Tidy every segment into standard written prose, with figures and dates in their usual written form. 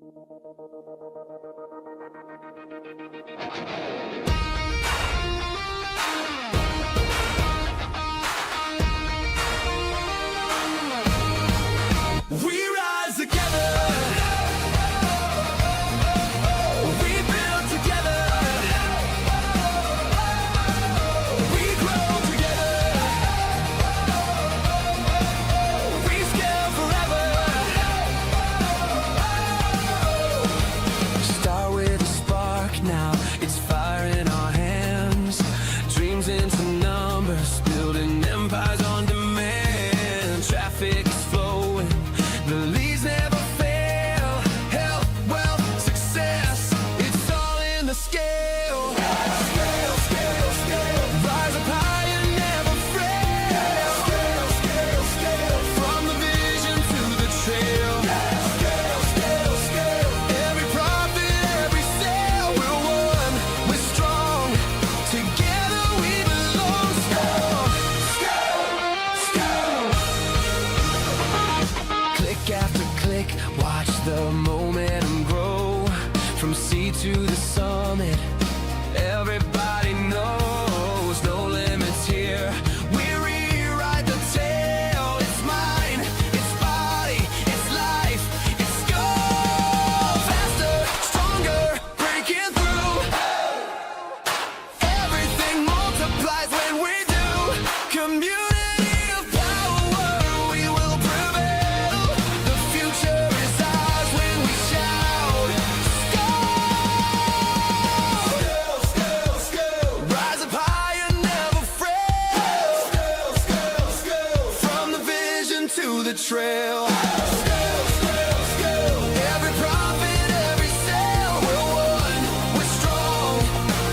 We rise together. We build together. We grow together. We scale forever. Start with a spark now. It's fire in our hands. Dreams into numbers. Building empires on demand. Traffic is flowing. The leads never fail. Health, wealth, success. It's all in the scale. Scale, scale, scale. Rise up high and never fail. Scale, scale, scale. From the vision to the trail. Scale, scale, scale. Every profit, every sale, we're one. We're strong. Together we belong. Scale, scale, scale. Click after click, watch the momentum grow. From sea to the summit, everybody knows no limits here. We rewrite the tale. It's mine, it's body, it's life, it's go. Faster, stronger, breaking through. Everything multiplies when we do. Community of power, we will prevail. The future is ours when we shout. Scale, scale, scale. Rise up high and never frail. Scale, scale, scale. From the vision to the trail. Scale, scale, scale. Every profit, every sale, we're one. We're strong.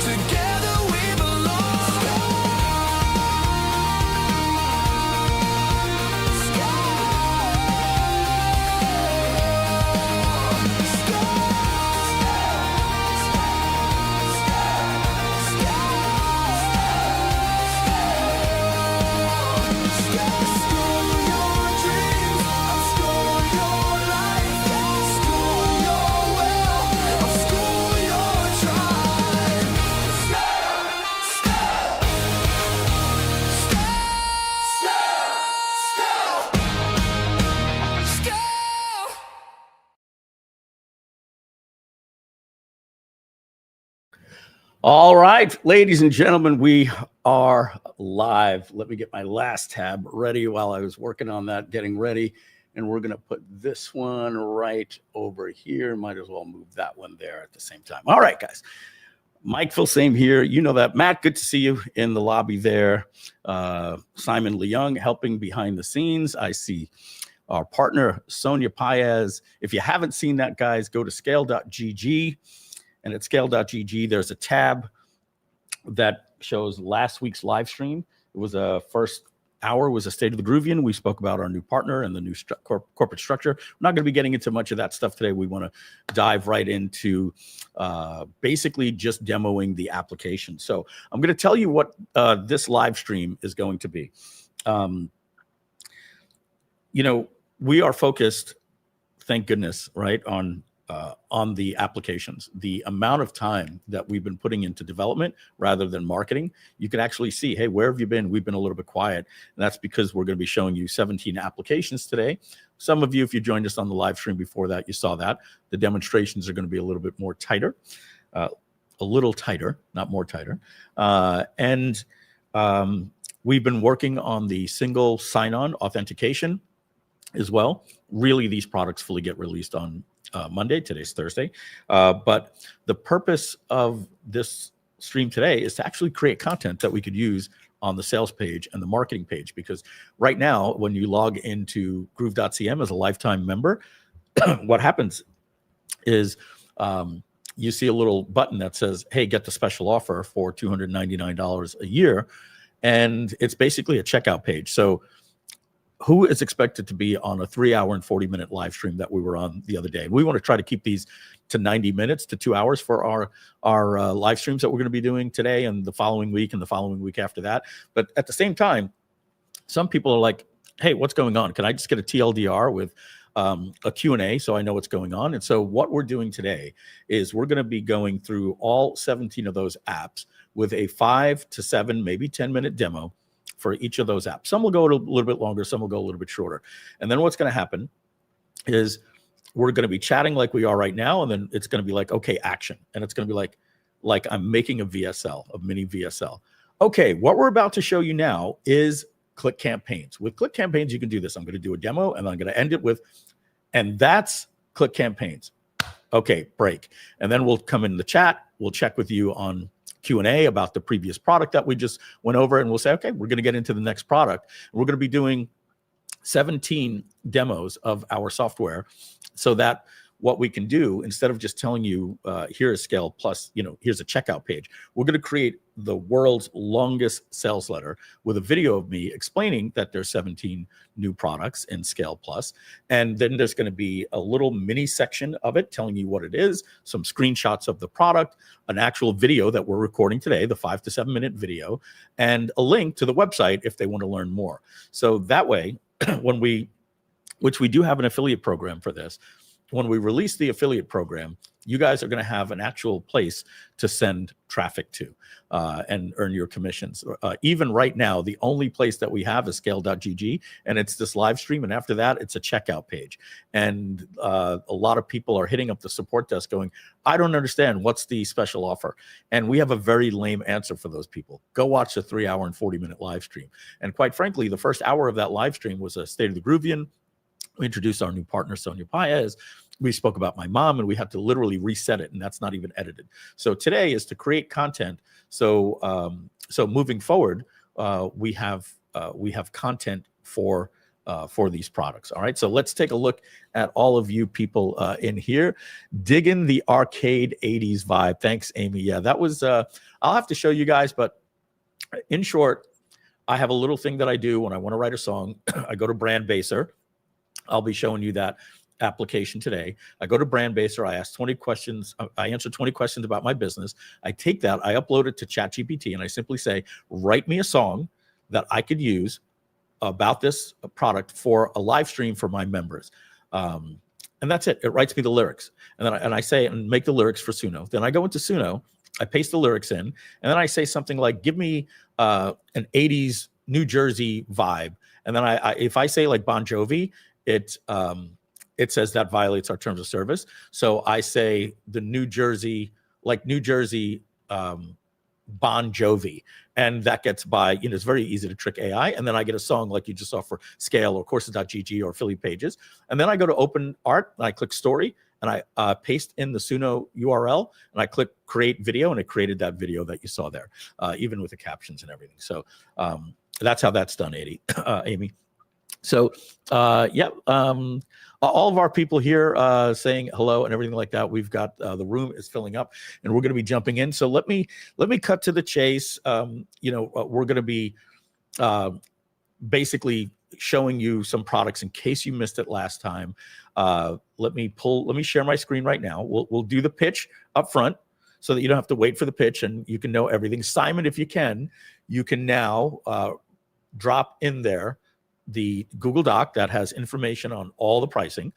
Together we belong. All right, ladies and gentlemen, we are live. Let me get my last tab ready while I was working on that, getting ready. And we're going to put this one right over here. Might as well move that one there at the same time. All right, guys. Mike Filsaime here. You know that. Matt, good to see you in the lobby there. Simon Leung helping behind the scenes. I see our partner, Sonia Paez. If you haven't seen that, guys, go to scale.gg. And at scale.gg, there's a tab that shows last week's live stream. It was a first hour was a State of the Groovian. We spoke about our new partner and the new corporate structure. We're not going to be getting into much of that stuff today. We want to dive right into basically just demoing the application. So I'm going to tell you what this live stream is going to be. You know, we are focused, thank goodness, right, on the applications. The amount of time that we've been putting into development rather than marketing, you can actually see, hey, where have you been? We've been a little bit quiet. And that's because we're going to be showing you 17 applications today. Some of you, if you joined us on the live stream before that, you saw that. The demonstrations are going to be a little bit more tighter, a little tighter, not more tighter. We've been working on the single sign-on authentication as well. Really, these products fully get released on Monday. Today's Thursday. But the purpose of this stream today is to actually create content that we could use on the sales page and the marketing page. Because right now, when you log into Groove.cm as a lifetime member, what happens is you see a little button that says, hey, get the special offer for $299 a year. And it's basically a checkout page. So who is expected to be on a 3-hour and 40-minute live stream that we were on the other day? We want to try to keep these to 90 minutes to 2 hours for our live streams that we're going to be doing today and the following week and the following week after that. But at the same time, some people are like, hey, what's going on? Can I just get a TLDR with a Q&A so I know what's going on. And so what we're doing today is we're going to be going through all 17 of those apps with a 5 to 7, maybe 10-minute demo for each of those apps. Some will go a little bit longer, some will go a little bit shorter. And then what's going to happen is we're going to be chatting like we are right now, and then it's going to be like, okay, action. And it's going to be like I'm making a VSL, a mini VSL. Okay, what we're about to show you now is Click Campaigns. With Click Campaigns, you can do this. I'm going to do a demo, and I'm going to end it with, and that's Click Campaigns. Okay, break. And then we'll come in the chat. We'll check with you on Q&A about the previous product that we just went over, and we'll say, okay, we're going to get into the next product. We're going to be doing 17 demos of our software so that what we can do, instead of just telling you, here is Scale Plus, here's a checkout page, we're going to create the world's longest sales letter with a video of me explaining that there's 17 new products in Scale Plus. And then there's going to be a little mini section of it telling you what it is, some screenshots of the product, an actual video that we're recording today, the 5 to 7 minute video, and a link to the website if they want to learn more. So that way, which we do have an affiliate program for this, when we release the affiliate program, you guys are going to have an actual place to send traffic to and earn your commissions. Even right now, the only place that we have is ScaleGG, and it's this live stream. And after that, it's a checkout page. And a lot of people are hitting up the support desk going, I don't understand. What's the special offer? And we have a very lame answer for those people. Go watch the 3 hour and 40-minute live stream. And quite frankly, the first hour of that live stream was a State of the Groovian. We introduced our new partner, Sonia Paez. We spoke about my mom, and we had to literally reset it, and that's not even edited. So today is to create content. So moving forward, we have content for these products. All right. So let's take a look at all of you people in here. Digging the arcade 80s vibe. Thanks, Amy. Yeah, that was. I'll have to show you guys, but in short, I have a little thing that I do when I want to write a song. I go to BrandBaser. I'll be showing you that application today. I go to BrandBaser. I ask 20 questions. I answer 20 questions about my business. I take that, I upload it to ChatGPT, and I simply say, write me a song that I could use about this product for a live stream for my members. And that's it. It writes me the lyrics. And then I say, and make the lyrics for Suno. Then I go into Suno, I paste the lyrics in, and then I say something like, give me an 80s New Jersey vibe. And then if I say like Bon Jovi, it says that violates our terms of service. So I say the New Jersey Bon Jovi, and that gets by, it's very easy to trick AI. And then I get a song like you just saw for Scale or Courses.gg or affiliate pages. And then I go to Open Art, and I click Story, and I paste in the Suno URL, and I click Create Video, and it created that video that you saw there, even with the captions and everything. So that's how that's done, Amy. So, all of our people here saying hello and everything like that. We've got the room is filling up, and we're going to be jumping in. So let me cut to the chase. We're going to be basically showing you some products in case you missed it last time. Let me share my screen right now. We'll do the pitch up front so that you don't have to wait for the pitch and you can know everything. Simon, if you can now drop in there the Google Doc that has information on all the pricing.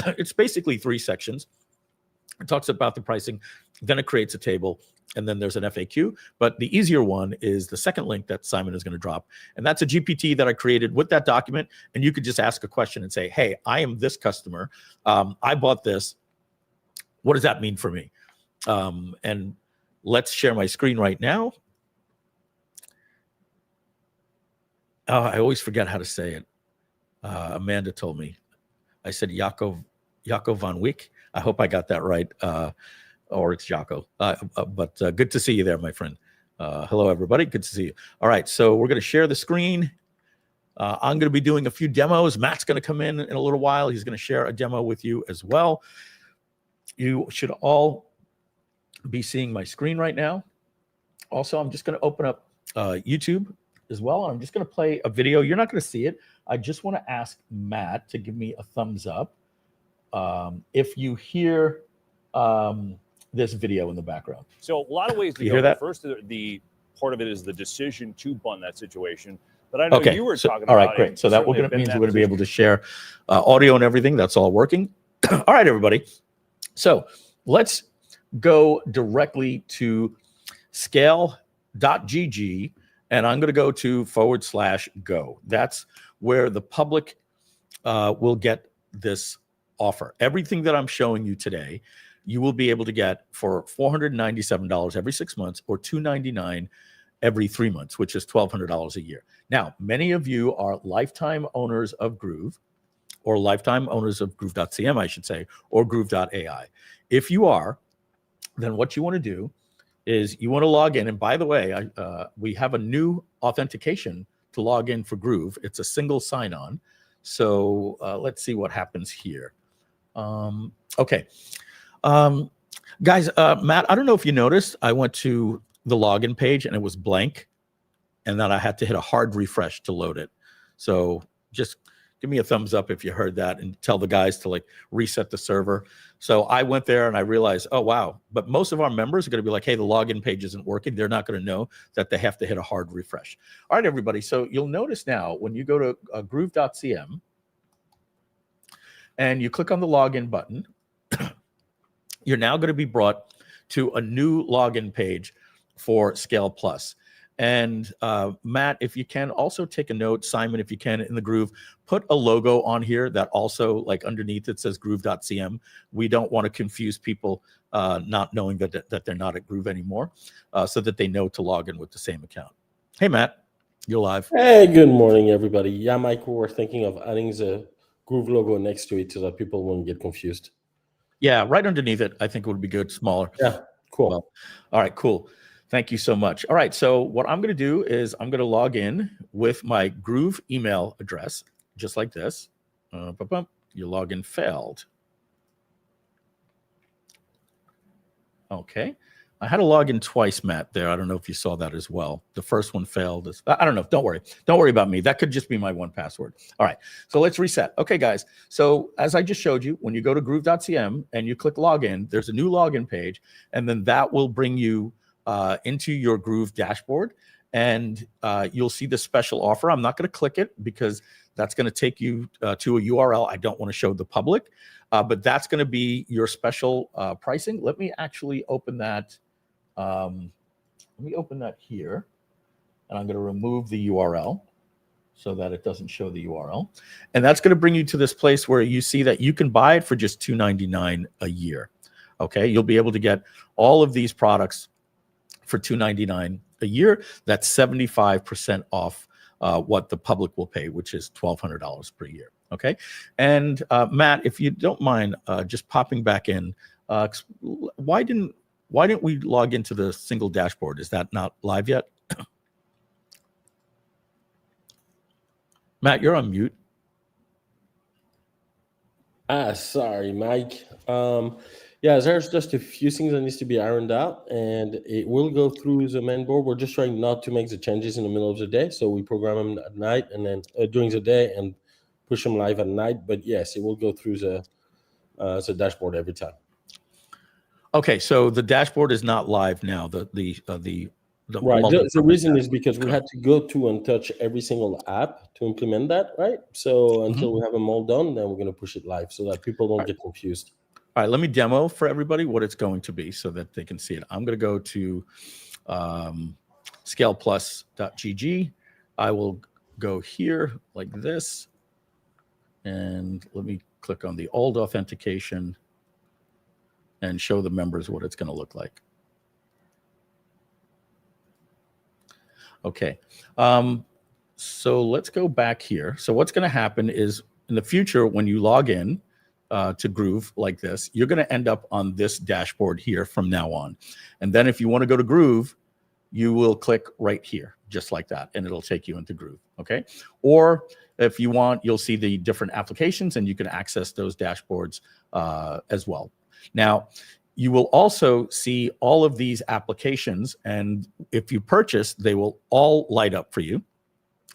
It's basically 3 sections. It talks about the pricing, then it creates a table, and then there's an FAQ. But the easier one is the second link that Simon is going to drop. And that's a GPT that I created with that document. And you could just ask a question and say, hey, I am this customer. I bought this. What does that mean for me? And let's share my screen right now. I always forget how to say it. Amanda told me. I said Jaco van Wyk. I hope I got that right, or it's Jaco. But good to see you there, my friend. Hello, everybody. Good to see you. All right, so we're going to share the screen. I'm going to be doing a few demos. Matt's going to come in a little while. He's going to share a demo with you as well. You should all be seeing my screen right now. Also, I'm just going to open up YouTube as well. I'm just going to play a video. You're not going to see it. I just want to ask Matt to give me a thumbs up if you hear this video in the background. So a lot of ways to you go. hear that? First, the part of it is the decision to bund that situation. But I know Okay. you were So, talking all right, about great. it. So that Certainly means been we're going to be position. able to share audio and everything. That's all working. All right, everybody. So let's go directly to scale.gg, and I'm going to go to /go. That's where the public will get this offer. Everything that I'm showing you today, you will be able to get for $497 every 6 months, or $299 every 3 months, which is $1,200 a year. Now, many of you are lifetime owners of Groove, or lifetime owners of Groove.cm, I should say, or Groove.ai. If you are, then what you want to do is you want to log in. And by the way, we have a new authentication to log in for Groove. It's a single sign-on. So let's see what happens here. Okay. Guys, Matt, I don't know if you noticed, I went to the login page and it was blank, and then I had to hit a hard refresh to load it. So just give me a thumbs up if you heard that, and tell the guys to like reset the server. So I went there and I realized, oh, wow. But most of our members are going to be like, hey, the login page isn't working. They're not going to know that they have to hit a hard refresh. All right, everybody. So you'll notice now when you go to groove.cm and you click on the login button, you're now going to be brought to a new login page for Scale Plus. And Matt, if you can, also take a note, Simon, if you can, in the Groove, put a logo on here that also, like underneath it says Groove.cm. We don't want to confuse people not knowing that they're not at Groove anymore, so that they know to log in with the same account. Hey, Matt, you're live. Hey, good morning, everybody. Yeah, Mike, we're thinking of adding the Groove logo next to it so that people won't get confused. Yeah, right underneath it, I think it would be good, smaller. Yeah, cool. Well, all right, cool. Thank you so much. All right, so what I'm going to do is I'm going to log in with my Groove email address, just like this. Your login failed. Okay. I had to log in twice, Matt, there. I don't know if you saw that as well. The first one failed. I don't know. Don't worry. Don't worry about me. That could just be my one password. All right. So let's reset. Okay, guys. So as I just showed you, when you go to groove.cm and you click login, there's a new login page, and then that will bring you into your Groove dashboard, and you'll see the special offer. I'm not going to click it because that's going to take you to a URL I don't want to show the public, but that's going to be your special pricing. Let me actually open that. Let me open that here, and I'm going to remove the URL so that it doesn't show the URL. And that's going to bring you to this place where you see that you can buy it for just $299 a year. Okay, you'll be able to get all of these products for $299 a year. That's 75% off what the public will pay, which is $1,200 per year. Okay, and Matt, if you don't mind just popping back in, why didn't we log into the single dashboard? Is that not live yet? Matt, you're on mute. Sorry, Mike. Yeah, there's just a few things that needs to be ironed out, and it will go through the main board. We're just trying not to make the changes in the middle of the day, so we program them at night and then during the day and push them live at night. But yes, it will go through the dashboard every time. Okay, so the dashboard is not live now. The right. The reason is because we had to go to and touch every single app to implement that, right? So until we have them all done, then we're going to push it live so that people don't get confused. All right, let me demo for everybody what it's going to be so that they can see it. I'm going to go to scaleplus.gg. I will go here like this, and let me click on the old authentication and show the members what it's going to look like. Okay, so let's go back here. So what's going to happen is in the future, when you log in to Groove like this, you're going to end up on this dashboard here from now on. And then if you want to go to Groove, you will click right here, just like that, and it'll take you into Groove, okay? Or if you want, you'll see the different applications, and you can access those dashboards as well. Now, you will also see all of these applications, and if you purchase, they will all light up for you,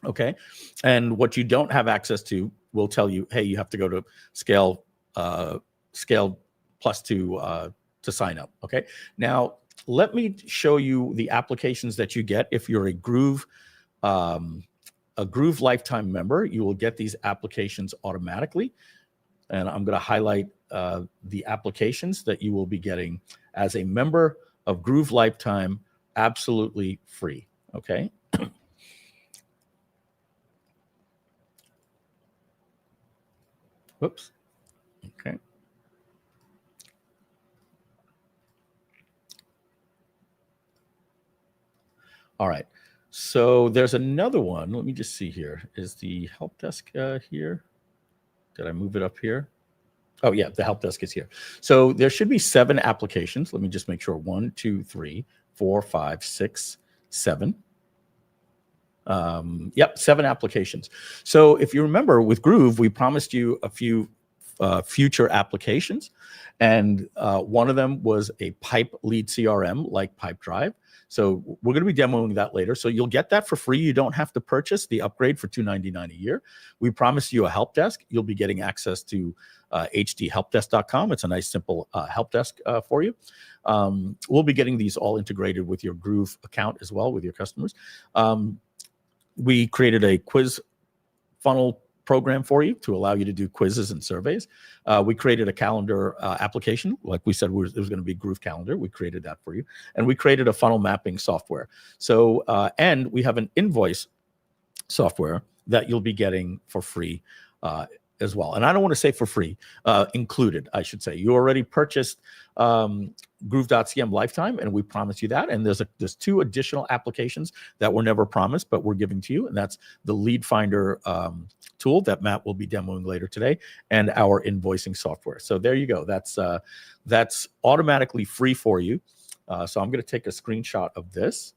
okay? And what you don't have access to will tell you, hey, you have to go to Scale Plus to sign up, okay? Now, let me show you the applications that you get if you're a Groove a Groove Lifetime member, you will get these applications automatically. And I'm going to highlight the applications that you will be getting as a member of Groove Lifetime, absolutely free. Okay. Whoops. Okay. All right. So there's another one. Let me just see here. Is the help desk here? Did I move it up here? Oh, yeah, the help desk is here. So there should be 7 applications. Let me just make sure. 1, 2, 3, 4, 5, 6, 7. Yep, 7 applications. So if you remember with Groove, we promised you a few future applications. And one of them was a Pipeleads CRM like Pipedrive. So we're going to be demoing that later. So you'll get that for free. You don't have to purchase the upgrade for $299 a year. We promised you a help desk. You'll be getting access to hdhelpdesk.com. It's a nice, simple help desk for you. We'll be getting these all integrated with your Groove account as well with your customers. We created a quiz funnel program for you to allow you to do quizzes and surveys. We created a calendar application. Like we said, it was going to be Groove Calendar. We created that for you. And we created a funnel mapping software. So, and we have an invoice software that you'll be getting for free as well. And I don't want to say for free, included, I should say. You already purchased Groove.cm Lifetime, and we promised you that. And there's 2 additional applications that were never promised, but we're giving to you. And that's the LeadFinder tool that Matt will be demoing later today, and our invoicing software. So there you go. That's automatically free for you. So I'm going to take a screenshot of this.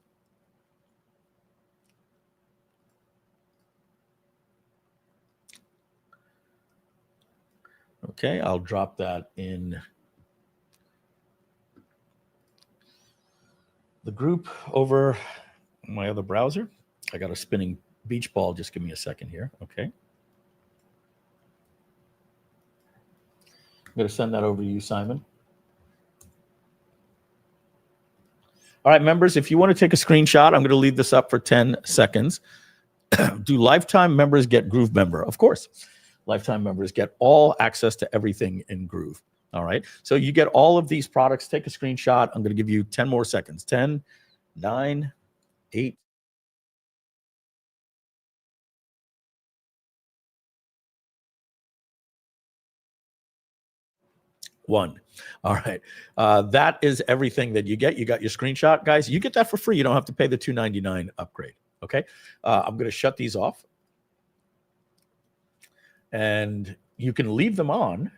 Okay, I'll drop that in the group over my other browser. I got a spinning beach ball. Just give me a second here. Okay. I'm going to send that over to you, Simon. All right, members, if you want to take a screenshot, I'm going to leave this up for 10 seconds. Do lifetime members get Groove member? Of course. Lifetime members get all access to everything in Groove. All right. So you get all of these products. Take a screenshot. I'm going to give you 10 more seconds. 10, 9, 8. One. All right. That is everything that you get. You got your screenshot, guys. You get that for free. You don't have to pay the $299 upgrade. Okay. I'm going to shut these off. And you can leave them on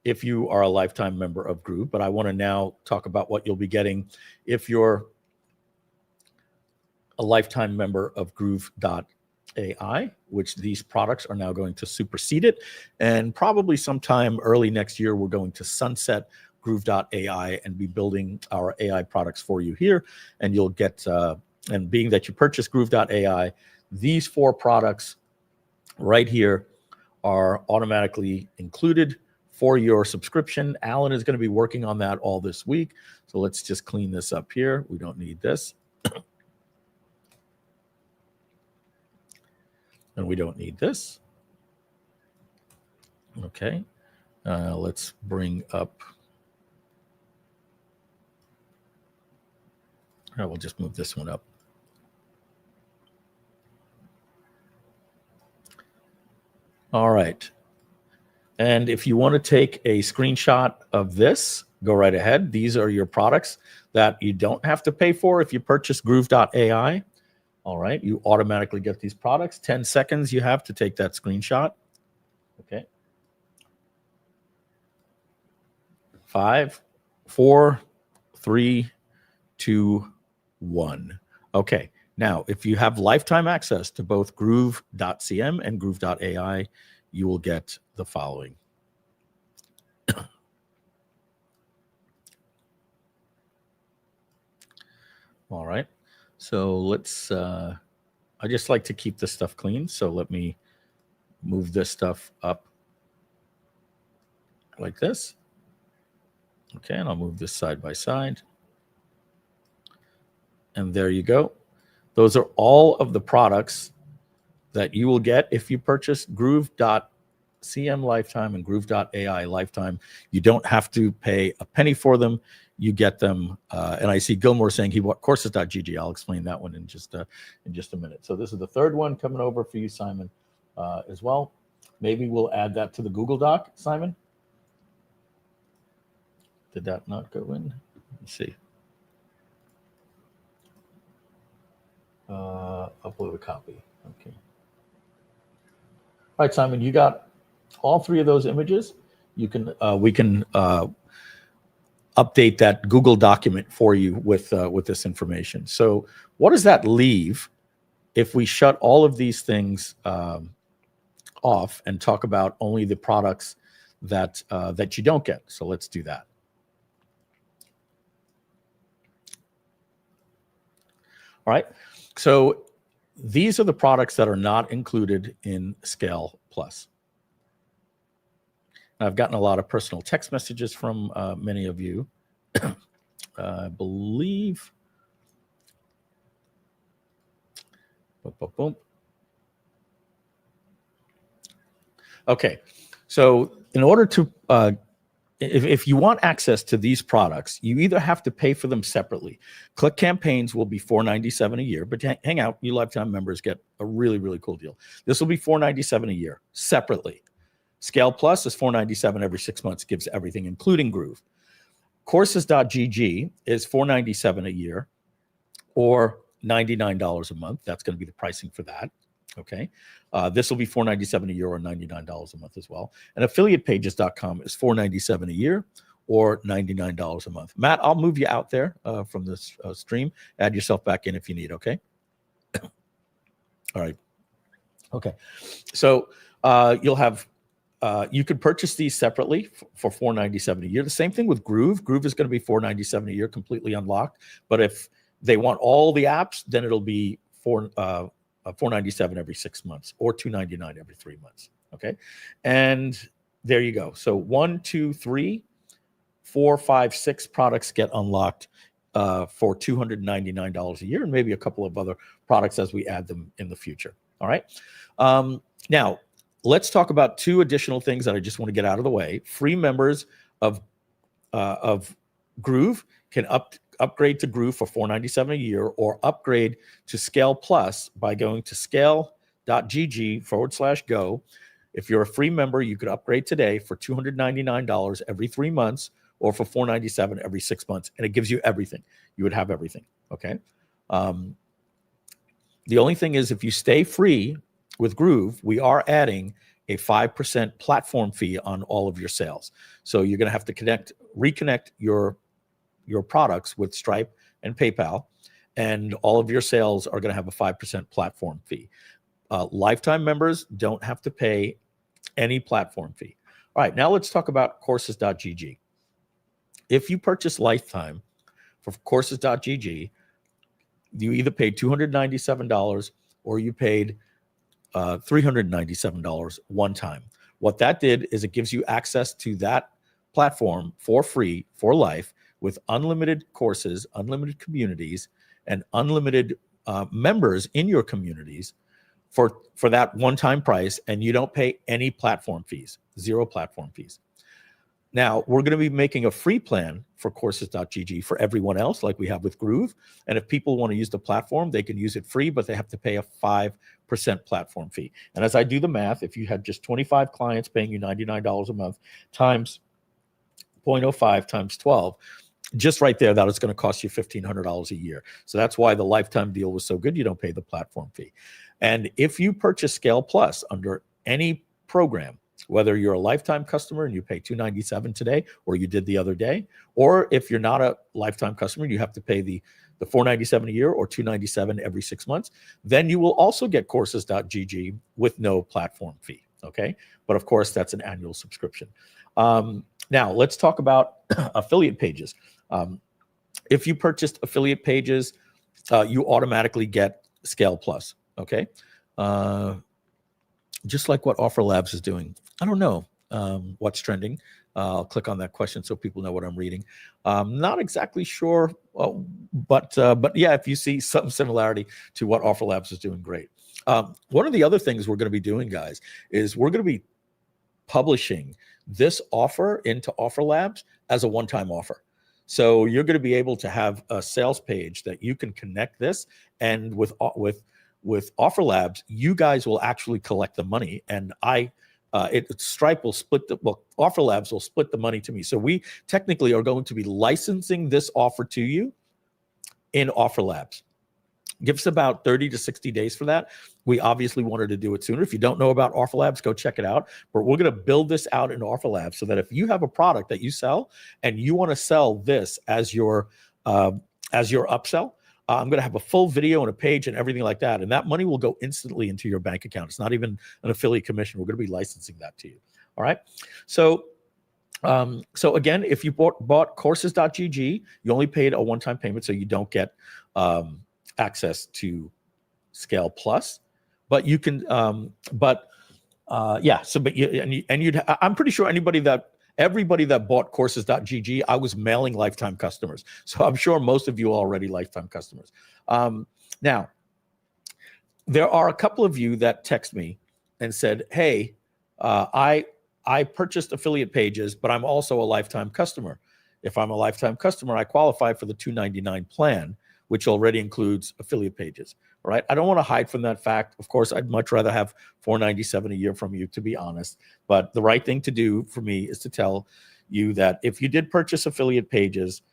if you are a lifetime member of Groove. But I want to now talk about what you'll be getting if you're a lifetime member of Groove.ai, which these products are now going to supersede it. And probably sometime early next year, we're going to sunset Groove.ai and be building our AI products for you here. And you'll get, and being that you purchase Groove.ai, these 4 products right here are automatically included for your subscription. Alan is going to be working on that all this week. So let's just clean this up here. We don't need this. And we don't need this. Okay. Let's bring up. We'll just move this one up. All right. And if you want to take a screenshot of this, go right ahead. These are your products that you don't have to pay for if you purchase Groove.ai. All right. You automatically get these products. 10 seconds you have to take that screenshot. Okay. 5, 4, 3, 2, 1. Okay. Now, if you have lifetime access to both Groove.cm and Groove.ai, you will get the following. All right. So let's, I just like to keep this stuff clean. So let me move this stuff up like this. Okay. And I'll move this side by side. And there you go. Those are all of the products that you will get if you purchase Groove.cm lifetime and Groove.ai lifetime. You don't have to pay a penny for them. You get them. And I see Gilmore saying he bought courses.gg. I'll explain that one in just a minute. So this is the third one coming over for you, Simon, as well. Maybe we'll add that to the Google Doc, Simon. Did that not go in? Let's see. Upload a copy. Okay. All right, Simon, you got all three of those images. You can we can update that Google document for you with this information. So what does that leave if we shut all of these things off and talk about only the products that that you don't get? So let's do that. All right. So these are the products that are not included in Scale Plus. I've gotten a lot of personal text messages from many of you. I believe. Boom, boom, boom. Okay. So in order to, if you want access to these products, you either have to pay for them separately. Click campaigns will be $4.97 a year, but hang out, you lifetime members get a really, really cool deal. This will be $4.97 a year separately. Scale Plus is $4.97 every 6 months, gives everything, including Groove. Courses.gg is $4.97 a year or $99 a month. That's going to be the pricing for that. Okay. This will be $4.97 a year or $99 a month as well. And affiliatepages.com is $4.97 a year or $99 a month. Matt, I'll move you out there from this stream. Add yourself back in if you need. Okay. All right. Okay. So you'll have, you could purchase these separately for $4.97 a year. The same thing with Groove. Groove is going to be $4.97 a year, completely unlocked. But if they want all the apps, then it'll be $4.97 every 6 months or $2.99 every 3 months. Okay. And there you go. So 1, 2, 3, 4, 5, 6 products get unlocked for $299 a year, and maybe a couple of other products as we add them in the future. All right. Now, let's talk about 2 additional things that I just want to get out of the way. Free members of Groove can upgrade to Groove for $4.97 a year, or upgrade to Scale Plus by going to scale.gg/go. If you're a free member, you could upgrade today for $299 every 3 months, or for $4.97 every 6 months, and it gives you everything. You would have everything. Okay. The only thing is, if you stay free with Groove, we are adding a 5% platform fee on all of your sales. So you're going to have to reconnect your products with Stripe and PayPal, and all of your sales are going to have a 5% platform fee. Lifetime members don't have to pay any platform fee. All right, now let's talk about courses.gg. If you purchase Lifetime for courses.gg, you either paid $297 or you paid $397 one time. What that did is it gives you access to that platform for free for life, with unlimited courses, unlimited communities, and unlimited members in your communities for that one-time price, and you don't pay any platform fees, 0 platform fees. Now, we're going to be making a free plan for courses.gg for everyone else, like we have with Groove. And if people want to use the platform, they can use it free, but they have to pay a 5% platform fee. And as I do the math, if you had just 25 clients paying you $99 a month times 0.05 times 12, just right there, that is going to cost you $1,500 a year. So that's why the lifetime deal was so good. You don't pay the platform fee. And if you purchase Scale Plus under any program, whether you're a lifetime customer and you pay $297 today, or you did the other day, or if you're not a lifetime customer, you have to pay the $497 a year or $297 every 6 months, then you will also get courses.gg with no platform fee. Okay. But of course, that's an annual subscription. Now let's talk about affiliate pages. If you purchased affiliate pages, you automatically get Scale Plus. Okay. Just like what Offer Labs is doing. I don't know what's trending. I'll click on that question so people know what I'm reading. Not exactly sure, but yeah, if you see some similarity to what Offer Labs is doing, great. One of the other things we're going to be doing, guys, is we're going to be publishing this offer into Offer Labs as a one-time offer. So you're going to be able to have a sales page that you can connect this, and with Offer Labs, you guys will actually collect the money, and Stripe will split Offer Labs will split the money to me. So we technically are going to be licensing this offer to you in Offer Labs. Give us about 30 to 60 days for that. We obviously wanted to do it sooner. If you don't know about Offer Labs, go check it out. But we're going to build this out in Offer Labs so that if you have a product that you sell and you want to sell this as your upsell, I'm going to have a full video and a page and everything like that. And that money will go instantly into your bank account. It's not even an affiliate commission. We're going to be licensing that to you. All right. So again, if you bought courses.gg, you only paid a one-time payment, so you don't get access to Scale Plus. But you can, yeah. So, but I'm pretty sure everybody that bought courses.gg, I was mailing lifetime customers. So I'm sure most of you are already lifetime customers. Now, there are a couple of you that text me and said, hey, I purchased affiliate pages, but I'm also a lifetime customer. If I'm a lifetime customer, I qualify for the $299 plan, which already includes affiliate pages. All right. I don't want to hide from that fact. Of course, I'd much rather have $497 a year from you, to be honest. But the right thing to do for me is to tell you that if you did purchase affiliate pages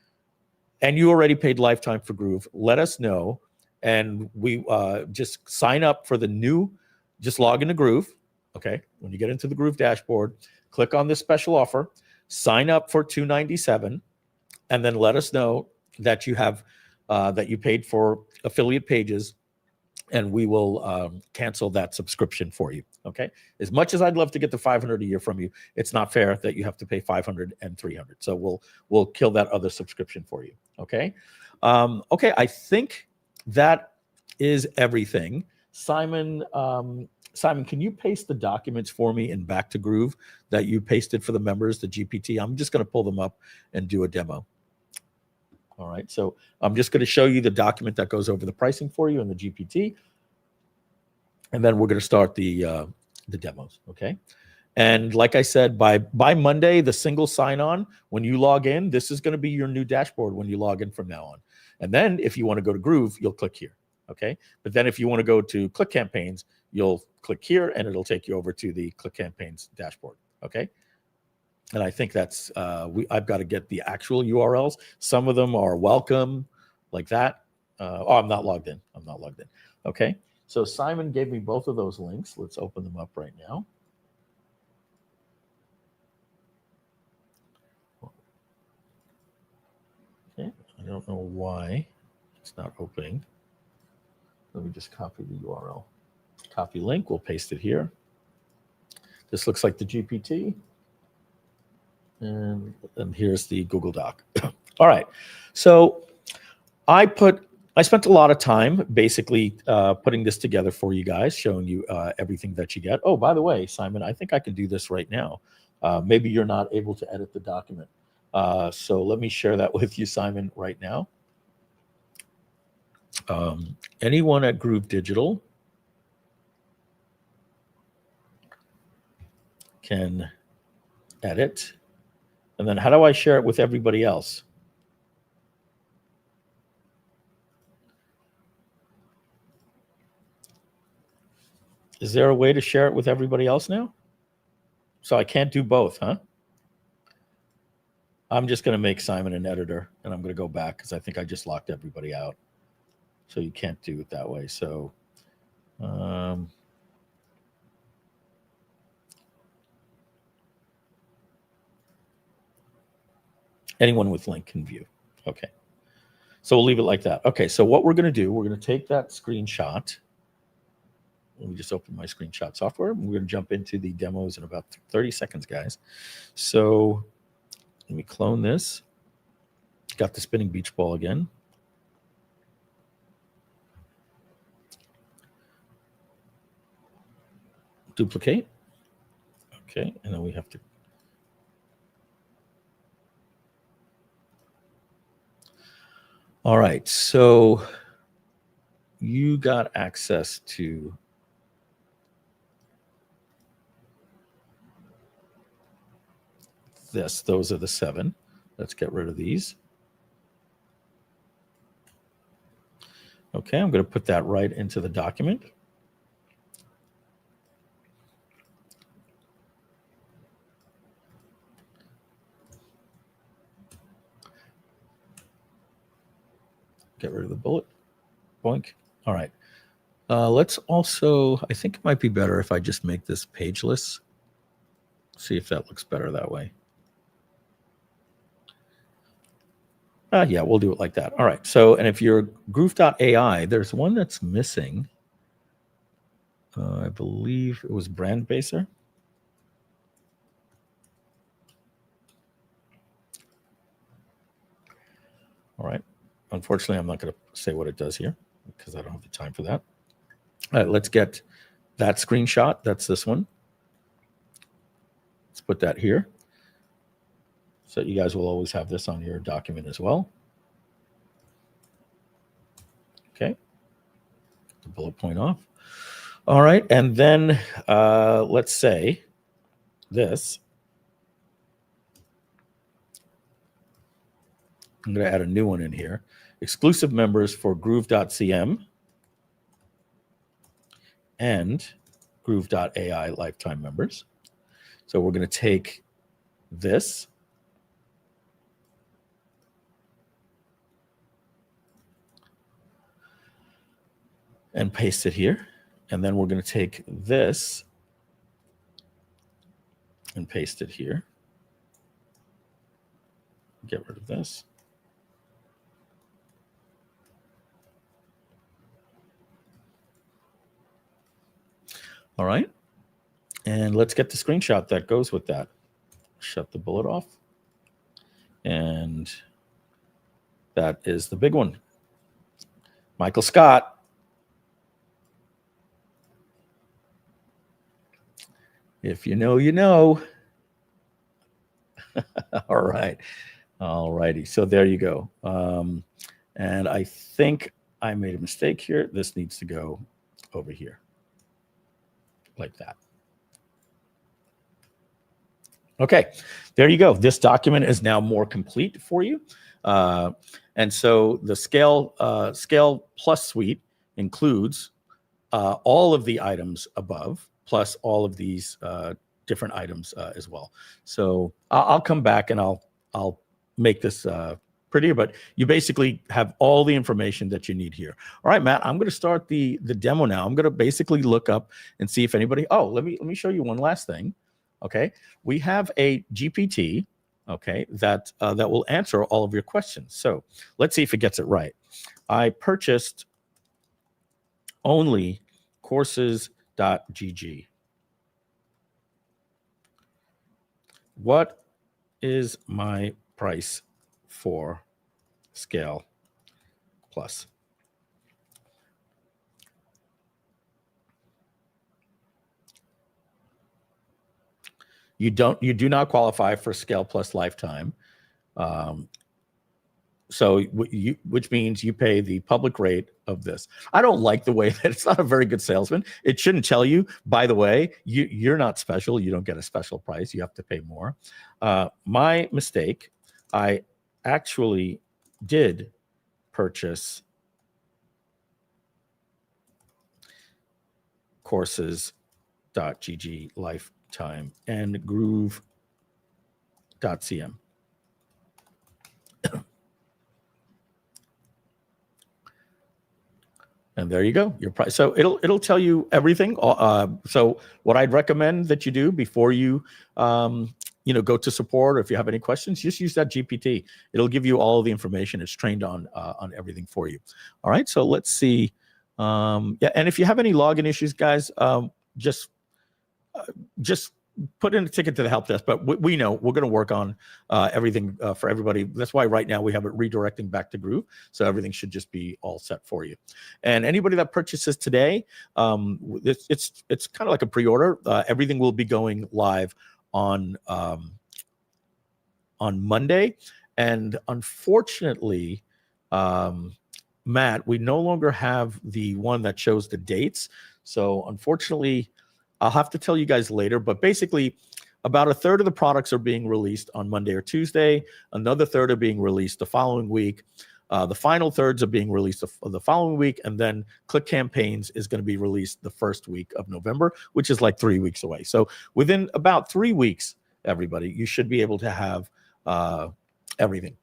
and you already paid lifetime for Groove, let us know. And we just sign up for the new, just log into Groove. Okay. When you get into the Groove dashboard, click on this special offer, sign up for $297, and then let us know that you have that you paid for affiliate pages, and we will cancel that subscription for you. Okay. As much as I'd love to get the $500 a year from you, it's not fair that you have to pay $500 and $300. So we'll kill that other subscription for you. Okay. Okay. I think that is everything. Simon, can you paste the documents for me in back to Groove that you pasted for the members, the GPT? I'm just going to pull them up and do a demo. All right, so I'm just going to show you the document that goes over the pricing for you in the GPT, and then we're going to start the demos. Okay, and like I said, by Monday, the single sign-on, when you log in, this is going to be your new dashboard when you log in from now on. And then if you want to go to Groove, you'll click here. Okay, but then if you want to go to Click Campaigns, you'll click here, and it'll take you over to the Click Campaigns dashboard. Okay. And I think that's, I've got to get the actual URLs. Some of them are welcome, like that. Oh, I'm not logged in. I'm not logged in. Okay. So Simon gave me both of those links. Let's open them up right now. Okay. I don't know why it's not opening. Let me just copy the URL. Copy link. We'll paste it here. This looks like the GPT. And here's the Google Doc. All right. So I spent a lot of time basically putting this together for you guys, showing you everything that you get. Oh, by the way, Simon, I think I can do this right now. Maybe you're not able to edit the document. So let me share that with you, Simon, right now. Anyone at Groove Digital can edit. And then how do I share it with everybody else? Is there a way to share it with everybody else now? So I can't do both, huh? I'm just going to make Simon an editor, and I'm going to go back because I think I just locked everybody out. So you can't do it that way. So anyone with link can view. Okay. So we'll leave it like that. Okay. So what we're going to do, we're going to take that screenshot. Let me just open my screenshot software. We're going to jump into the demos in about 30 seconds, guys. So let me clone this. Got the spinning beach ball again. Duplicate. Okay. And then we have to All right, so you got access to this. Those are the 7. Let's get rid of these. Okay, I'm going to put that right into the document. Get rid of the bullet. Boink. All right. Let's also, I think it might be better if I just make this pageless. See if that looks better that way. Yeah, we'll do it like that. All right. So, and if you're Groove.ai, there's one that's missing. I believe it was BrandBaser. All right. Unfortunately, I'm not going to say what it does here because I don't have the time for that. All right, let's get that screenshot. That's this one. Let's put that here. So you guys will always have this on your document as well. Okay. The bullet point off. All right. And then let's say this. I'm going to add a new one in here. Exclusive members for Groove.cm and Groove.ai lifetime members. So we're going to take this and paste it here. And then we're going to take this and paste it here. Get rid of this. All right. And let's get the screenshot that goes with that. Shut the bullet off. And that is the big one. Michael Scott. If you know, you know. All right. All righty. So there you go. And I think I made a mistake here. This needs to go over here. Like that. Okay, there you go. This document is now more complete for you. And so the Scale Plus suite includes all of the items above, plus all of these different items as well. So I'll come back and I'll make this prettier, but you basically have all the information that you need here. All right, Matt, I'm going to start the demo now. I'm going to basically look up and see if anybody, let me show you one last thing. Okay, we have a GPT, okay, that will answer all of your questions. So let's see if it gets it right. I purchased only courses.gg. What is my price for Scale Plus? You do not qualify for Scale Plus Lifetime. Which means you pay the public rate of this. I don't like the way that it's not a very good salesman. It shouldn't tell you, by the way, you're not special. You don't get a special price. You have to pay more. My mistake, I actually did purchase courses.gg lifetime and groove.cm. And there you go, your price. So it'll tell you everything. So what I'd recommend that you do before you go to support, or if you have any questions, just use that GPT. It'll give you all the information. It's trained on everything for you. All right, so let's see. And if you have any login issues, guys, just put in a ticket to the help desk. But we know we're going to work on everything for everybody. That's why right now we have it redirecting back to Groove. So everything should just be all set for you. And anybody that purchases today, it's kind of like a pre-order. Everything will be going live on Monday. And unfortunately, Matt, we no longer have the one that shows the dates. So unfortunately, I'll have to tell you guys later, but basically about a third of the products are being released on Monday or Tuesday. Another third are being released the following week. The final thirds are being released the following week. And then Click Campaigns is going to be released the first week of November, which is like 3 weeks away. So within about 3 weeks, everybody, you should be able to have everything.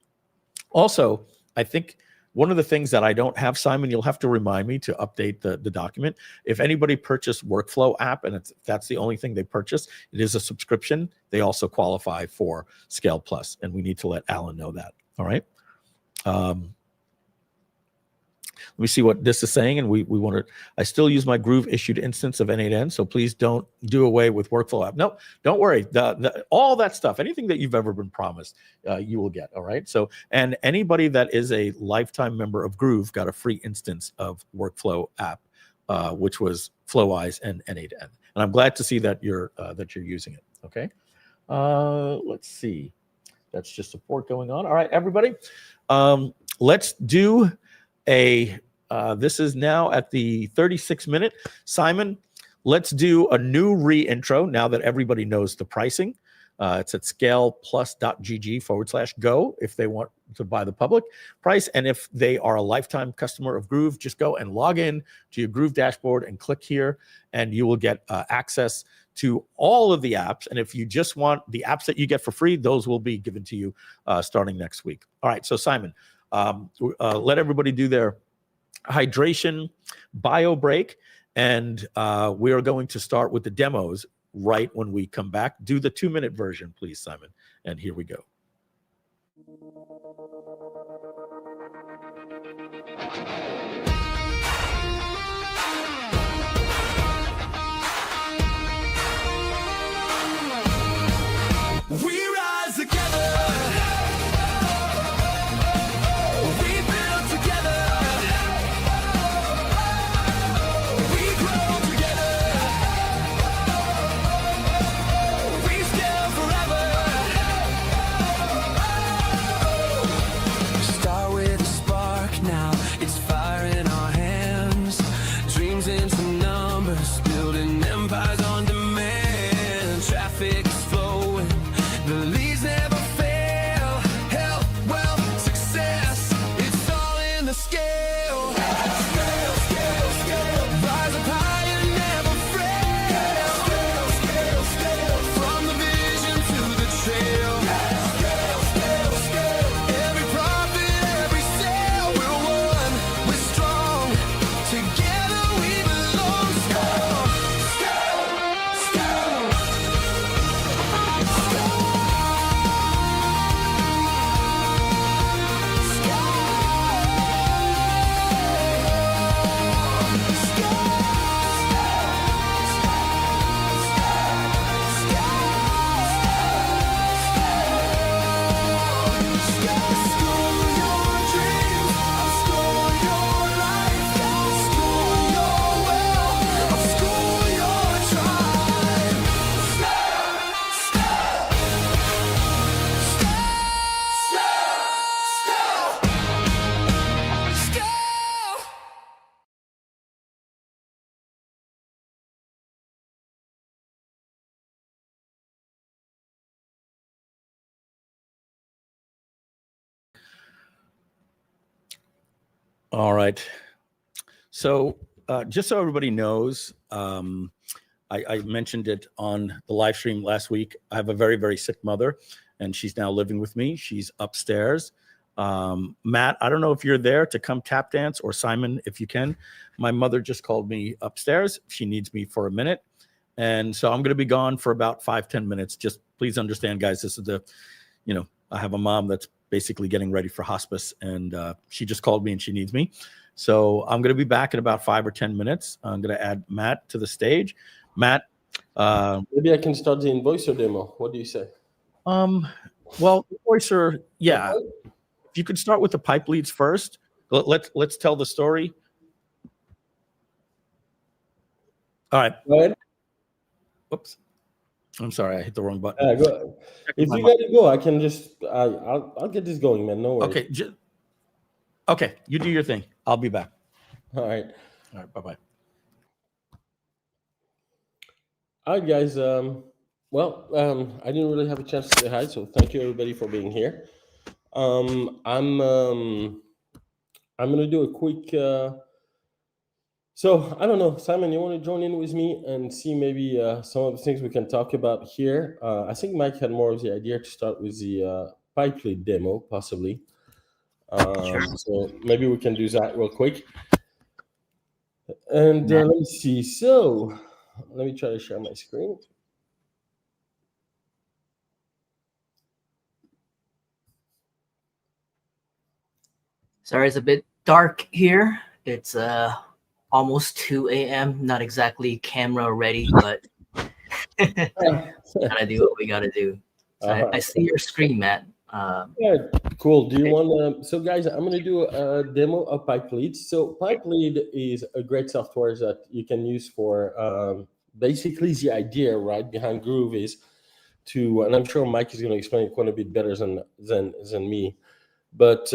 Also, I think one of the things that I don't have, Simon, you'll have to remind me to update the document. If anybody purchased Workflow app and that's the only thing they purchased, it is a subscription. They also qualify for Scale Plus, and we need to let Alan know that. All right. Let me see what this is saying, and we want to. I still use my Groove issued instance of N8N, so please don't do away with Workflow app. No, don't worry. All that stuff, anything that you've ever been promised, you will get. All right. So, and anybody that is a lifetime member of Groove got a free instance of Workflow app, which was FlowEyes and N8N. And I'm glad to see that you're using it. Okay. Let's see. That's just support going on. All right, everybody. Let's do a. This is now at the 36-minute. Simon, let's do a new re-intro now that everybody knows the pricing. It's at scaleplus.gg/go if they want to buy the public price. And if they are a lifetime customer of Groove, just go and log in to your Groove dashboard and click here, and you will get access to all of the apps. And if you just want the apps that you get for free, those will be given to you starting next week. All right, so Simon, let everybody do their hydration bio break, and we are going to start with the demos right when we come back. Do the 2-minute version, please, Simon. And here we go. We rise together. We build together. We grow together. We scale forever. Start with a spark now. It's fire in our hands. Dreams into numbers. Building empires on demand. Traffic is flowing. The leads never fail. Health, wealth, success. It's all in the scale. Scale, scale, scale. Rise up high and never fail. Scale, scale, scale. From the vision to the trail. Scale, scale, scale. Every profit, every sale, we're one. We're strong. Together we belong. Scale, scale, scale. All right. So just so everybody knows, I mentioned it on the live stream last week. I have a very, very sick mother, and she's now living with me. She's upstairs. Matt, I don't know if you're there to come tap dance, or Simon, if you can. My mother just called me upstairs. She needs me for a minute. And so I'm going to be gone for about 5-10 minutes. Just please understand, guys, this is I have a mom that's basically getting ready for hospice, and she just called me and she needs me. So I'm going to be back in about 5 or 10 minutes. I'm going to add Matt to the stage. Matt. Maybe I can start the Invoicer demo. What do you say? Well, Invoicer, yeah. If you could start with the pipe leads first. Let's tell the story. All right. Go ahead. Whoops. I'm sorry, I hit the wrong button. Go. If you got to go, I can just I'll get this going, man. No worries. Okay. Okay, you do your thing. I'll be back. All right. All right, bye-bye. All right, guys. I didn't really have a chance to say hi, so thank you everybody for being here. I'm gonna do a quick. So I don't know, Simon, you want to join in with me and see maybe some of the things we can talk about here? I think Mike had more of the idea to start with the Pipeleads demo, possibly. Sure. So maybe we can do that real quick. And let me see. So let me try to share my screen. Sorry, it's a bit dark here. It's almost 2 a.m. Not exactly camera ready, but gotta do what we gotta do. So I see your screen, Matt. Yeah, cool. Do you want to? So, guys, I'm going to do a demo of Pipeleads. So, Pipeleads is a great software that you can use for basically the idea right behind Groove is to, and I'm sure Mike is going to explain it quite a bit better than me. But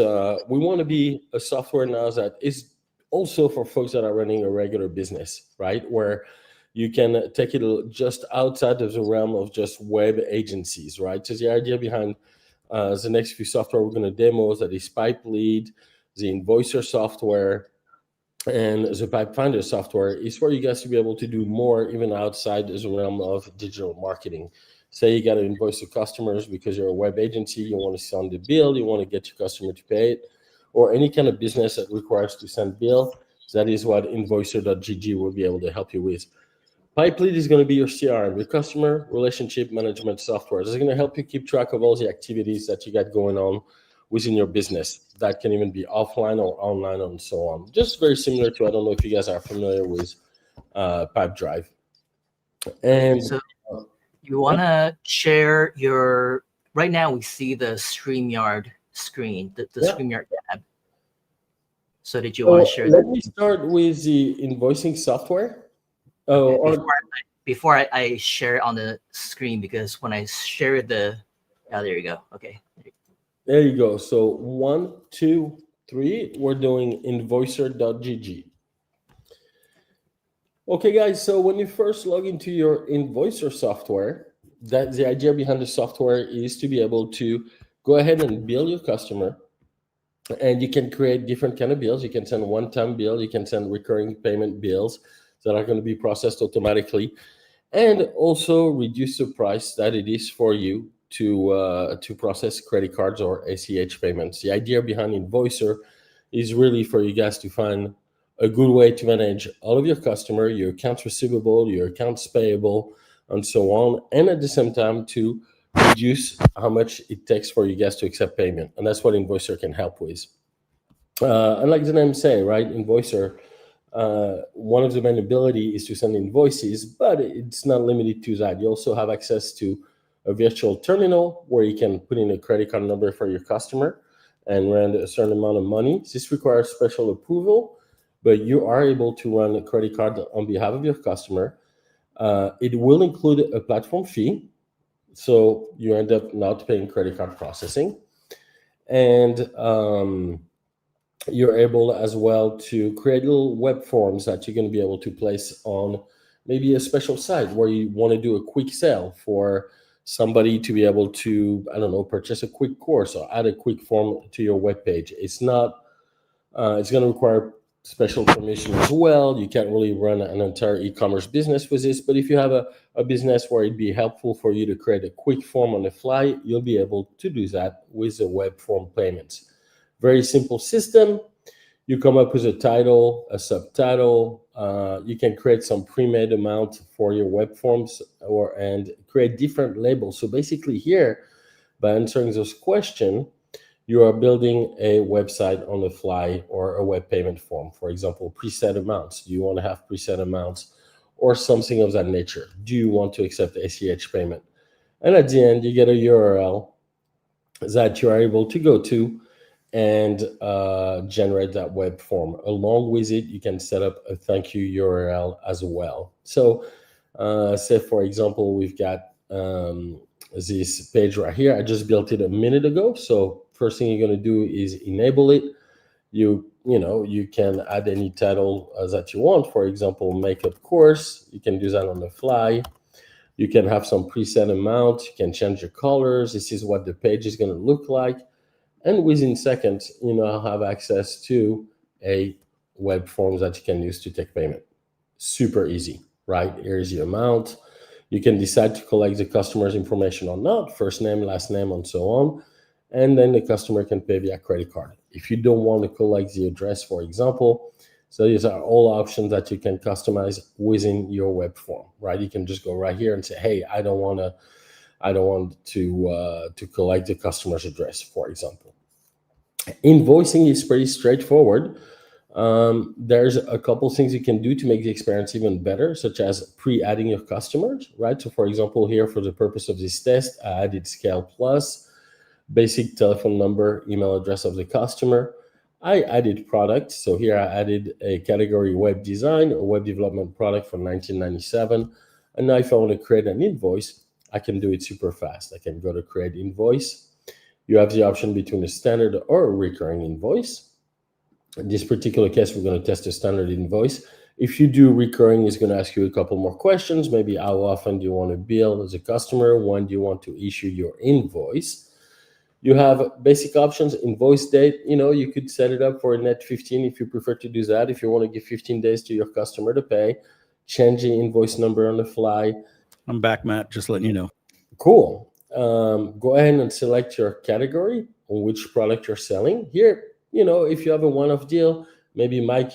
we want to be a software now that is also for folks that are running a regular business, right? Where you can take it just outside of the realm of just web agencies, right? So the idea behind the next few software we're going to demo that is Pipeleads, the Invoicer software, and the Pipefinder software is for you guys to be able to do more even outside the realm of digital marketing. Say you got to invoice your customers because you're a web agency, you want to send the bill, you want to get your customer to pay it, or any kind of business that requires to send bill. That is what Invoicer.gg will be able to help you with. Pipeleads is going to be your CRM, your customer relationship management software. This is going to help you keep track of all the activities that you got going on within your business. That can even be offline or online and so on. Just very similar to, I don't know if you guys are familiar with Pipedrive. And so you want to share your, right now we see the StreamYard screen, the StreamYard tab. So did you want to share let me start with the invoicing software. Before I share it on the screen, because when I share the, there you go. Okay. There you go. So 1, 2, 3, we're doing Invoicer.gg. Okay, guys. So when you first log into your Invoicer software, that the idea behind the software is to be able to go ahead and bill your customer, and you can create different kind of bills. You can send one-time bill. You can send recurring payment bills that are going to be processed automatically, and also reduce the price that it is for you to process credit cards or ACH payments. The idea behind Invoicer is really for you guys to find a good way to manage all of your customer, your accounts receivable, your accounts payable, and so on, and at the same time to reduce how much it takes for you guys to accept payment. And that's what Invoicer can help with. And like the name say, right, Invoicer, one of the main ability is to send invoices, but it's not limited to that. You also have access to a virtual terminal where you can put in a credit card number for your customer and run a certain amount of money. This requires special approval, but you are able to run a credit card on behalf of your customer. It will include a platform fee, so you end up not paying credit card processing. And you're able as well to create little web forms that you're going to be able to place on maybe a special site where you want to do a quick sale for somebody to be able to, I don't know, purchase a quick course or add a quick form to your web page. It's not, it's going to require special permission as well. You can't really run an entire e-commerce business with this, but if you have a business where it'd be helpful for you to create a quick form on the fly, you'll be able to do that with the web form payments. Very simple system. You come up with a title, a subtitle. You can create some pre-made amount for your web forms and create different labels. So basically here, by answering those questions, you are building a website on the fly or a web payment form. For example, preset amounts. Do you want to have preset amounts or something of that nature? Do you want to accept ACH payment? And at the end, you get a URL that you are able to go to and generate that web form. Along with it, you can set up a thank you URL as well. So say, for example, we've got this page right here. I just built it a minute ago. So first thing you're going to do is enable it. You can add any title that you want. For example, makeup course. You can do that on the fly. You can have some preset amount. You can change your colors. This is what the page is going to look like. And within seconds, have access to a web form that you can use to take payment. Super easy, right? Here's your amount. You can decide to collect the customer's information or not, first name, last name, and so on. And then the customer can pay via credit card. If you don't want to collect the address, for example, so these are all options that you can customize within your web form, right? You can just go right here and say, hey, I don't want to collect the customer's address, for example. Invoicing is pretty straightforward. There's a couple things you can do to make the experience even better, such as pre-adding your customers, right? So for example, here for the purpose of this test, I added Scale Plus, basic telephone number, email address of the customer. I added products. So here I added a category web design or web development product for $19.97. And now if I want to create an invoice, I can do it super fast. I can go to create invoice. You have the option between a standard or a recurring invoice. In this particular case, we're going to test a standard invoice. If you do recurring, it's going to ask you a couple more questions. Maybe how often do you want to bill as a customer? When do you want to issue your invoice? You have basic options, invoice date. You could set it up for a net 15 if you prefer to do that. If you want to give 15 days to your customer to pay, change the invoice number on the fly. I'm back, Matt, just letting you know. Cool. Go ahead and select your category on which product you're selling. Here, if you have a one-off deal, maybe Mike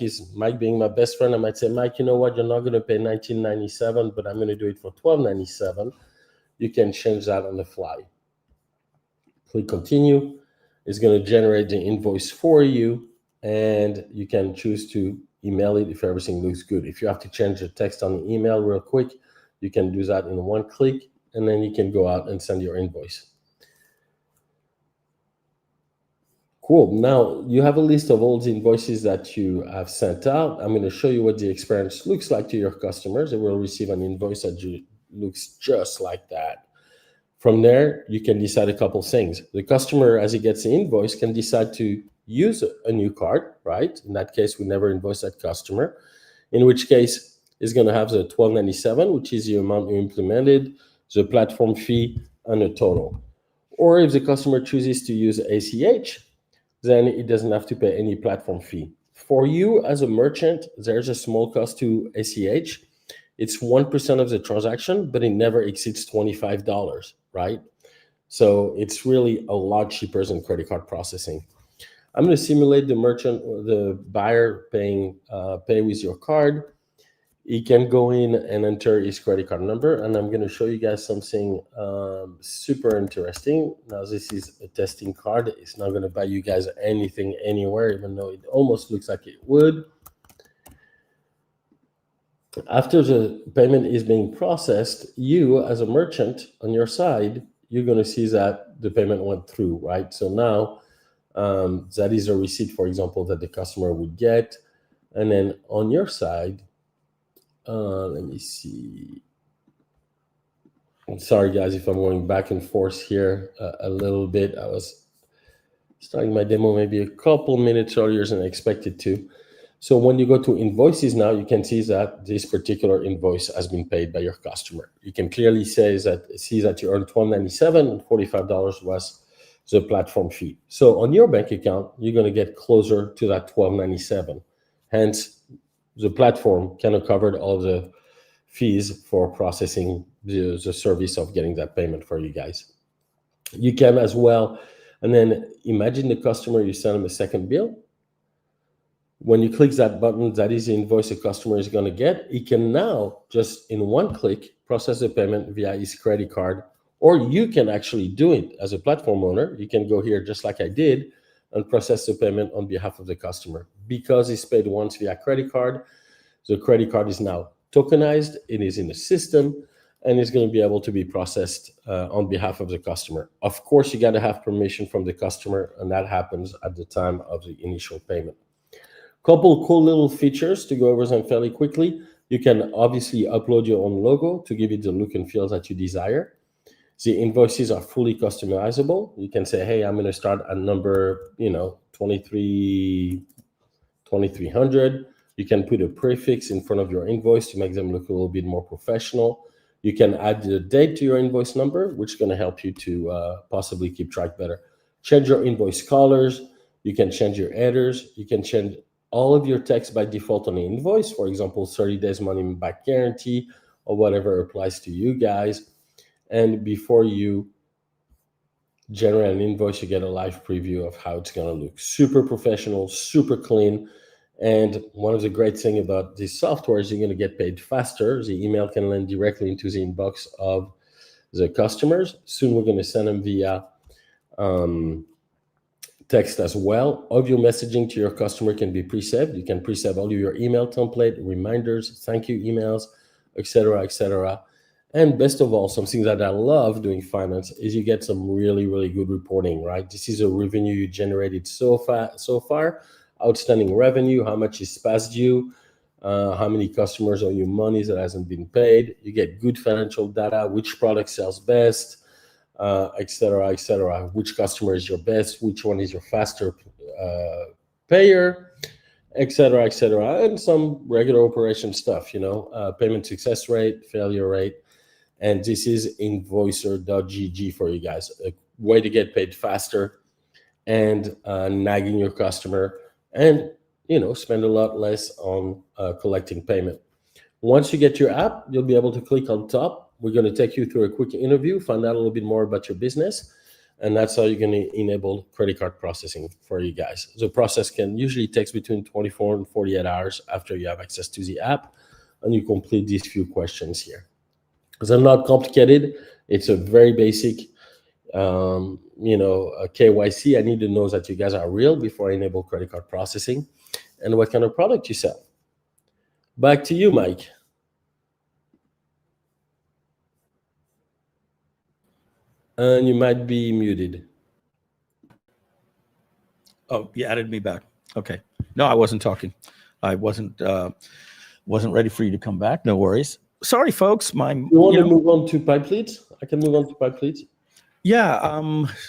being my best friend, I might say, Mike, you know what? You're not going to pay $19.97, but I'm going to do it for $12.97. You can change that on the fly. Click continue. It's going to generate the invoice for you, and you can choose to email it if everything looks good. If you have to change the text on the email real quick, you can do that in one click, and then you can go out and send your invoice. Cool. Now you have a list of all the invoices that you have sent out. I'm going to show you what the experience looks like to your customers. They will receive an invoice that looks just like that. From there, you can decide a couple things. The customer, as he gets the invoice, can decide to use a new card, right? In that case, we never invoice that customer, in which case it's going to have the $12.97, which is the amount you implemented, the platform fee, and the total. Or if the customer chooses to use ACH, then it doesn't have to pay any platform fee. For you as a merchant, there's a small cost to ACH. It's 1% of the transaction, but it never exceeds $25, right? So it's really a lot cheaper than credit card processing. I'm going to simulate the merchant or the buyer pay with your card. He can go in and enter his credit card number, and I'm going to show you guys something super interesting. Now, this is a testing card. It's not going to buy you guys anything anywhere, even though it almost looks like it would. After the payment is being processed, you as a merchant on your side, you're going to see that the payment went through, right? So now that is a receipt, for example, that the customer would get. And then on your side, let me see. I'm sorry, guys, if I'm going back and forth here a little bit. I was starting my demo maybe a couple minutes earlier than I expected to. So when you go to invoices now, you can see that this particular invoice has been paid by your customer. You can clearly see that you earned $12.97 and $45 was the platform fee. So on your bank account, you're going to get closer to that $12.97. Hence, the platform kind of covered all the fees for processing the service of getting that payment for you guys. You can as well, and then imagine the customer, you send them a second bill. When you click that button, that is the invoice the customer is going to get. He can now just in one click process the payment via his credit card, or you can actually do it as a platform owner. You can go here just like I did and process the payment on behalf of the customer. Because it's paid once via credit card, the credit card is now tokenized, it is in the system, and it's going to be able to be processed on behalf of the customer. Of course, you got to have permission from the customer, and that happens at the time of the initial payment. Couple cool little features to go over them fairly quickly. You can obviously upload your own logo to give it the look and feel that you desire. The invoices are fully customizable. You can say, hey, I'm going to start at number 12 2300. You can put a prefix in front of your invoice to make them look a little bit more professional. You can add the date to your invoice number, which is going to help you to possibly keep track better. Change your invoice colors. You can change your headers. You can change all of your text by default on the invoice. For example, 30 days money back guarantee or whatever applies to you guys. And before you generate an invoice, you get a live preview of how it's going to look. Super professional, super clean. And one of the great things about this software is you're going to get paid faster. The email can land directly into the inbox of the customers. Soon we're going to send them via text as well. Audio messaging to your customer can be pre-saved. You can pre-save all of your email template, reminders, thank you emails, etc., etc. And best of all, something that I love doing finance is you get some really, really good reporting, right? This is a revenue you generated so far, outstanding revenue, how much is past due, how many customers owe you money that hasn't been paid. You get good financial data, which product sells best, etc., etc. Which customer is your best, which one is your faster payer, etc., etc. And some regular operation stuff, payment success rate, failure rate. And this is Invoicer.gg for you guys, a way to get paid faster and nagging your customer and, spend a lot less on collecting payment. Once you get your app, you'll be able to click on top. We're going to take you through a quick interview, find out a little bit more about your business. And that's how you're going to enable credit card processing for you guys. The process can usually takes between 24 and 48 hours after you have access to the app and you complete these few questions here. Because they're not complicated. It's a very basic, a KYC. I need to know that you guys are real before I enable credit card processing and what kind of product you sell. Back to you, Mike. And you might be muted. Oh, you added me back. Okay. No, I wasn't talking. I wasn't ready for you to come back. No worries. Sorry, folks. You want to move on to Pipeleads? I can move on to Pipeleads. Yeah.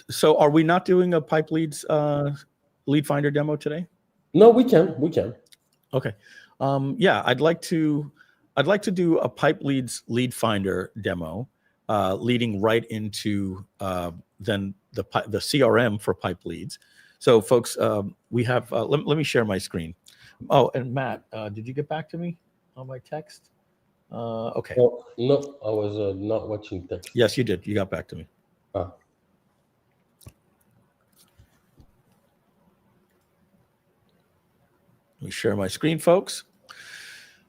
So are we not doing a Pipeleads LeadFinder demo today? No, we can. Okay. Yeah, I'd like to do a Pipeleads LeadFinder demo, leading right into then the CRM for Pipeleads. So, folks, we have. Let me share my screen. Oh, and Matt, did you get back to me on my text? Okay. Oh, no, I was not watching text. Yes, you did. You got back to me. Let me share my screen, folks.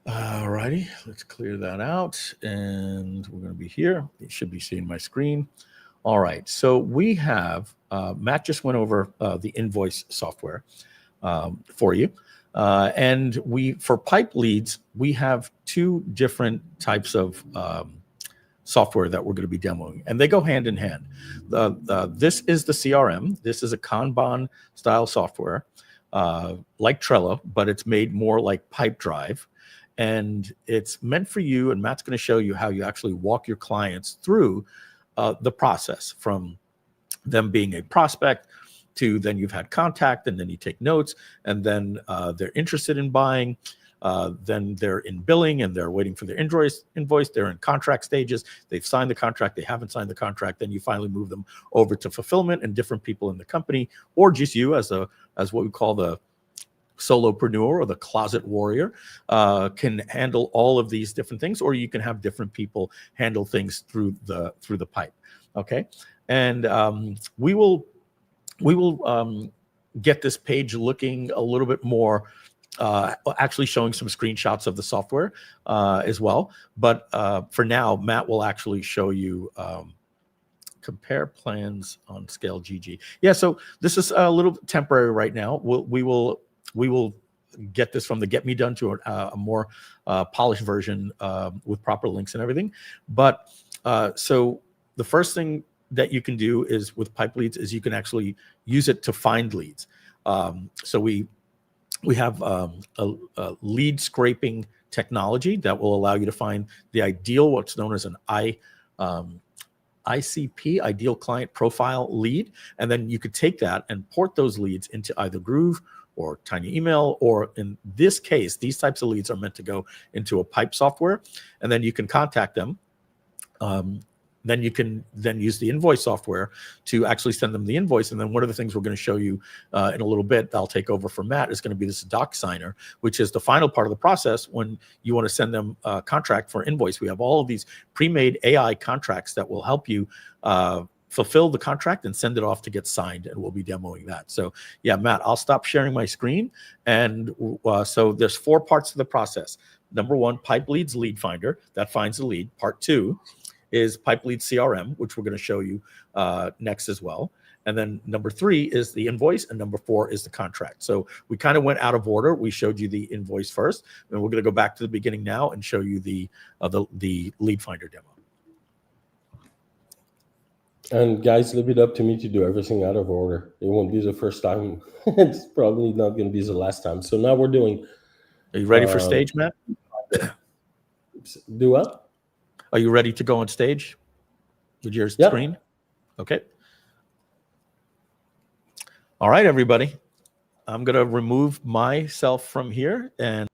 All righty, let's clear that out. And we're going to be here. You should be seeing my screen. All right, so we have, Matt just went over the invoice software for you. And for Pipeleads, we have two different types of software that we're going to be demoing, and they go hand in hand. This is the CRM. This is a Kanban style software, like Trello, but it's made more like Pipedrive. And it's meant for you, and Matt's going to show you how you actually walk your clients through the process from them being a prospect to then you've had contact, and then you take notes, and then they're interested in buying, then they're in billing and they're waiting for their invoice, they're in contract stages, they've signed the contract, they haven't signed the contract, then you finally move them over to fulfillment, and different people in the company, or just you as what we call the solopreneur or the closet warrior, can handle all of these different things, or you can have different people handle things through the pipe. Okay, and we will get this page looking a little bit more, actually showing some screenshots of the software as well. But for now, Matt will actually show you compare plans on ScaleGG. Yeah, so this is a little temporary right now. We will get this from the Get Me Done to a more polished version with proper links and everything. But so the first thing that you can do is with Pipeleads is you can actually use it to find leads. So we have a lead scraping technology that will allow you to find the ideal, what's known as an ICP, Ideal Client Profile lead. And then you could take that and port those leads into either Groove or Tiny Email, or in this case, these types of leads are meant to go into a Pipe software, and then you can contact them. Then you can then use the invoice software to actually send them the invoice. And then one of the things we're going to show you in a little bit, I'll take over from Matt, is going to be this DocSigner, which is the final part of the process when you want to send them a contract for invoice. We have all of these pre-made AI contracts that will help you fulfill the contract and send it off to get signed, and we'll be demoing that. So yeah, Matt, I'll stop sharing my screen. And so there's 4 parts to the process. Number 1, Pipeleads LeadFinder, that finds the lead. Part 2 is Pipeleads CRM, which we're going to show you next as well. And then number 3 is the invoice, and number 4 is the contract. So we kind of went out of order. We showed you the invoice first, and we're going to go back to the beginning now and show you the LeadFinder demo. And guys, leave it up to me to do everything out of order. It won't be the first time. It's probably not going to be the last time. So now we're doing. Are you ready for stage, Matt? Do what? Are you ready to go on stage with your screen? Okay. All right, everybody. I'm going to remove myself from here, and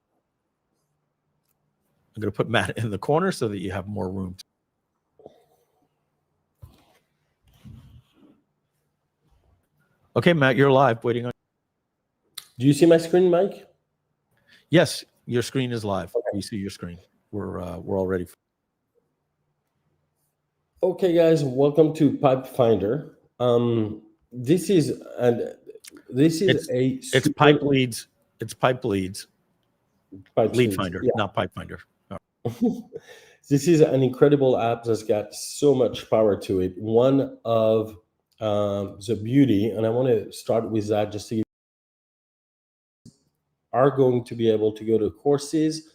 I'm going to put Matt in the corner so that you have more room. Okay, Matt, you're live, waiting on. Do you see my screen, Mike? Yes, your screen is live. Okay. We see your screen. We're all ready. Okay, guys, welcome to Pipefinder. This is it's Pipeleads. It's Pipeleads LeadFinder, yeah. Not Pipefinder. Oh. This is an incredible app that's got so much power to it. One of the beauty, and I want to start with that, just to are going to be able to go to courses.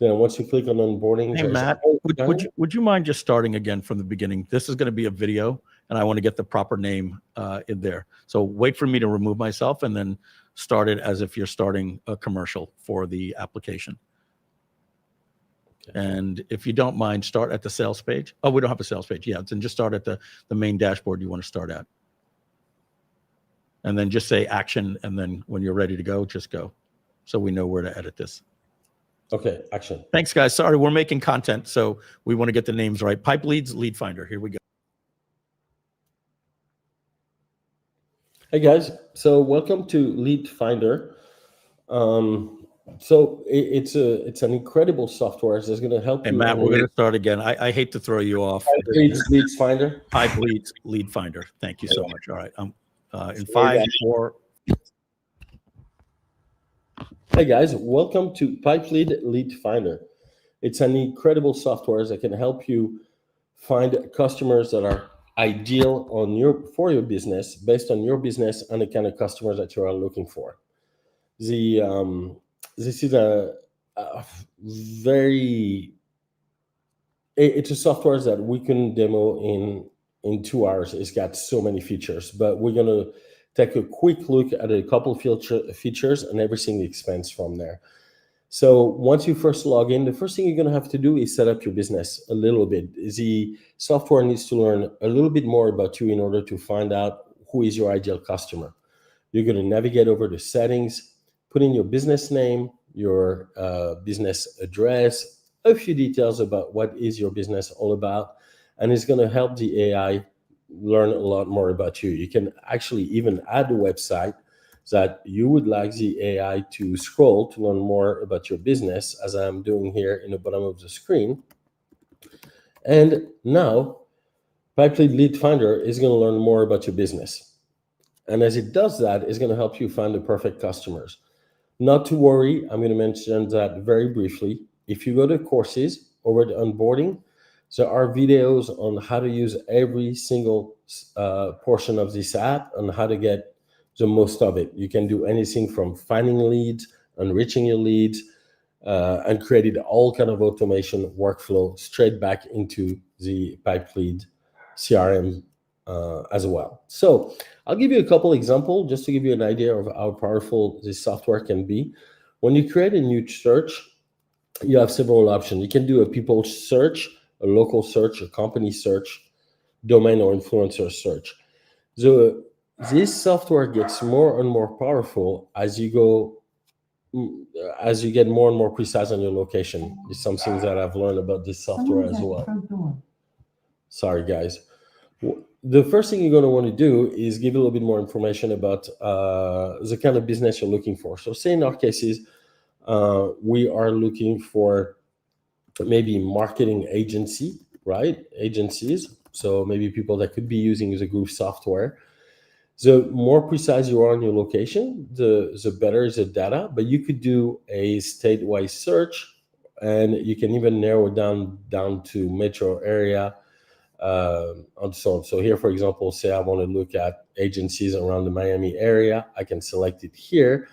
Then once you click on onboarding, hey Matt, would you mind just starting again from the beginning? This is going to be a video, and I want to get the proper name in there. So wait for me to remove myself, and then start it as if you're starting a commercial for the application. Okay. And if you don't mind, start at the sales page. Oh, we don't have a sales page. Yeah, then just start at the main dashboard you want to start at. And then just say action, and then when you're ready to go, just go. So we know where to edit this. Okay, action. Thanks, guys. Sorry, we're making content, so we want to get the names right. Pipeleads LeadFinder. Here we go. Hey, guys. So welcome to LeadFinder. So it's an incredible software that's going to help you. Hey, Matt, we're going to start again. I hate to throw you off. Pipeleads LeadFinder. Pipeleads LeadFinder. Thank you so much. All right. In 5, 4. Hey guys, welcome to Pipeleads LeadFinder. It's an incredible software that can help you find customers that are ideal for your business, based on your business and the kind of customers that you are looking for. This is it's a software that we can demo in 2 hours. It's got so many features, but we're gonna take a quick look at a couple features and everything expands from there. So once you first log in, the first thing you're going to have to do is set up your business a little bit. The software needs to learn a little bit more about you in order to find out who is your ideal customer. You're going to navigate over the settings, put in your business name, your business address, a few details about what is your business all about, and it's going to help the AI learn a lot more about you. You can actually even add a website that you would like the AI to scroll to learn more about your business, as I'm doing here in the bottom of the screen. And now, Pipeleads LeadFinder is going to learn more about your business. And as it does that, it's going to help you find the perfect customers. Not to worry, I'm going to mention that very briefly. If you go to courses over the onboarding, there are videos on how to use every single portion of this app and how to get the most of it. You can do anything from finding leads, enriching your leads, and created all kind of automation workflow straight back into the Pipeleads CRM as well. So I'll give you a couple examples just to give you an idea of how powerful this software can be. When you create a new search, you have several options. You can do a people search, a local search, a company search, domain or influencer search. So this software gets more and more powerful as you get more and more precise on your location. It's something that I've learned about this software as well. Sorry, guys. The first thing you're going to want to do is give a little bit more information about the kind of business you're looking for. So say in our cases, we are looking for maybe marketing agency, right? Agencies. So maybe people that could be using the group software. The more precise you are on your location, the better is the data. But you could do a statewide search, and you can even narrow down to metro area, and so on. So here, for example, say I want to look at agencies around the Miami area. I can select it here.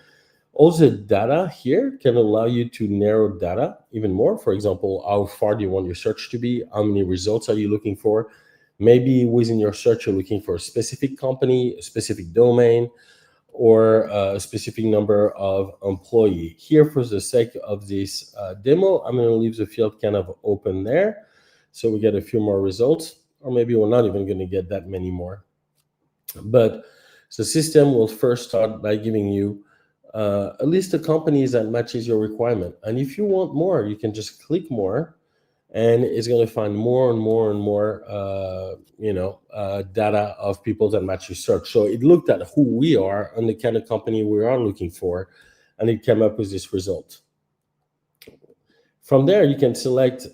Also, data here can allow you to narrow data even more. For example, how far do you want your search to be? How many results are you looking for? Maybe within your search, you're looking for a specific company, a specific domain, or a specific number of employee. Here, for the sake of this demo, I'm going to leave the field kind of open there, so we get a few more results, or maybe we're not even going to get that many more. But the system will first start by giving you a list of companies that matches your requirement. And if you want more, you can just click more, and it's going to find more and more and more, data of people that match your search. So it looked at who we are and the kind of company we are looking for, and it came up with this result. From there, you can select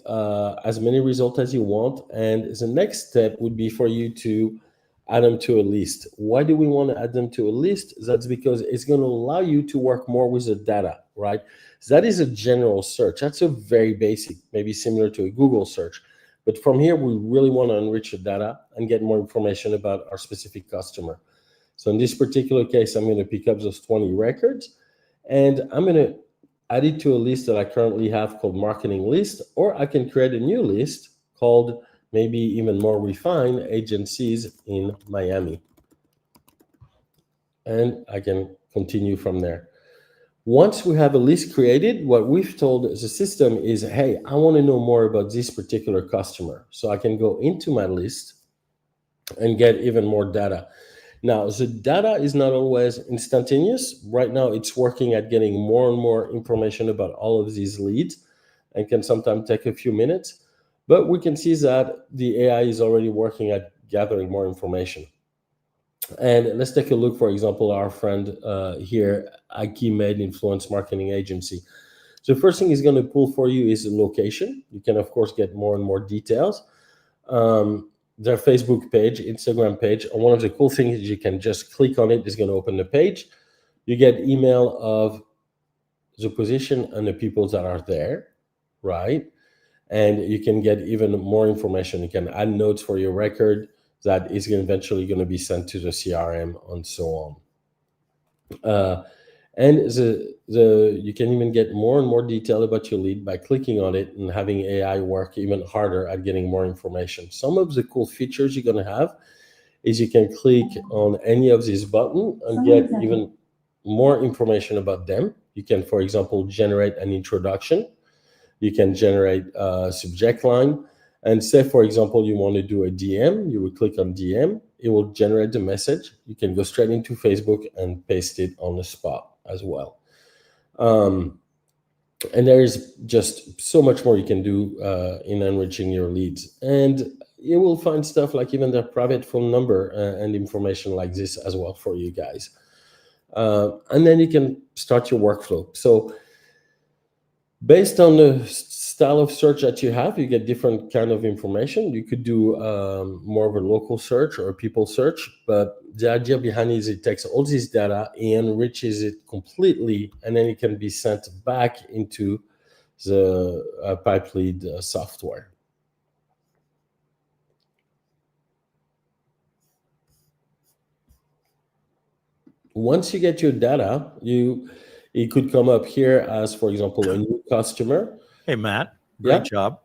as many results as you want, and the next step would be for you to add them to a list. Why do we want to add them to a list? That's because it's going to allow you to work more with the data, right? So that is a general search. That's a very basic, maybe similar to a Google search. But from here, we really want to enrich the data and get more information about our specific customer. So in this particular case, I'm going to pick up those 20 records, and I'm going to add it to a list that I currently have called marketing list, or I can create a new list called maybe even more refined agencies in Miami. And I can continue from there. Once we have a list created, what we've told the system is, hey, I want to know more about this particular customer. So I can go into my list and get even more data. Now, the data is not always instantaneous. Right now, it's working at getting more and more information about all of these leads, and can sometimes take a few minutes. But we can see that the AI is already working at gathering more information. And let's take a look, for example, our friend here, Aki-Made Influence Marketing Agency. So the first thing he's going to pull for you is the location. You can, of course, get more and more details. Their Facebook page, Instagram page. And one of the cool things is you can just click on it. It's going to open the page. You get email of the position and the people that are there, right? And you can get even more information. You can add notes for your record that is eventually going to be sent to the CRM and so on. And you can even get more and more detail about your lead by clicking on it and having AI work even harder at getting more information. Some of the cool features you're going to have is you can click on any of these buttons and get even more information about them. You can, for example, generate an introduction. You can generate a subject line. And say, for example, you want to do a DM, you will click on DM. It will generate the message. You can go straight into Facebook and paste it on the spot as well. And there is just so much more you can do in enriching your leads. And you will find stuff like even their private phone number and information like this as well for you guys. And then you can start your workflow. So based on the style of search that you have, you get different kind of information. You could do more of a local search or a people search, but the idea behind it is it takes all this data and enriches it completely, and then it can be sent back into the Pipelead software. Once you get your data, it could come up here as, for example, a new customer. Hey, Matt, great job.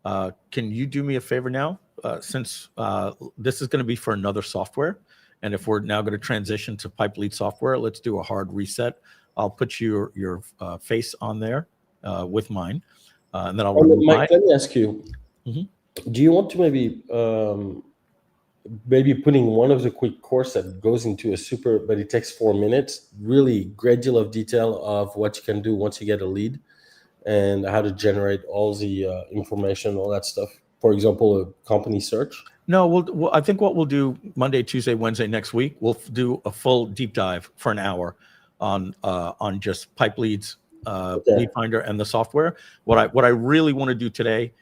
Can you do me a favor now? Since this is going to be for another software, and if we're now going to transition to Pipelead software, let's do a hard reset. I'll put your face on there with mine, and then I'll remove Mike, let me ask you, do you want to maybe maybe putting one of the quick course that goes into a super, but it takes 4 minutes, really great deal of detail of what you can do once you get a lead and how to generate all the information, all that stuff. For example, a company search. No, I think what we'll do Monday, Tuesday, Wednesday next week, we'll do a full deep dive for an hour on just Pipeleads, LeadFinder, and the software. What I really want to do today.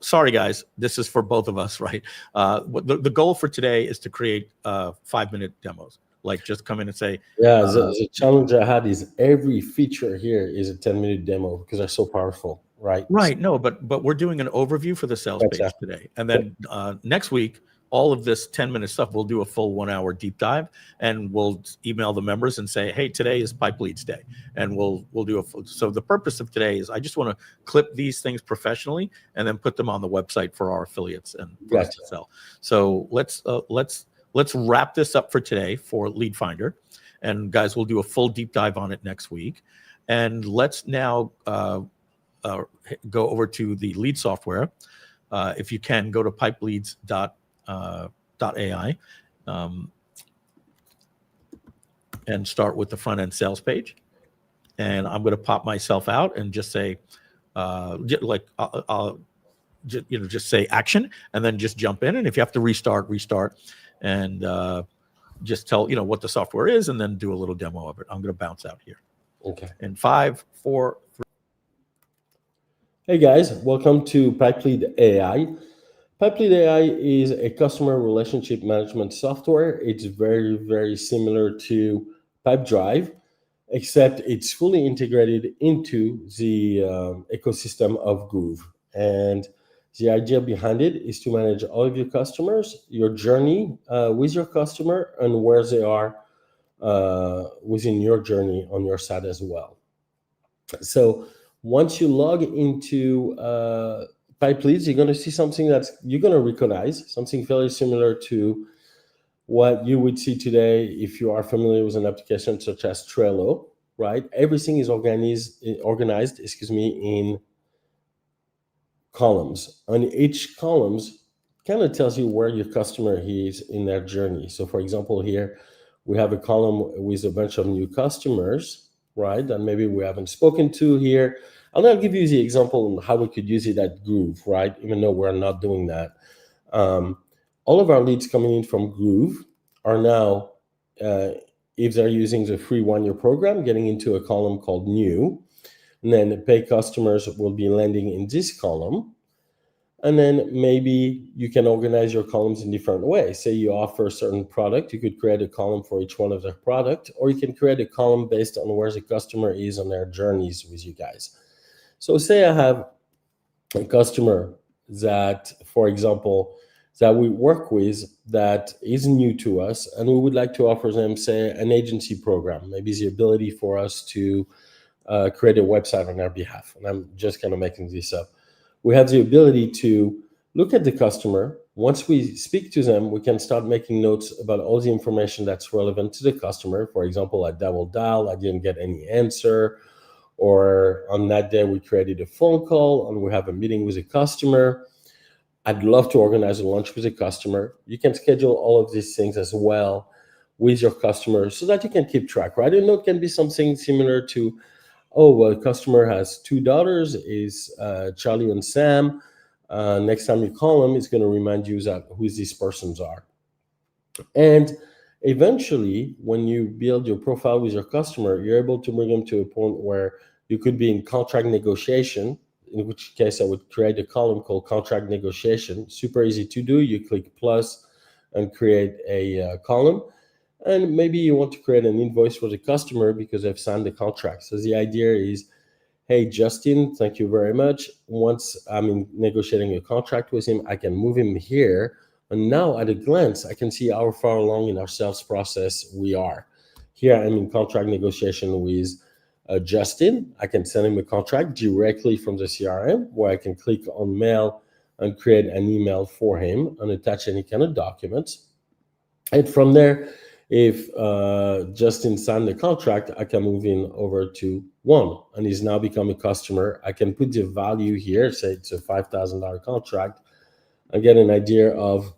Sorry, guys, this is for both of us, right? The goal for today is to create 5-minute demos. Like just come in and say, the challenge I had is every feature here is a 10-minute demo because they're so powerful, right? Right. No, but we're doing an overview for the sales page today. And then next week, all of this 10-minute stuff, we'll do a full 1-hour deep dive, and we'll email the members and say, hey, today is Pipeleads Day. And we'll do a full. So the purpose of today is I just want to clip these things professionally and then put them on the website for our affiliates and for us to sell. So let's wrap this up for today for LeadFinder. And guys, we'll do a full deep dive on it next week. And let's now go over to the lead software. If you can, go to Pipeleads.ai and start with the front end sales page. And I'm going to pop myself out and just say, just say action, and then just jump in. And if you have to restart, and just tell what the software is, and then do a little demo of it. I'm going to bounce out here. Okay. In 5, 4, 3. Hey guys, welcome to Pipeleads AI. Pipeleads AI is a customer relationship management software. It's very, very similar to Pipedrive, except it's fully integrated into the ecosystem of Groove. And the idea behind it is to manage all of your customers, your journey with your customer, and where they are within your journey on your side as well. So once you log into Pipeleads, you're going to see something that you're going to recognize, something fairly similar to what you would see today if you are familiar with an application such as Trello, right? Everything is organized, in columns. And each columns kind of tells you where your customer is in their journey. So for example, here we have a column with a bunch of new customers, right? That maybe we haven't spoken to here. And I'll give you the example of how we could use it at Groove, right? Even though we're not doing that. All of our leads coming in from Groove are now, if they're using the free 1-year program, getting into a column called New. And then the pay customers will be landing in this column. And then maybe you can organize your columns in different ways. Say you offer a certain product, you could create a column for each one of their product, or you can create a column based on where the customer is on their journeys with you guys. So say I have a customer that, for example, that we work with that is new to us, and we would like to offer them, say, an agency program, maybe the ability for us to create a website on their behalf. And I'm just kind of making this up. We have the ability to look at the customer. Once we speak to them, we can start making notes about all the information that's relevant to the customer. For example, I double dial, I didn't get any answer, or on that day we created a phone call and we have a meeting with a customer. I'd love to organize a lunch with a customer. You can schedule all of these things as well with your customer so that you can keep track, right? And it can be something similar to, oh, well, a customer has 2 daughters, is Charlie and Sam. Next time you call them, it's going to remind you that who these persons are. And eventually, when you build your profile with your customer, you're able to bring them to a point where you could be in contract negotiation, in which case I would create a column called contract negotiation. Super easy to do. You click plus and create a column. And maybe you want to create an invoice for the customer because they've signed the contract. So the idea is, hey, Justin, thank you very much. Once I'm negotiating a contract with him, I can move him here. And now at a glance, I can see how far along in our sales process we are. Here I'm in contract negotiation with Justin. I can send him a contract directly from the CRM, where I can click on mail and create an email for him and attach any kind of documents. And from there, if Justin signed the contract, I can move in over to one, and he's now become a customer. I can put the value here, say it's a $5,000 contract, and get an idea of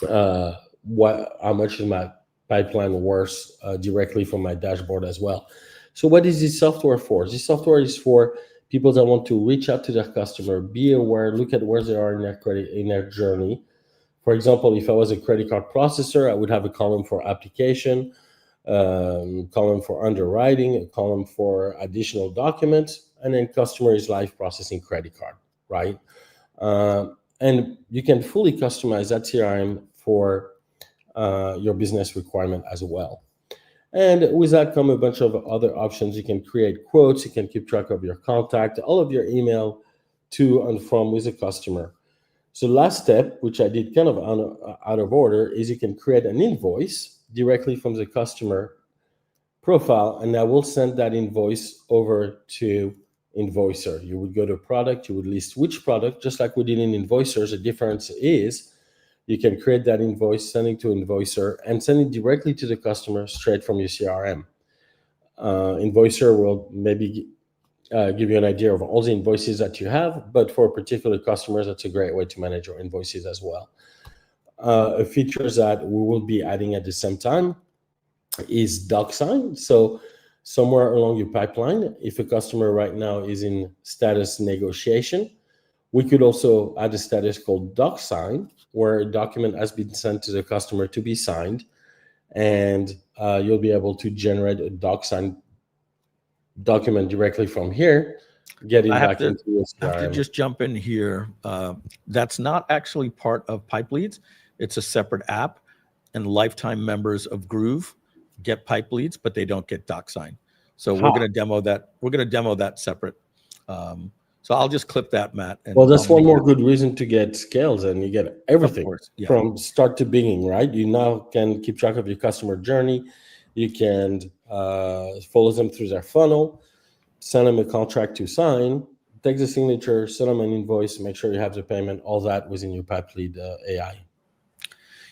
how much is my pipeline worth directly from my dashboard as well. So what is this software for? This software is for people that want to reach out to their customer, be aware, look at where they are in their journey. For example, if I was a credit card processor, I would have a column for application, column for underwriting, a column for additional documents, and then customer is live processing credit card, right? And you can fully customize that CRM for your business requirement as well. And with that come a bunch of other options. You can create quotes, you can keep track of your contact, all of your email to and from with a customer. So last step, which I did kind of out of order, is you can create an invoice directly from the customer profile, and I will send that invoice over to Invoicer. You would go to product, you would list which product, just like we did in Invoicer. The difference is you can create that invoice, send it to Invoicer, and send it directly to the customer straight from your CRM. Invoicer will maybe give you an idea of all the invoices that you have, but for particular customers, that's a great way to manage your invoices as well. A feature that we will be adding at the same time is DocSign. So somewhere along your pipeline, if a customer right now is in status negotiation, we could also add a status called DocSign, where a document has been sent to the customer to be signed, and you'll be able to generate a DocSign document directly from here, get it back into your CRM. I have to just jump in here. That's not actually part of Pipeleads. It's a separate app, and lifetime members of Groove get Pipeleads, but they don't get DocSign. So we're going to demo that. We're going to demo that separate. So I'll just clip that, Matt. And well, that's one more good reason to get Scales, and you get everything from start to beginning, right? You now can keep track of your customer journey. You can follow them through their funnel, send them a contract to sign, take the signature, send them an invoice, make sure you have the payment, all that within your Pipeleads AI.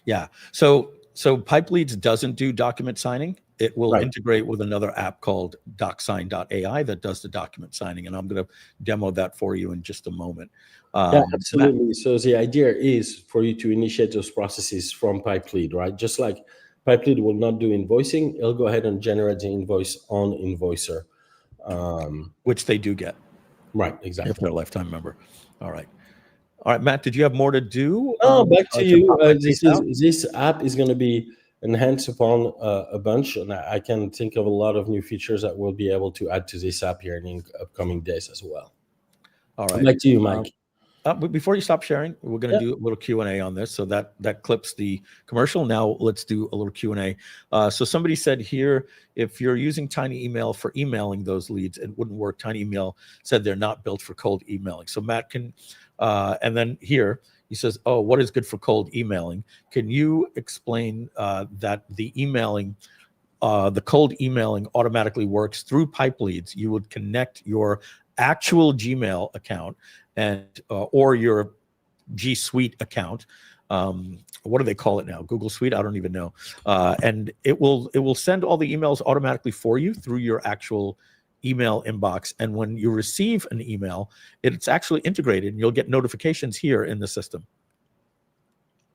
Yeah. So Pipeleads doesn't do document signing. It will integrate with another app called DocSigner.ai that does the document signing, and I'm going to demo that for you in just a moment. Yeah, absolutely. Matt. So the idea is for you to initiate those processes from Pipeleads, right? Just like Pipeleads will not do invoicing, it'll go ahead and generate the invoice on Invoicer. Which they do get. Right, exactly. If they're a lifetime member. All right. All right, Matt, did you have more to do? Oh, back to you. This app is going to be enhanced upon a bunch, and I can think of a lot of new features that we'll be able to add to this app here in upcoming days as well. All right. Back to you, Mike. But before you stop sharing, we're going to do a little Q&A on this. So that clips the commercial. Now let's do a little Q&A. So somebody said here, if you're using Tiny Email for emailing those leads, it wouldn't work. Tiny Email said they're not built for cold emailing. So Matt can, and then here, he says, oh, what is good for cold emailing? Can you explain that the emailing, the cold emailing automatically works through Pipeleads? You would connect your actual Gmail account and or your G Suite account. What do they call it now? Google Suite? I don't even know. And it will send all the emails automatically for you through your actual email inbox. And when you receive an email, it's actually integrated and you'll get notifications here in the system.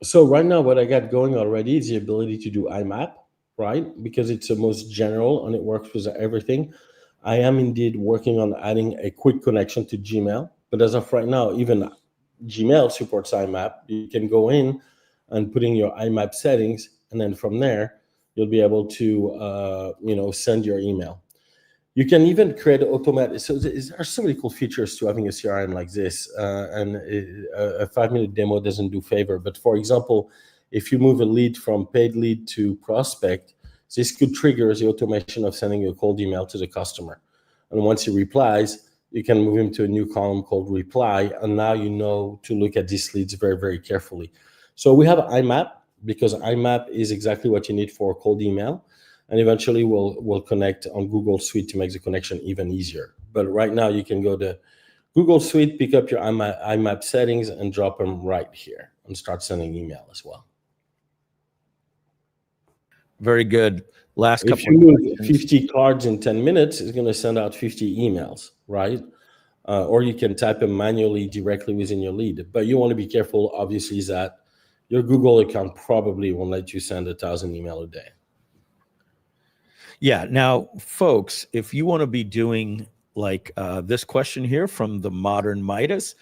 So right now, what I got going already is the ability to do IMAP, right? Because it's the most general and it works with everything. I am indeed working on adding a quick connection to Gmail. But as of right now, even Gmail supports IMAP. You can go in and put in your IMAP settings, and then from there, you'll be able to send your email. You can even create automatic. So there are so many cool features to having a CRM like this, and a 5-minute demo doesn't do favor. But for example, if you move a lead from paid lead to prospect, this could trigger the automation of sending a cold email to the customer. And once he replies, you can move him to a new column called reply. And now you know to look at these leads very, very carefully. So we have IMAP because IMAP is exactly what you need for cold email. And eventually we'll connect on Google Suite to make the connection even easier. But right now you can go to Google Suite, pick up your IMAP settings and drop them right here and start sending email as well. Very good. Last couple. If you move 50 cards in 10 minutes, it's going to send out 50 emails, right? Or you can type them manually directly within your lead. But you want to be careful, obviously, that your Google account probably won't let you send 1,000 email a day. Yeah. Now, folks, if you want to be doing like this question here from the modern Midas,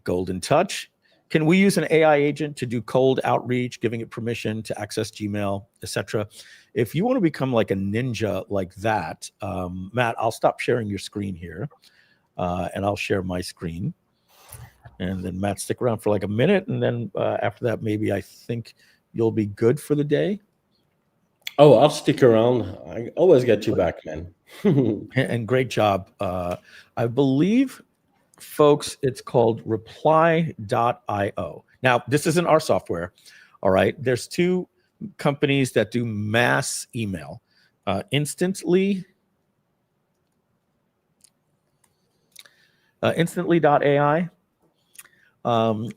Golden Touch, can we use an AI agent to do cold outreach, giving it permission to access Gmail, etc.? If you want to become like a ninja like that, Matt, I'll stop sharing your screen here, and I'll share my screen. And then Matt, stick around for like a minute, and then after that, maybe I think you'll be good for the day. Oh, I'll stick around. I always get you back, man. And great job. I believe, folks, it's called reply.io. Now, this isn't our software. All right. There's two companies that do mass email. Instantly.ai.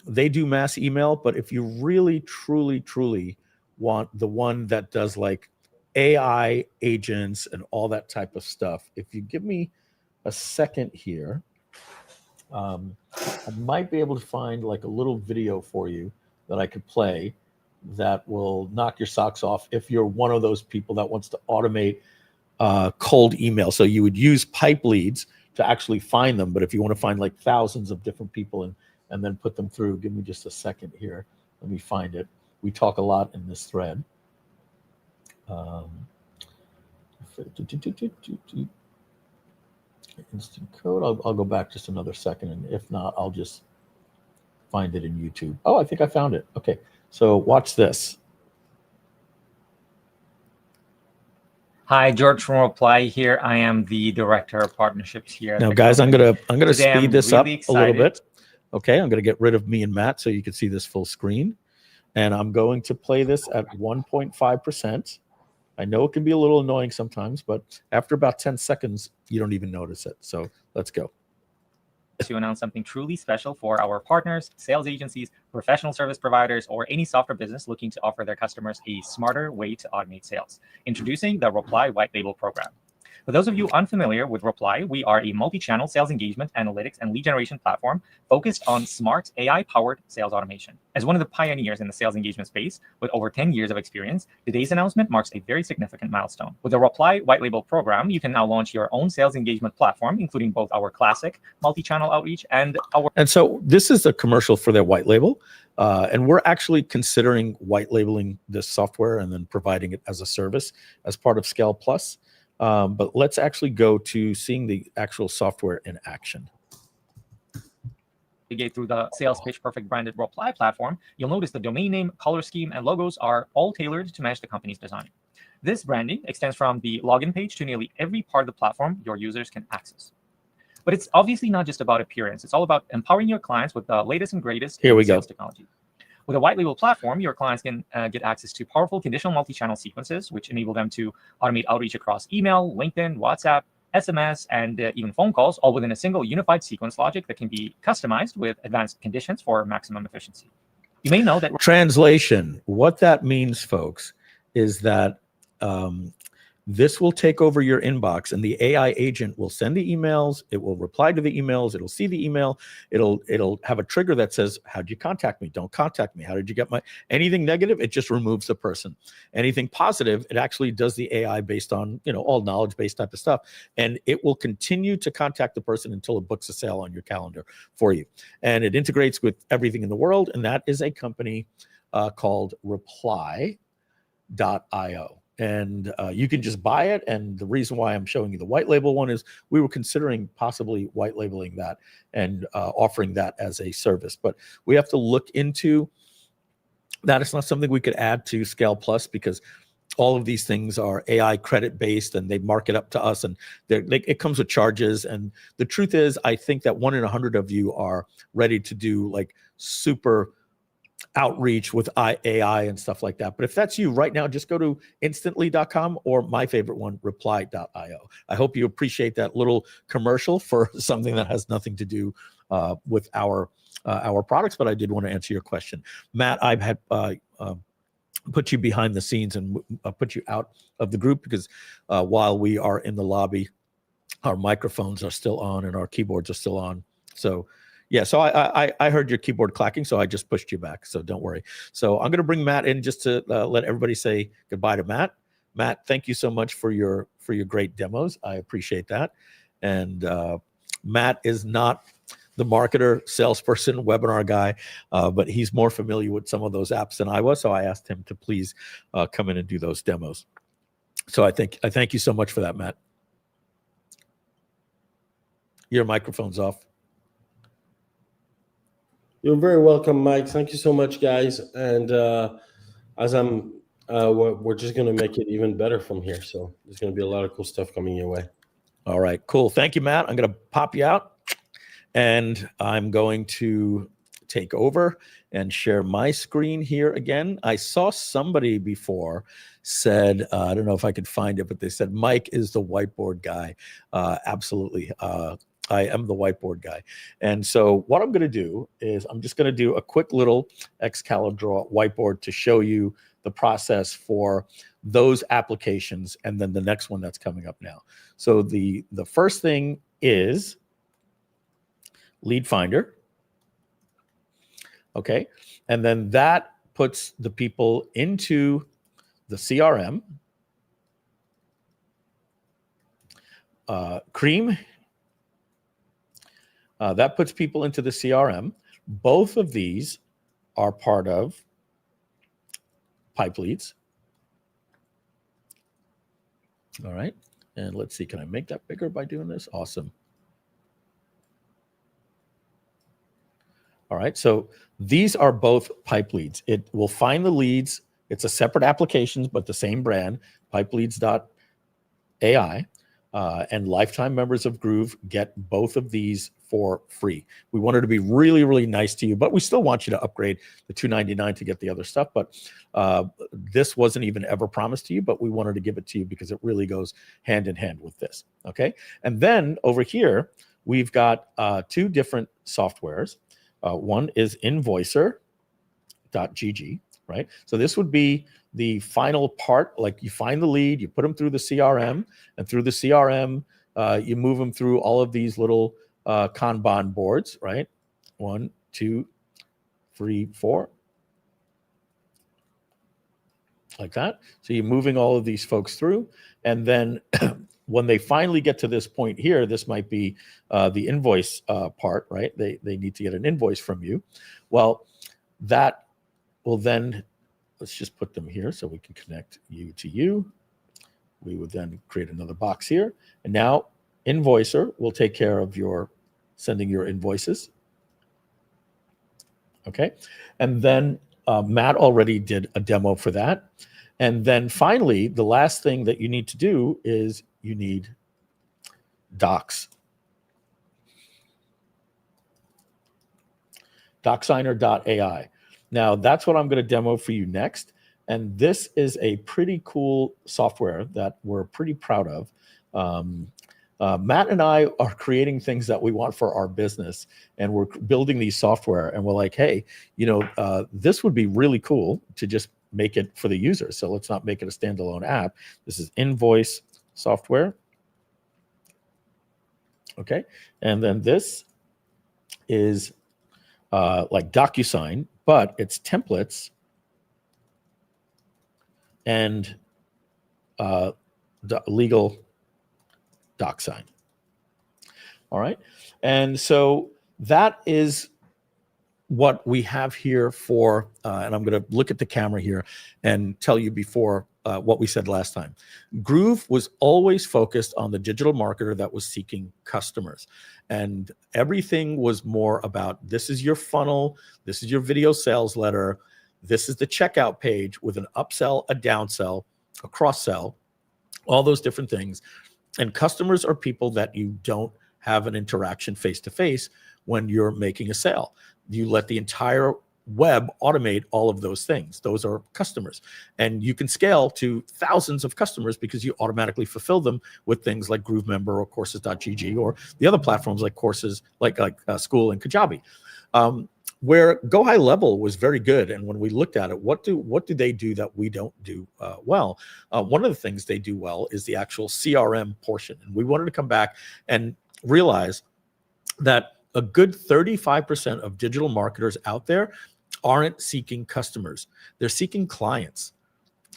They do mass email, but if you really, truly want the one that does like AI agents and all that type of stuff, if you give me a second here, I might be able to find like a little video for you that I could play that will knock your socks off if you're one of those people that wants to automate cold email. So you would use Pipeleads to actually find them, but if you want to find like thousands of different people and then put them through, give me just a second here. Let me find it. We talk a lot in this thread. Instant code. I'll go back just another second, and if not, I'll just find it in YouTube. Oh, I think I found it. Okay, so watch this. Hi, George from Reply here. I am the director of partnerships here. Now, guys, I'm gonna Today, speed this really up a little bit. Okay, I'm gonna get rid of me and Matt so you can see this full screen, and I'm going to play this at 1.5%. I know it can be a little annoying sometimes, but after about 10 seconds, you don't even notice it. So let's go. To announce something truly special for our partners, sales agencies, professional service providers, or any software business looking to offer their customers a smarter way to automate sales. Introducing the Reply White Label Program. For those of you unfamiliar with Reply, we are a multi-channel sales engagement, analytics, and lead generation platform focused on smart AI-powered sales automation. As one of the pioneers in the sales engagement space with over 10 years of experience, today's announcement marks a very significant milestone. With the Reply White Label Program, you can now launch your own sales engagement platform, including both our classic multi-channel outreach and our... And so this is a commercial for their white label. And we're actually considering white labeling this software and then providing it as a service as part of Scale Plus. But let's actually go to seeing the actual software in action. Through the Sales Pitch Perfect branded Reply platform, you'll notice the domain name, color scheme, and logos are all tailored to match the company's design. This branding extends from the login page to nearly every part of the platform your users can access. But it's obviously not just about appearance. It's all about empowering your clients with the latest and greatest sales technology. With a white label platform, your clients can get access to powerful conditional multi-channel sequences, which enable them to automate outreach across email, LinkedIn, WhatsApp, SMS, and even phone calls, all within a single unified sequence logic that can be customized with advanced conditions for maximum efficiency. You may know that... Translation. What that means, folks, is that this will take over your inbox, and the AI agent will send the emails. It will reply to the emails. It'll see the email. It'll have a trigger that says, how did you contact me? Don't contact me. How did you get my... Anything negative, it just removes the person. Anything positive, it actually does the AI based on, all knowledge-based type of stuff. And it will continue to contact the person until it books a sale on your calendar for you. And it integrates with everything in the world. And that is a company called reply.io. And you can just buy it. And the reason why I'm showing you the white label one is we were considering possibly white labeling that and offering that as a service. But we have to look into that. It's not something we could add to Scale Plus because all of these things are AI credit based and they mark it up to us, and it comes with charges. And the truth is, I think that 1 in 100 of you are ready to do like super outreach with AI and stuff like that. But if that's you right now, just go to instantly.com or my favorite one, reply.io. I hope you appreciate that little commercial for something that has nothing to do with our products, but I did want to answer your question. Matt, I've had put you behind the scenes and put you out of the group because while we are in the lobby, our microphones are still on and our keyboards are still on. So Yeah, so I heard your keyboard clacking, so I just pushed you back. So don't worry. So I'm going to bring Matt in just to let everybody say goodbye to Matt. Matt, thank you so much for your great demos. I appreciate that. And Matt is not the marketer, salesperson, webinar guy, but he's more familiar with some of those apps than I was. So I asked him to please come in and do those demos. So I thank you so much for that, Matt. Your microphone's off. You're very welcome, Mike. Thank you so much, guys. And as I'm, we're just going to make it even better from here. So there's going to be a lot of cool stuff coming your way. All right, cool. Thank you, Matt. I'm going to pop you out, and I'm going to take over and share my screen here again. I saw somebody before said, I don't know if I could find it, but they said, Mike is the whiteboard guy. Absolutely. I am the whiteboard guy. And so what I'm going to do is I'm just going to do a quick little ScaleGG whiteboard to show you the process for those applications, and then the next one that's coming up now. So the first thing is LeadFinder. Okay. And then that puts the people into the CRM. Cream. That puts people into the CRM. Both of these are part of Pipeleads. All right. And let's see, can I make that bigger by doing this? Awesome. All right. So these are both Pipeleads. It will find the leads. It's a separate applications, but the same brand, Pipeleads.ai. And lifetime members of Groove get both of these for free. We wanted to be really, really nice to you, but we still want you to upgrade the $299 to get the other stuff. But this wasn't even ever promised to you, but we wanted to give it to you because it really goes hand in hand with this. Okay. And then over here, we've got two different softwares. One is Invoicing.gg, right? So this would be the final part, like you find the lead, you put them through the CRM, and through the CRM, you move them through all of these little Kanban boards, right? 1, 2, 3, 4. Like that. So you're moving all of these folks through. And then when they finally get to this point here, this might be the invoice part, right? They need to get an invoice from you. Well, that will then, let's just put them here so we can connect you to you. We would then create another box here. And now Invoicer will take care of your sending your invoices. Okay. And then Matt already did a demo for that. And then finally, the last thing that you need to do is you need Docs. DocSigner.ai. Now, that's what I'm going to demo for you next. And this is a pretty cool software that we're pretty proud of. Matt and I are creating things that we want for our business, and we're building these software, and we're like, hey, you know, this would be really cool to just make it for the user. So let's not make it a standalone app. This is invoice software. Okay. And then this is like DocuSign, but it's templates and legal DocSign. All right. And so that is what we have here for, and I'm going to look at the camera here and tell you before what we said last time. Groove was always focused on the digital marketer that was seeking customers. And everything was more about, this is your funnel, this is your video sales letter, this is the checkout page with an upsell, a downsell, a cross-sell, all those different things. And customers are people that you don't have an interaction face-to-face when you're making a sale. You let the entire web automate all of those things. Those are customers. And you can scale to thousands of customers because you automatically fulfill them with things like GrooveMember or Courses.gg or the other platforms like Courses, like School and Kajabi. Where Go High Level was very good. And when we looked at it, what do they do that we don't do well? One of the things they do well is the actual CRM portion. And we wanted to come back and realize that a good 35% of digital marketers out there aren't seeking customers. They're seeking clients.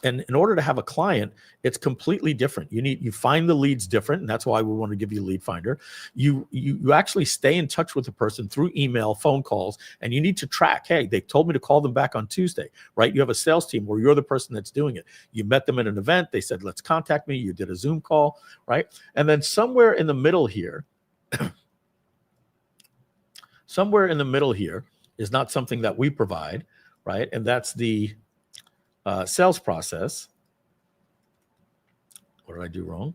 And in order to have a client, it's completely different. You find the leads different, and that's why we want to give you LeadFinder. You actually stay in touch with the person through email, phone calls, and you need to track, hey, they told me to call them back on Tuesday, right? You have a sales team where you're the person that's doing it. You met them at an event, they said, let's contact me. You did a Zoom call, right? And then somewhere in the middle here, is not something that we provide, right? And that's the sales process. What did I do wrong?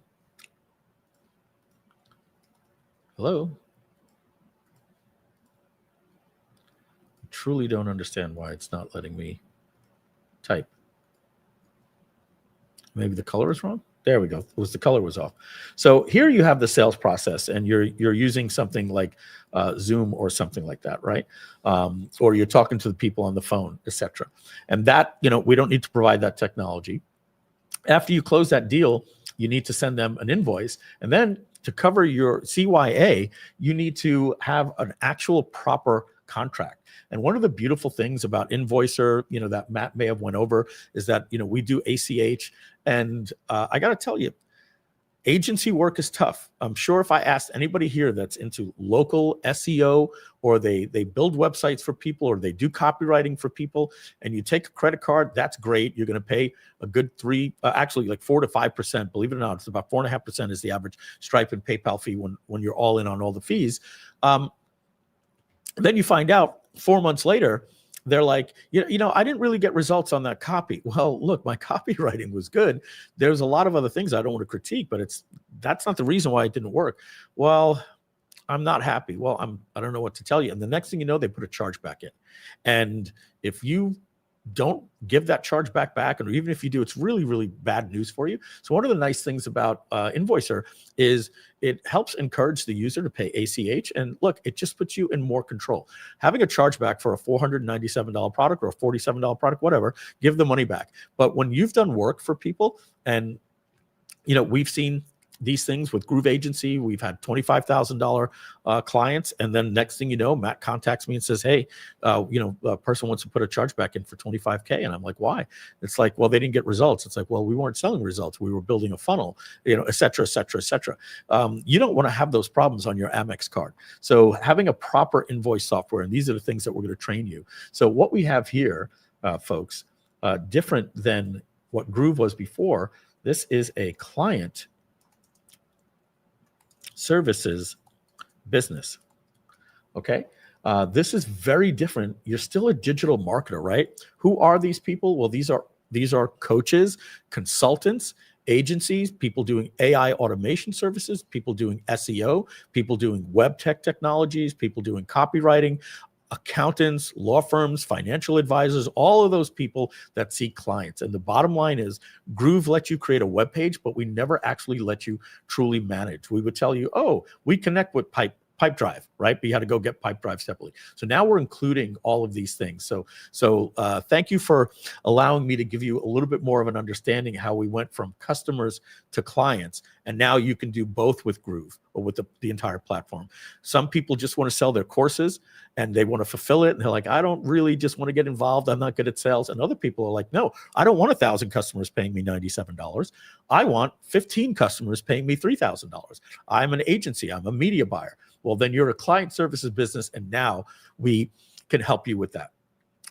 Hello? I truly don't understand why it's not letting me type. Maybe the color is wrong? There we go. The color was off. So here you have the sales process, and you're using something like Zoom or something like that, right? Or you're talking to the people on the phone, etc. And that, we don't need to provide that technology. After you close that deal, you need to send them an invoice, and then to cover your CYA, you need to have an actual proper contract. And one of the beautiful things about Invoicer, that Matt may have went over, is that, we do ACH. And I got to tell you, agency work is tough. I'm sure if I asked anybody here that's into local SEO, or they build websites for people, or they do copywriting for people, and you take a credit card, that's great. You're going to pay a good 4 to 5%. Believe it or not, it's about 4.5% is the average Stripe and PayPal fee when you're all in on all the fees. Then you find out 4 months later, they're like, I didn't really get results on that copy. Well, look, my copywriting was good. There's a lot of other things I don't want to critique, but that's not the reason why it didn't work. Well, I'm not happy. Well, I don't know what to tell you. And the next thing you know, they put a chargeback in. And if you don't give that chargeback back, or even if you do, it's really, really bad news for you. So one of the nice things about Invoicer is it helps encourage the user to pay ACH. And look, it just puts you in more control. Having a chargeback for a $497 product or a $47 product, whatever, give the money back. But when you've done work for people, and we've seen these things with Groove Agency, we've had $25,000 clients, and then next thing you know, Matt contacts me and says, "Hey, a person wants to put a chargeback in for $25K," and I'm like, "Why?" It's like, "Well, they didn't get results." It's like, "Well, we weren't selling results; we were building a funnel, et cetera, et cetera, et cetera." You don't want to have those problems on your Amex card. So having a proper invoice software, and these are the things that we're going to train you. So what we have here, folks, different than what Groove was before. This is a client services business. Okay. This is very different. You're still a digital marketer, right? Who are these people? Well, these are coaches, consultants, agencies, people doing AI automation services, people doing SEO, people doing web tech technologies, people doing copywriting, accountants, law firms, financial advisors, all of those people that seek clients. And the bottom line is Groove lets you create a web page, but we never actually let you truly manage. We would tell you, oh, we connect with Pipedrive, right? But you had to go get Pipedrive separately. So now we're including all of these things. So thank you for allowing me to give you a little bit more of an understanding how we went from customers to clients. And now you can do both with Groove, or with the entire platform. Some people just want to sell their courses and they want to fulfill it. And they're like, I don't really just want to get involved. I'm not good at sales. And other people are like, no, I don't want 1,000 customers paying me $97. I want 15 customers paying me $3,000. I'm an agency. I'm a media buyer. Well, then you're a client services business. And now we can help you with that.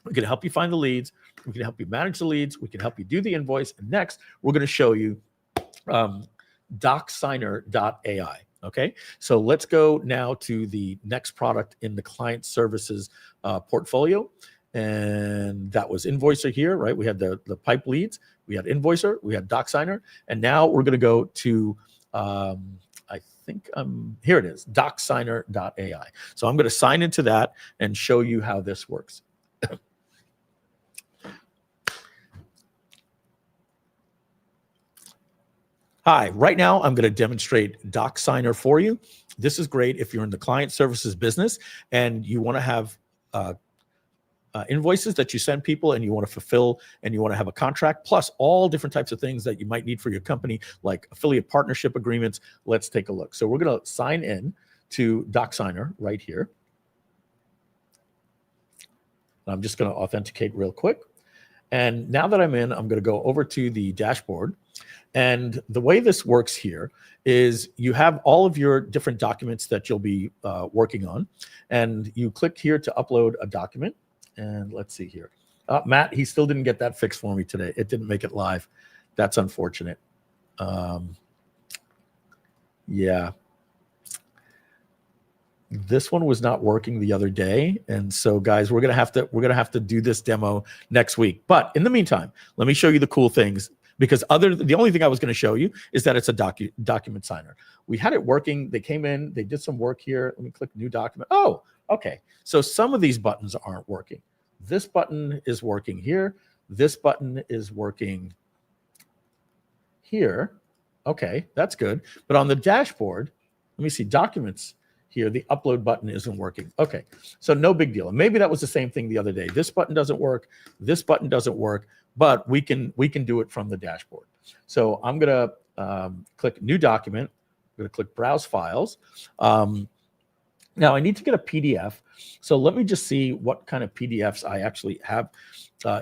We can help you find the leads. We can help you manage the leads. We can help you do the invoice. And next, we're going to show you DocSigner.ai. Okay, so let's go now to the next product in the client services portfolio. And that was Invoicer here, right? We had the pipe leads, we had Invoicer, we had DocSigner, and now we're going to go to, here it is, DocSigner.ai. So I'm going to sign into that and show you how this works. Hi, right now I'm going to demonstrate DocSigner for you. This is great if you're in the client services business and you want to have invoices that you send people and you want to fulfill and you want to have a contract, plus all different types of things that you might need for your company, like affiliate partnership agreements. Let's take a look. So we're going to sign in to DocSigner right here. I'm just going to authenticate real quick. And now that I'm in, I'm going to go over to the dashboard. And the way this works here is you have all of your different documents that you'll be working on. And you click here to upload a document. And let's see here. Matt, he still didn't get that fixed for me today. It didn't make it live. That's unfortunate. Yeah. This one was not working the other day, and so guys, we're gonna have to do this demo next week. But in the meantime, let me show you the cool things, because the only thing I was going to show you is that it's a document signer. We had it working. They came in, they did some work here. Let me click new document. Oh, okay. So some of these buttons aren't working. This button is working here. This button is working here. Okay, that's good. But on the dashboard, let me see, documents. Here, the upload button isn't working. Okay, so no big deal. And maybe that was the same thing the other day. This button doesn't work. This button doesn't work, but we can do it from the dashboard. So I'm gonna click New Document. I'm gonna click Browse Files. Now I need to get a PDF. So let me just see what kind of PDFs I actually have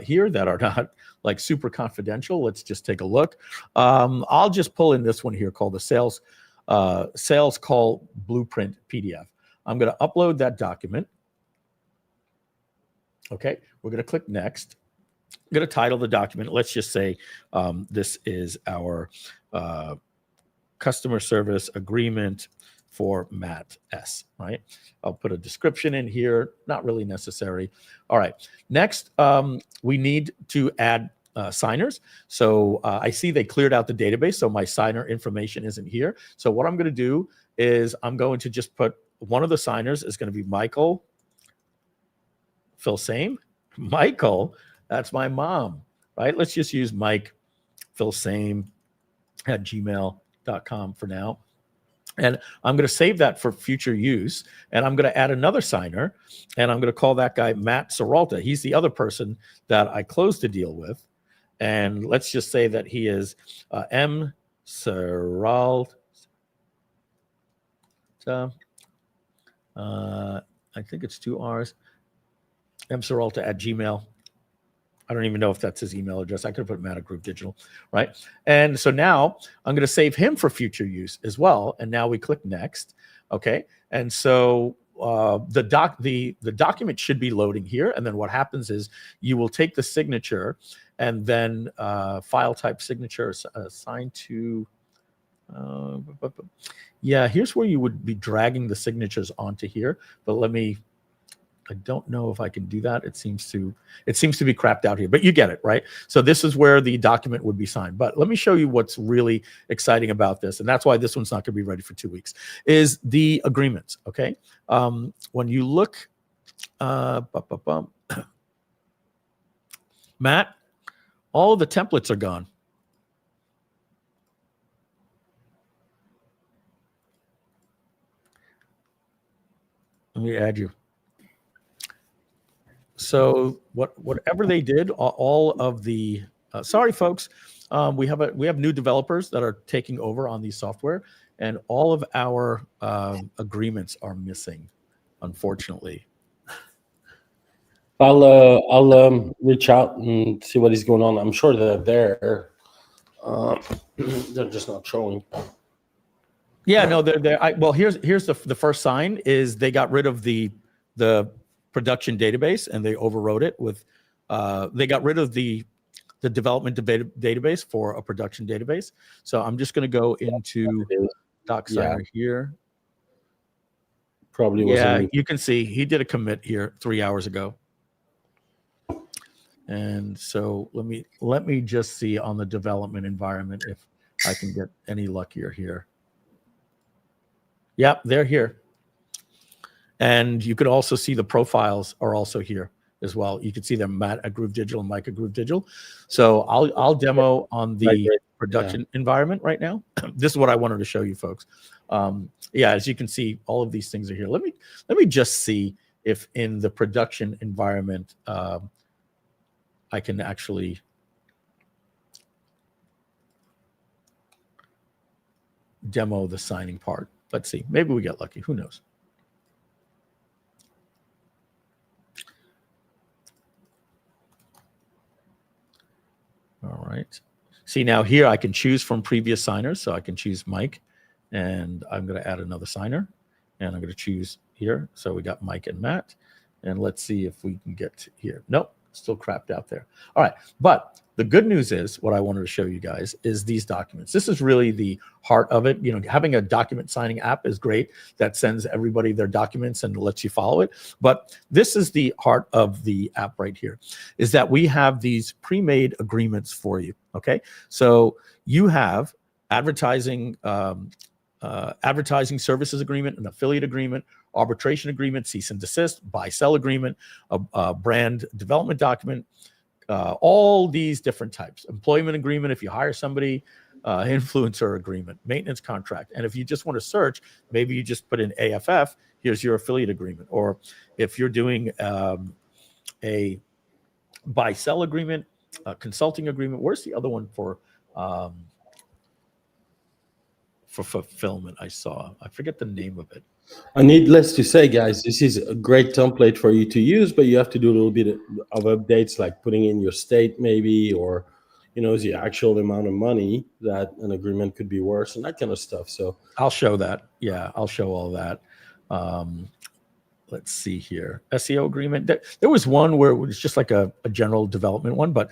here that are not like super confidential. Let's just take a look. I'll just pull in this one here called the Sales Call Blueprint PDF. I'm going to upload that document. Okay, we're going to click Next. I'm going to title the document. Let's just say this is our customer service agreement for Matt S, right? I'll put a description in here, not really necessary. All right, next, we need to add signers. So I see they cleared out the database, so my signer information isn't here. So what I'm going to do is I'm going to just put one of the signers is going to be Michael Filsaime. Michael, that's my mom, right? Let's just use Mike Filsaime at gmail.com for now. And I'm going to save that for future use. And I'm going to add another signer. And I'm going to call that guy Matt Serralta. He's the other person that I closed the deal with. And let's just say that he is M. Serralta. I think it's 2 R's. M. Serralta at Gmail. I don't even know if that's his email address. I could have put Matt at Group Digital, right? And so now I'm going to save him for future use as well. And now we click Next. Okay. And so the document should be loading here. And then what happens is you will take the signature and then file type signature assigned to, yeah, here's where you would be dragging the signatures onto here. But I don't know if I can do that. It seems to be crapped out here, but you get it, right? So this is where the document would be signed. But let me show you what's really exciting about this. And that's why this one's not going to be ready for 2 weeks, is the agreements, okay? When you look, Matt, all of the templates are gone. Let me add you. So whatever they did, all of the sorry folks, we have new developers that are taking over on these software, and all of our agreements are missing, unfortunately. I'll reach out and see what is going on. I'm sure they're there. They're just not showing. Yeah, no, they're there. Well, here's the first sign is they got rid of the production database and they overrode it with they got rid of the development database for a production database. So I'm just going to go into DocSigner here. Probably wasn't me. You can see he did a commit here 3 hours ago. And so let me just see on the development environment if I can get any luckier here. Yep, they're here. And you could also see the profiles are also here as well. You can see them, Matt at Groove Digital and Mike at Groove Digital. So I'll demo on the production environment right now. This is what I wanted to show you folks. Yeah, as you can see, all of these things are here. Let me just see if in the production environment I can actually demo the signing part. Let's see. Maybe we get lucky. Who knows? right. See, now here I can choose from previous signers. So I can choose Mike, and I'm going to add another signer, and I'm going to choose here. So we got Mike and Matt, and let's see if we can get here. Nope, still crapped out there. All right, but the good news is, what I wanted to show you guys is these documents. This is really the heart of it. You know, having a document signing app is great. That sends everybody their documents and lets you follow it. But this is the heart of the app right here, is that we have these pre-made agreements for you, okay? So you have advertising services agreement, an affiliate agreement, arbitration agreement, cease and desist, buy-sell agreement, a brand development document, all these different types. Employment agreement, if you hire somebody, influencer agreement, maintenance contract. And if you just want to search, maybe you just put in AFF, here's your affiliate agreement. Or if you're doing a buy-sell agreement, a consulting agreement, where's the other one for fulfillment I saw? I forget the name of it. Needless to say, guys, this is a great template for you to use, but you have to do a little bit of updates, like putting in your state maybe, or, you know, the actual amount of money that an agreement could be worth and that kind of stuff. So I'll show that. Yeah, I'll show all that. Let's see here. SEO agreement. There was one where it was just like a general development one, but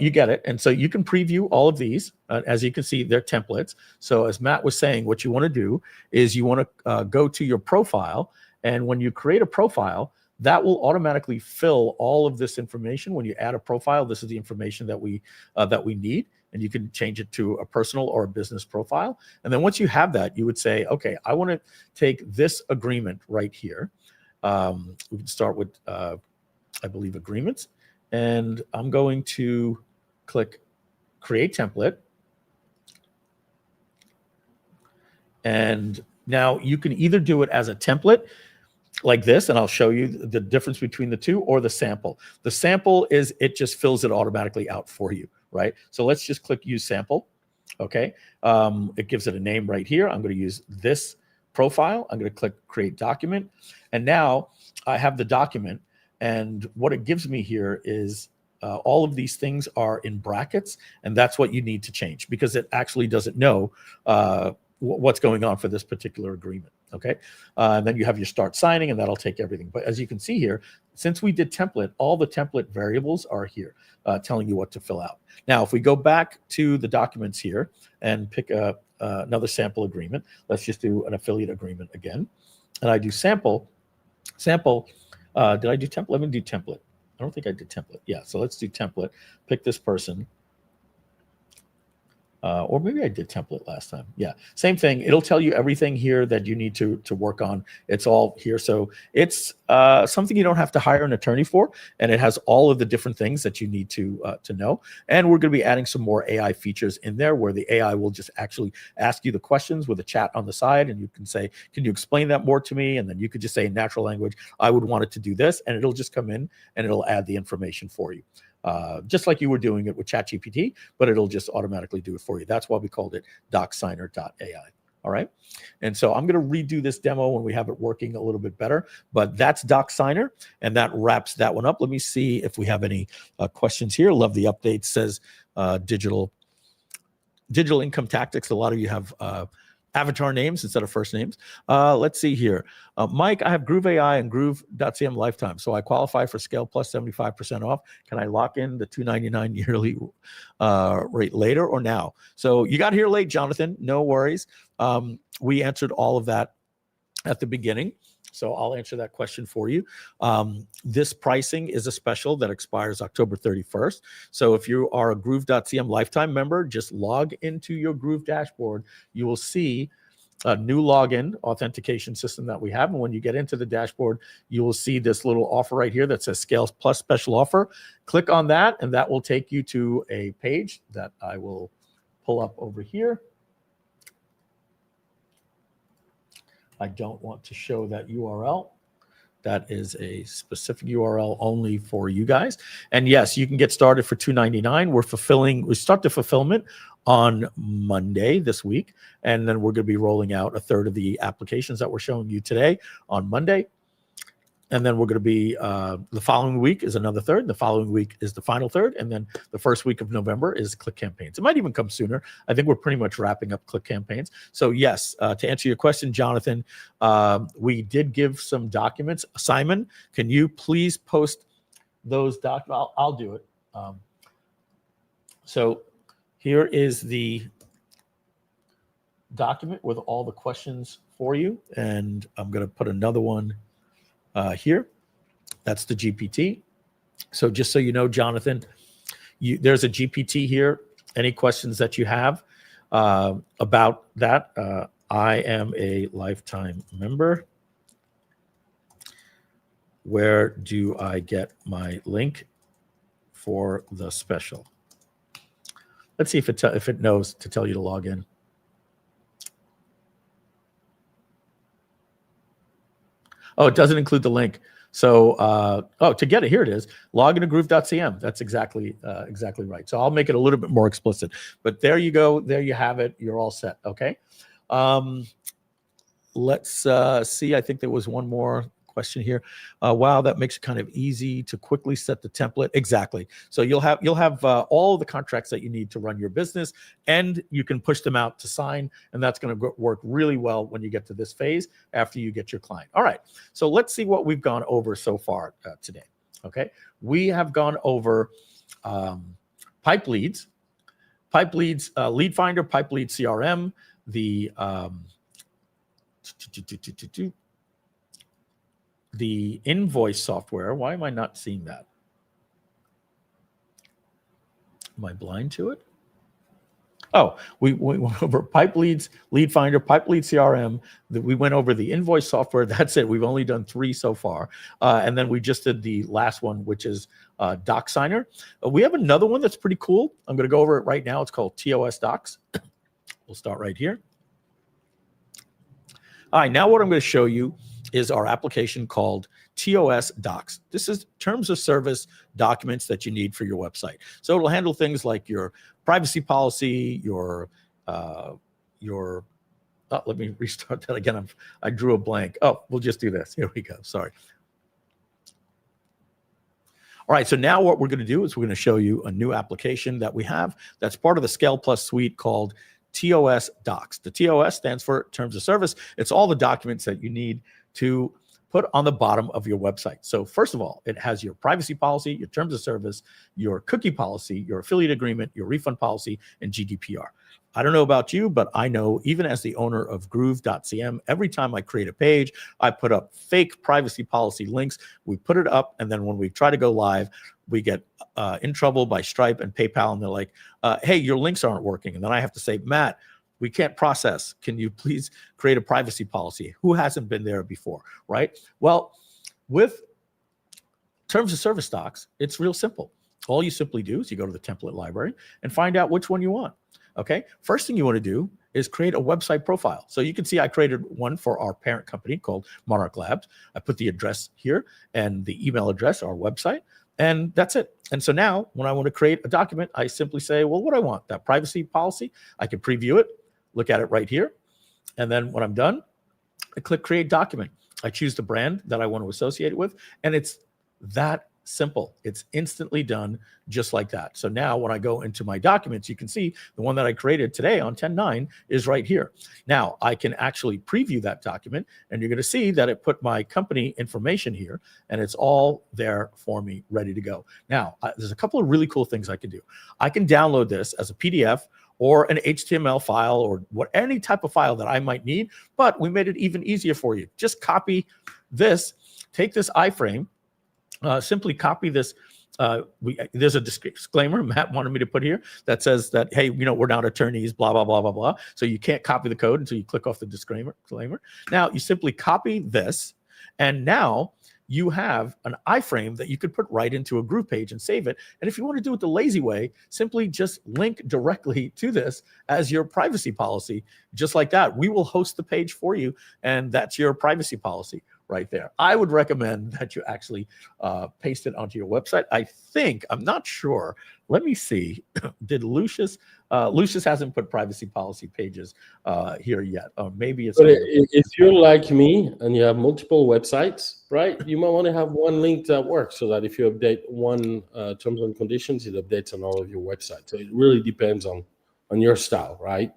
you get it. And so you can preview all of these. As you can see, they're templates. So as Matt was saying, what you want to do is you want to go to your profile. And when you create a profile, that will automatically fill all of this information. When you add a profile, this is the information that we need. And you can change it to a personal or a business profile. And then once you have that, you would say, okay, I want to take this agreement right here. We can start with, I believe, agreements. And I'm going to click Create Template. And now you can either do it as a template like this, and I'll show you the difference between the two, or the sample. The sample is, it just fills it automatically out for you, right? So let's just click Use Sample, okay? It gives it a name right here. I'm going to use this profile. I'm going to click Create Document. And now I have the document, and what it gives me here is all of these things are in brackets, and that's what you need to change, because it actually doesn't know what's going on for this particular agreement. Okay, and then you have your start signing, and that'll take everything. But as you can see here, since we did template, all the template variables are here, telling you what to fill out. Now, if we go back to the documents here and pick another sample agreement, let's just do an affiliate agreement again. And I do sample. Did I do template? Let me do template. I don't think I did template. Yeah, so let's do template. Pick this person. Or maybe I did template last time. Yeah, same thing. It'll tell you everything here that you need to work on. It's all here. So it's something you don't have to hire an attorney for, and it has all of the different things that you need to know. And we're going to be adding some more AI features in there, where the AI will just actually ask you the questions with a chat on the side, and you can say, can you explain that more to me? And then you could just say in natural language, I would want it to do this, and it'll just come in and it'll add the information for you. Just like you were doing it with ChatGPT, but it'll just automatically do it for you. That's why we called it DocSigner.ai. All right. And so I'm going to redo this demo when we have it working a little bit better, but that's DocSigner, and that wraps that one up. Let me see if we have any questions here. Love the update. Says digital income tactics. A lot of you have avatar names instead of first names. Let's see here. Mike, I have Groove AI and Groove.cm lifetime. So I qualify for Scale Plus 75% off. Can I lock in the $299 yearly rate later or now? So you got here late, Jonathan. No worries. We answered all of that at the beginning. So I'll answer that question for you. This pricing is a special that expires October 31st. So if you are a Groove.cm lifetime member, just log into your Groove dashboard. You will see a new login authentication system that we have. And when you get into the dashboard, you will see this little offer right here that says Scale Plus special offer. Click on that, and that will take you to a page that I will pull up over here. I don't want to show that URL. That is a specific URL only for you guys. And yes, you can get started for $299. We start the fulfillment on Monday this week, and then we're going to be rolling out a third of the applications that we're showing you today on Monday. And then we're going to be, the following week is another third. The following week is the final third. And then the first week of November is Click Campaigns. It might even come sooner. I think we're pretty much wrapping up Click Campaigns. So yes, to answer your question, Jonathan, we did give some documents. Simon, can you please post those documents? I'll do it. So here is the document with all the questions for you. And I'm going to put another one here. That's the GPT. So just so you know, Jonathan, there's a GPT here. Any questions that you have about that? I am a lifetime member. Where do I get my link for the special? Let's see if it knows to tell you to log in. Oh, it doesn't include the link. So, to get it, here it is. Log into groove.cm. That's exactly right. So I'll make it a little bit more explicit. But there you go. There you have it. You're all set. Okay. Let's see. I think there was one more question here. Wow, that makes it kind of easy to quickly set the template. Exactly. So you'll have all the contracts that you need to run your business, and you can push them out to sign, and that's going to work really well when you get to this phase after you get your client. All right. So let's see what we've gone over so far today. Okay. We have gone over Pipeleads, LeadFinder, Pipeleads CRM, the invoice software. Why am I not seeing that? Am I blind to it? Oh, we went over Pipeleads, LeadFinder, Pipeleads CRM. We went over the invoice software. That's it. We've only done 3 so far. And then we just did the last one, which is DocSigner. We have another one that's pretty cool. I'm going to go over it right now. It's called TOS Docs. We'll start right here. All right, now what I'm going to show you is our application called TOS Docs. This is terms of service documents that you need for your website. So it'll handle things like your privacy policy, let me restart that again. I drew a blank. Oh, we'll just do this. Here we go. Sorry. All right, so now what we're going to do is we're going to show you a new application that we have that's part of the Scale Plus suite called TOS Docs. The TOS stands for Terms of Service. It's all the documents that you need to put on the bottom of your website. So first of all, it has your privacy policy, your terms of service, your cookie policy, your affiliate agreement, your refund policy, and GDPR. I don't know about you, but I know even as the owner of groove.cm, every time I create a page, I put up fake privacy policy links. We put it up, and then when we try to go live, we get in trouble by Stripe and PayPal, and they're like, hey, your links aren't working. And then I have to say, Matt, we can't process. Can you please create a privacy policy? Who hasn't been there before, right? Well, with terms of service docs, it's real simple. All you simply do is you go to the template library and find out which one you want. Okay. First thing you want to do is create a website profile. So you can see I created one for our parent company called Monarch Labs. I put the address here and the email address, our website, and that's it. And so now when I want to create a document, I simply say, well, what do I want? That privacy policy. I can preview it, look at it right here. And then when I'm done, I click create document. I choose the brand that I want to associate it with. And it's that simple. It's instantly done just like that. So now when I go into my documents, you can see the one that I created today on 10/9 is right here. Now I can actually preview that document, and you're going to see that it put my company information here, and it's all there for me ready to go. Now there's a couple of really cool things I can do. I can download this as a PDF or an HTML file or any type of file that I might need, but we made it even easier for you. Just copy this, take this iframe, simply copy this. There's a disclaimer Matt wanted me to put here that says that, hey, we're not attorneys, blah, blah, blah, blah, blah. So you can't copy the code until you click off the disclaimer. Now you simply copy this, and now you have an iframe that you could put right into a Groove page and save it. And if you want to do it the lazy way, simply just link directly to this as your privacy policy, just like that. We will host the page for you, and that's your privacy policy right there. I would recommend that you actually paste it onto your website. I'm not sure. Let me see. Did Lucius? Lucius hasn't put privacy policy pages here yet. Maybe it's. But if you're like me and you have multiple websites, right, you might want to have one link that works so that if you update one terms and conditions, it updates on all of your websites. So it really depends on your style, right?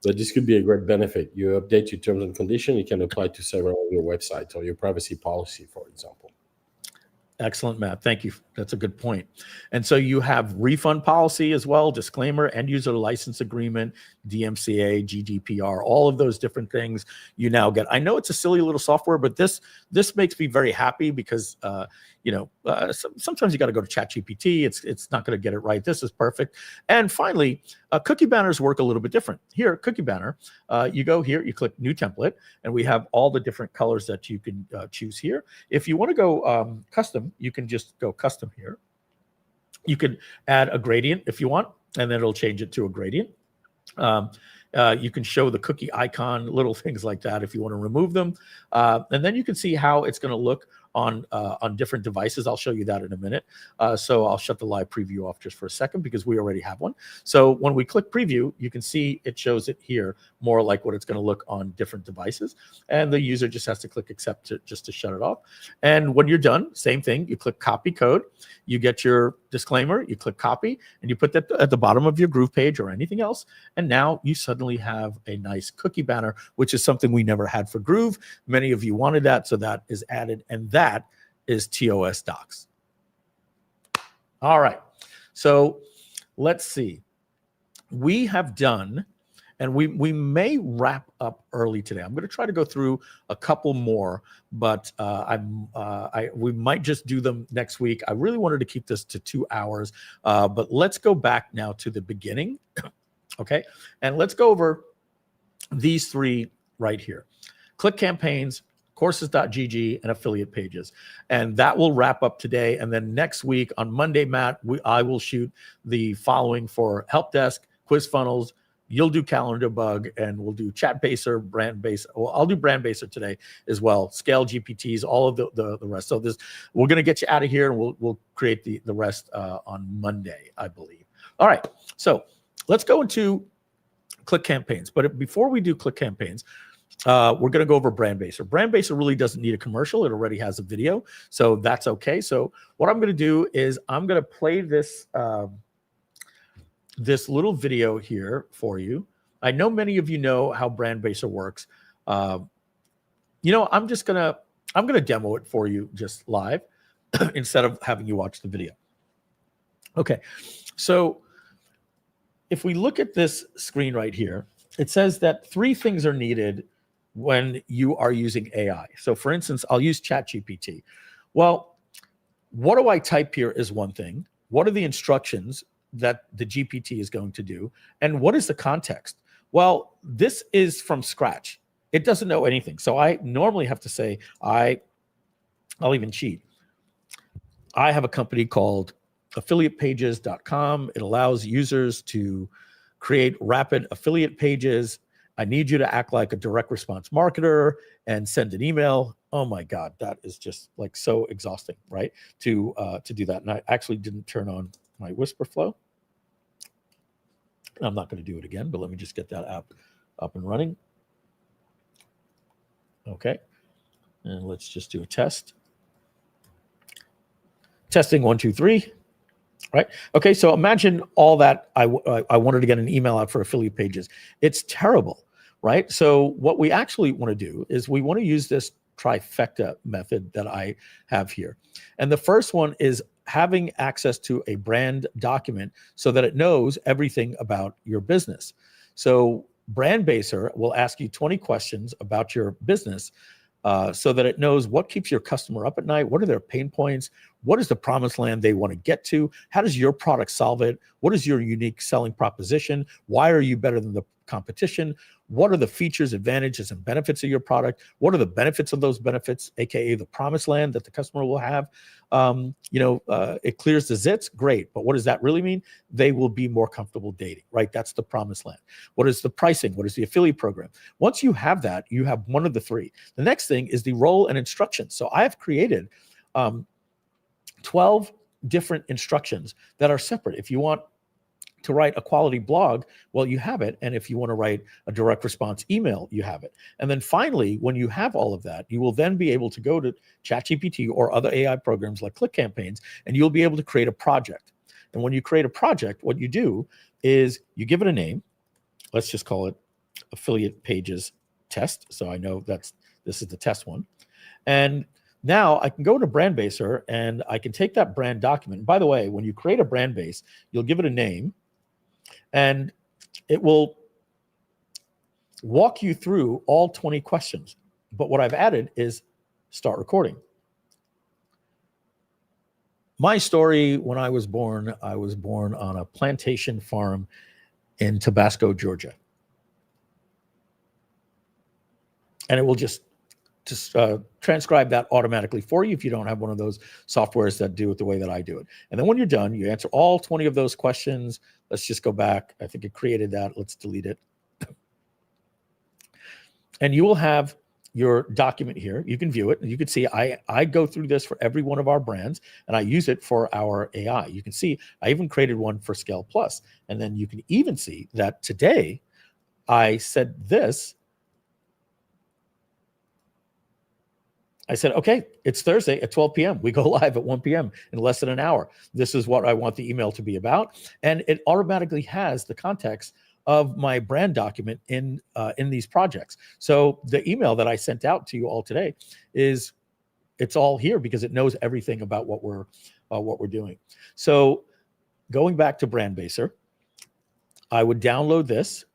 But this could be a great benefit. You update your terms and conditions, you can apply to several of your websites or your privacy policy, for example. Excellent, Matt. Thank you. That's a good point. And so you have refund policy as well, disclaimer, end user license agreement, DMCA, GDPR, all of those different things you now get. I know it's a silly little software, but this makes me very happy because sometimes you got to go to ChatGPT. It's not going to get it right. This is perfect. And finally, cookie banners work a little bit different. Here, cookie banner, you go here, you click new template, and we have all the different colors that you can choose here. If you want to go custom, you can just go custom here. You can add a gradient if you want, and then it'll change it to a gradient. You can show the cookie icon, little things like that if you want to remove them. And then you can see how it's going to look on different devices. I'll show you that in a minute. So I'll shut the live preview off just for a second because we already have one. So when we click preview, you can see it shows it here more like what it's going to look on different devices. And the user just has to click accept just to shut it off. And when you're done, same thing, you click copy code, you get your disclaimer, you click copy, and you put that at the bottom of your Groove page or anything else. And now you suddenly have a nice cookie banner, which is something we never had for Groove. Many of you wanted that, so that is added. And that is TOS Docs. All right. So let's see. We have done, and we may wrap up early today. I'm going to try to go through a couple more, but we might just do them next week. I really wanted to keep this to 2 hours, but let's go back now to the beginning. Okay. And let's go over these three right here. Click campaigns, courses.gg, and affiliate pages. And that will wrap up today. And then next week on Monday, Matt, I will shoot the following for help desk, quiz funnels. You'll do calendar bug, and we'll do ChatBaser, BrandBaser. Well, I'll do BrandBaser today as well. Scale GPTs, all of the rest. So we're going to get you out of here, and we'll create the rest on Monday, I believe. All right. So let's go into click campaigns. But before we do click campaigns, we're going to go over BrandBaser. BrandBaser really doesn't need a commercial. It already has a video, so that's okay. So what I'm going to do is I'm going to play this this little video here for you. I know many of you know how BrandBaser works. I'm going to demo it for you just live instead of having you watch the video. Okay, so if we look at this screen right here, it says that 3 things are needed when you are using AI. So for instance, I'll use ChatGPT. Well, what do I type here is one thing. What are the instructions that the GPT is going to do? And what is the context? Well, this is from scratch. It doesn't know anything. So I normally have to say, I'll even cheat. I have a company called affiliatepages.com. It allows users to create rapid affiliate pages. I need you to act like a direct response marketer and send an email. Oh my God, that is just like so exhausting, right? To do that. And I actually didn't turn on my whisper flow. I'm not going to do it again, but let me just get that app up and running. Okay. And let's just do a test. Testing 1, 2, 3. Right. Okay. So imagine all that. I wanted to get an email out for affiliate pages. It's terrible. Right. So what we actually want to do is we want to use this trifecta method that I have here. And the first one is having access to a brand document so that it knows everything about your business. So BrandBaser will ask you 20 questions about your business so that it knows what keeps your customer up at night, what are their pain points, what is the promised land they want to get to, how does your product solve it, what is your unique selling proposition, why are you better than the competition, what are the features, advantages, and benefits of your product? What are the benefits of those benefits, aka the promised land that the customer will have? It clears the zits, great. But what does that really mean? They will be more comfortable dating, right? That's the promised land. What is the pricing? What is the affiliate program? Once you have that, you have one of the three. The next thing is the role and instructions. So I have created 12 different instructions that are separate. If you want to write a quality blog, well, you have it. And if you want to write a direct response email, you have it. And then finally, when you have all of that, you will then be able to go to ChatGPT or other AI programs like ClickCampaigns, and you'll be able to create a project. And when you create a project, what you do is you give it a name. Let's just call it Affiliate Pages Test. So I know this is the test one. And now I can go to BrandBaser and I can take that brand document. And by the way, when you create a brand base, you'll give it a name and it will walk you through all 20 questions. But what I've added is start recording. My story, when I was born on a plantation farm in Tabasco, Georgia. And it will just transcribe that automatically for you if you don't have one of those softwares that do it the way that I do it. And then when you're done, you answer all 20 of those questions. Let's just go back. I think it created that. Let's delete it. And you will have your document here. You can view it. And you can see I go through this for every one of our brands, and I use it for our AI. You can see I even created one for Scale Plus. And then you can even see that today I said this. I said, okay, it's Thursday at 12 p.m. We go live at 1 p.m. in less than an hour. This is what I want the email to be about. And it automatically has the context of my brand document in these projects. So the email that I sent out to you all today it's all here because it knows everything about what we're doing. So going back to BrandBaser, I would download this,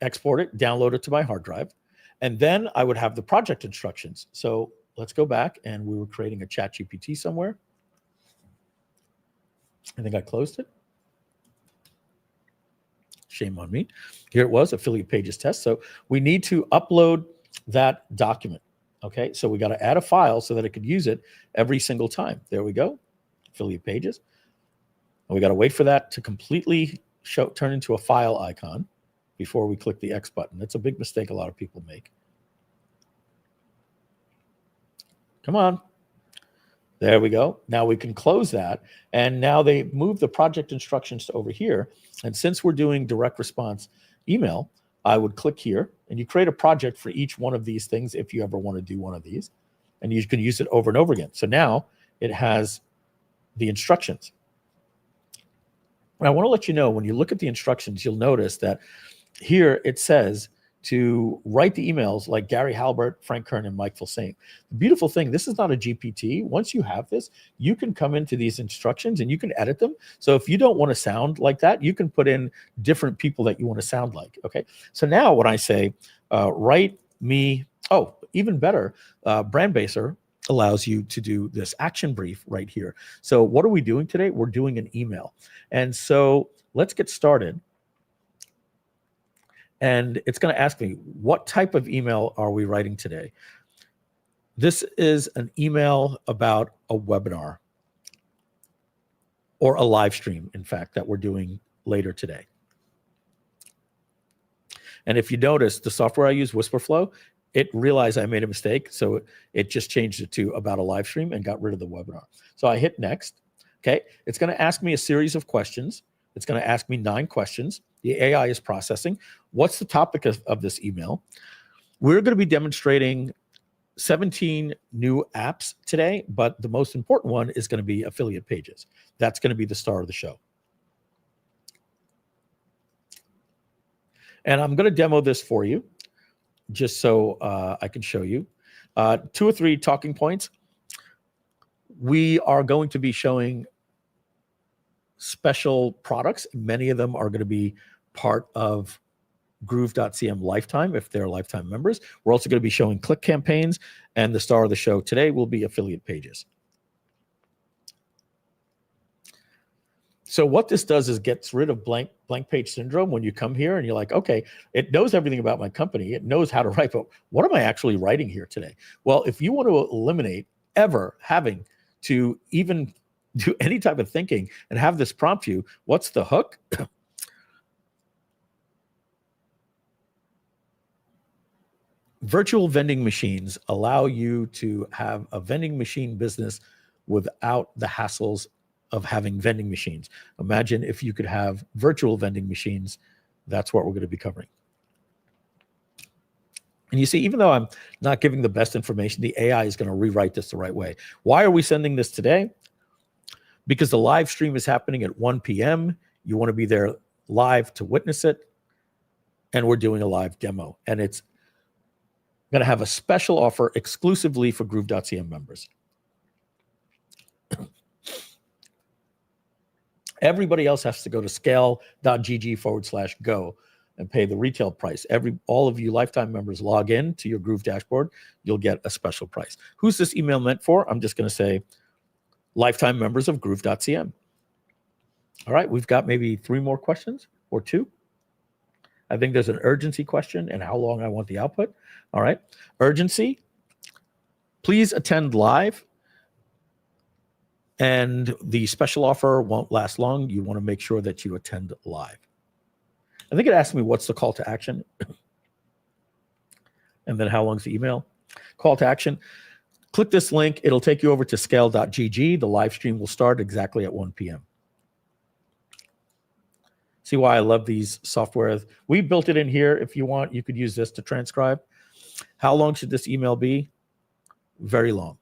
export it, download it to my hard drive. And then I would have the project instructions. So let's go back, and we were creating a ChatGPT somewhere. I think I closed it. Shame on me. Here it was, Affiliate Pages Test. So we need to upload that document. Okay, so we got to add a file so that it could use it every single time. There we go, Affiliate Pages. And we got to wait for that to completely turn into a file icon before we click the X button. That's a big mistake a lot of people make. Come on. There we go. Now we can close that. And now they move the project instructions to over here. And since we're doing direct response email, I would click here, and you create a project for each one of these things if you ever want to do one of these. And you can use it over and over again. So now it has the instructions. And I want to let you know, when you look at the instructions, you'll notice that here it says to write the emails like Gary Halbert, Frank Kern, and Mike Filsaime. The beautiful thing, this is not a GPT. Once you have this, you can come into these instructions and you can edit them. So if you don't want to sound like that, you can put in different people that you want to sound like. Okay. So now when I say write me, even better, BrandBaser allows you to do this action brief right here. So what are we doing today? We're doing an email. And so let's get started. And it's going to ask me, what type of email are we writing today? This is an email about a webinar or a live stream, in fact, that we're doing later today. And if you notice, the software I use, Whisperflow, it realized I made a mistake. So it just changed it to about a live stream and got rid of the webinar. So I hit next. Okay. It's going to ask me a series of questions. It's going to ask me 9 questions. The AI is processing. What's the topic of this email? We're going to be demonstrating 17 new apps today, but the most important one is going to be affiliate pages. That's going to be the star of the show. And I'm going to demo this for you just so I can show you. 2 or 3 talking points. We are going to be showing special products. Many of them are going to be part of Groove.cm Lifetime if they're lifetime members. We're also going to be showing click campaigns, and the star of the show today will be affiliate pages. So what this does is gets rid of blank page syndrome when you come here and you're like, okay, it knows everything about my company. It knows how to write, but what am I actually writing here today? Well, if you want to eliminate ever having to even do any type of thinking and have this prompt you, what's the hook? Virtual vending machines allow you to have a vending machine business without the hassles of having vending machines. Imagine if you could have virtual vending machines. That's what we're going to be covering. And you see, even though I'm not giving the best information, the AI is going to rewrite this the right way. Why are we sending this today? Because the live stream is happening at 1 p.m. You want to be there live to witness it. And we're doing a live demo. And it's going to have a special offer exclusively for Groove.cm members. Everybody else has to go to scale.gg/go and pay the retail price. All of you lifetime members log in to your Groove dashboard, you'll get a special price. Who's this email meant for? I'm just going to say lifetime members of Groove.cm. All right, we've got maybe 3 more questions or 2. I think there's an urgency question and how long I want the output. All right, urgency. Please attend live. And the special offer won't last long. You want to make sure that you attend live. I think it asked me what's the call to action. And then how long's the email? Call to action. Click this link. It'll take you over to scale.gg. The live stream will start exactly at 1 p.m. See why I love these softwares? We built it in here. If you want, you could use this to transcribe. How long should this email be? Very long.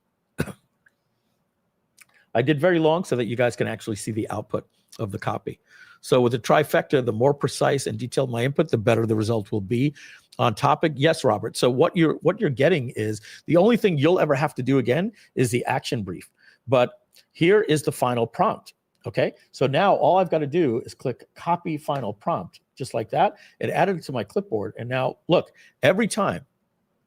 I did very long so that you guys can actually see the output of the copy. So with the trifecta, the more precise and detailed my input, the better the result will be on topic. Yes, Robert. So what you're getting is the only thing you'll ever have to do again is the action brief. But here is the final prompt. Okay. So now all I've got to do is click copy final prompt, just like that. It added it to my clipboard. And now look, every time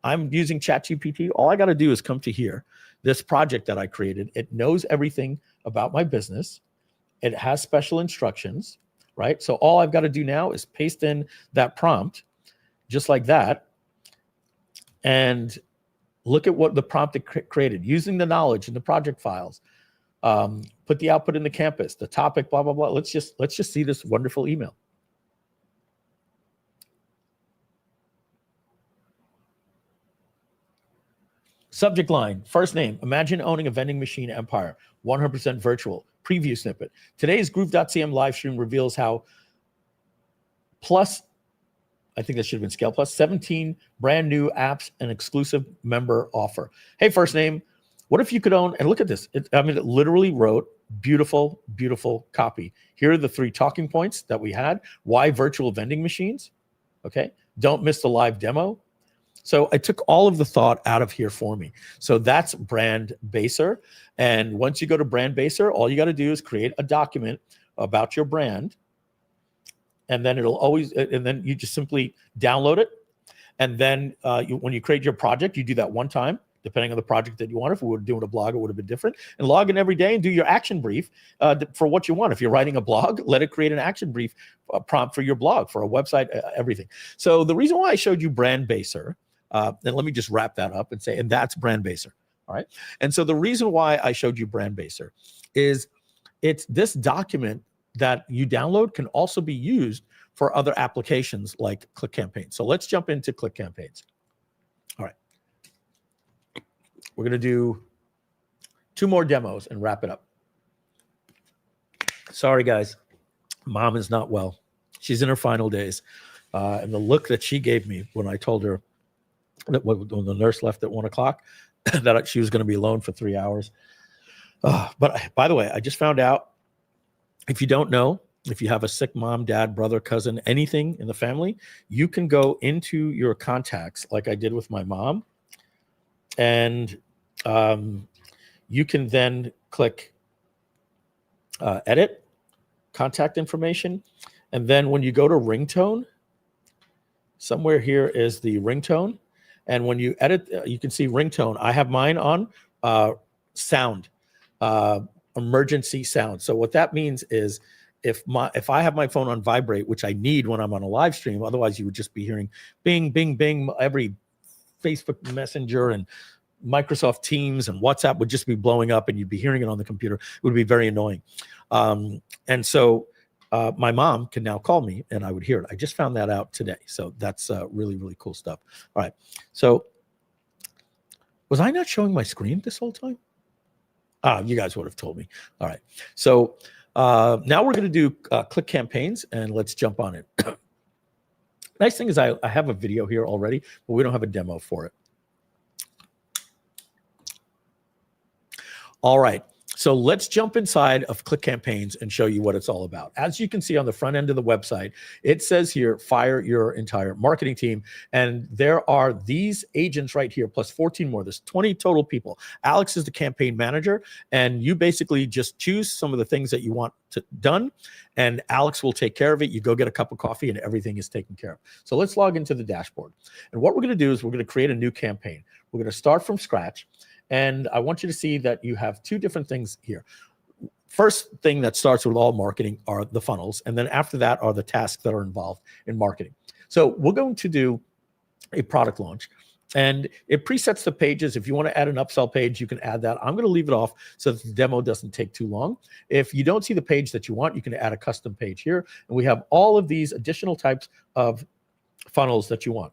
I'm using ChatGPT, all I got to do is come to here. This project that I created, it knows everything about my business. It has special instructions, right? So all I've got to do now is paste in that prompt, just like that. And look at what the prompt it created, using the knowledge in the project files. Put the output in the campus, the topic, blah, blah, blah. Let's just see this wonderful email. Subject line, first name, imagine owning a vending machine empire, 100% virtual. Preview snippet. Today's Groove.cm live stream reveals how plus, I think that should have been Scale Plus, 17 brand new apps and exclusive member offer. Hey, first name, what if you could own, and look at this. It literally wrote beautiful, beautiful copy. Here are the 3 talking points that we had. Why virtual vending machines? Okay. Don't miss the live demo. So I took all of the thought out of here for me. So that's BrandBaser. And once you go to BrandBaser, all you got to do is create a document about your brand. And then and then you just simply download it. And then when you create your project, you do that one time, depending on the project that you want. If we were doing a blog, it would have been different. And log in every day and do your action brief for what you want. If you're writing a blog, let it create an action brief prompt for your blog, for a website, everything. So the reason why I showed you BrandBaser, and let me just wrap that up and say, and that's BrandBaser. All right. And so the reason why I showed you BrandBaser is it's this document that you download can also be used for other applications like ClickCampaigns. So let's jump into ClickCampaigns. All right. We're going to do 2 more demos and wrap it up. Sorry, guys. Mom is not well. She's in her final days. And the look that she gave me when I told her that when the nurse left at 1 o'clock, that she was going to be alone for 3 hours. But by the way, I just found out, if you don't know, if you have a sick mom, dad, brother, cousin, anything in the family, you can go into your contacts like I did with my mom. And you can then click edit, contact information. And then when you go to ringtone, somewhere here is the ringtone. And when you edit, you can see ringtone. I have mine on sound, emergency sound. So what that means is if I have my phone on vibrate, which I need when I'm on a live stream, otherwise you would just be hearing bing, bing, bing. Every Facebook Messenger and Microsoft Teams and WhatsApp would just be blowing up, and you'd be hearing it on the computer. It would be very annoying. And so my mom can now call me, and I would hear it. I just found that out today. So that's really, really cool stuff. All right. So was I not showing my screen this whole time? You guys would have told me. All right. So now we're going to do click campaigns, and let's jump on it. Nice thing is I have a video here already, but we don't have a demo for it. All right. So let's jump inside of Click Campaigns and show you what it's all about. As you can see on the front end of the website, it says here, fire your entire marketing team. And there are these agents right here, plus 14 more. There's 20 total people. Alex is the campaign manager, and you basically just choose some of the things that you want done, and Alex will take care of it. You go get a cup of coffee, and everything is taken care of. So let's log into the dashboard. And what we're going to do is we're going to create a new campaign. We're going to start from scratch. And I want you to see that you have two different things here. First thing that starts with all marketing are the funnels. And then after that are the tasks that are involved in marketing. So we're going to do a product launch. And it presets the pages. If you want to add an upsell page, you can add that. I'm going to leave it off so that the demo doesn't take too long. If you don't see the page that you want, you can add a custom page here. And we have all of these additional types of funnels that you want.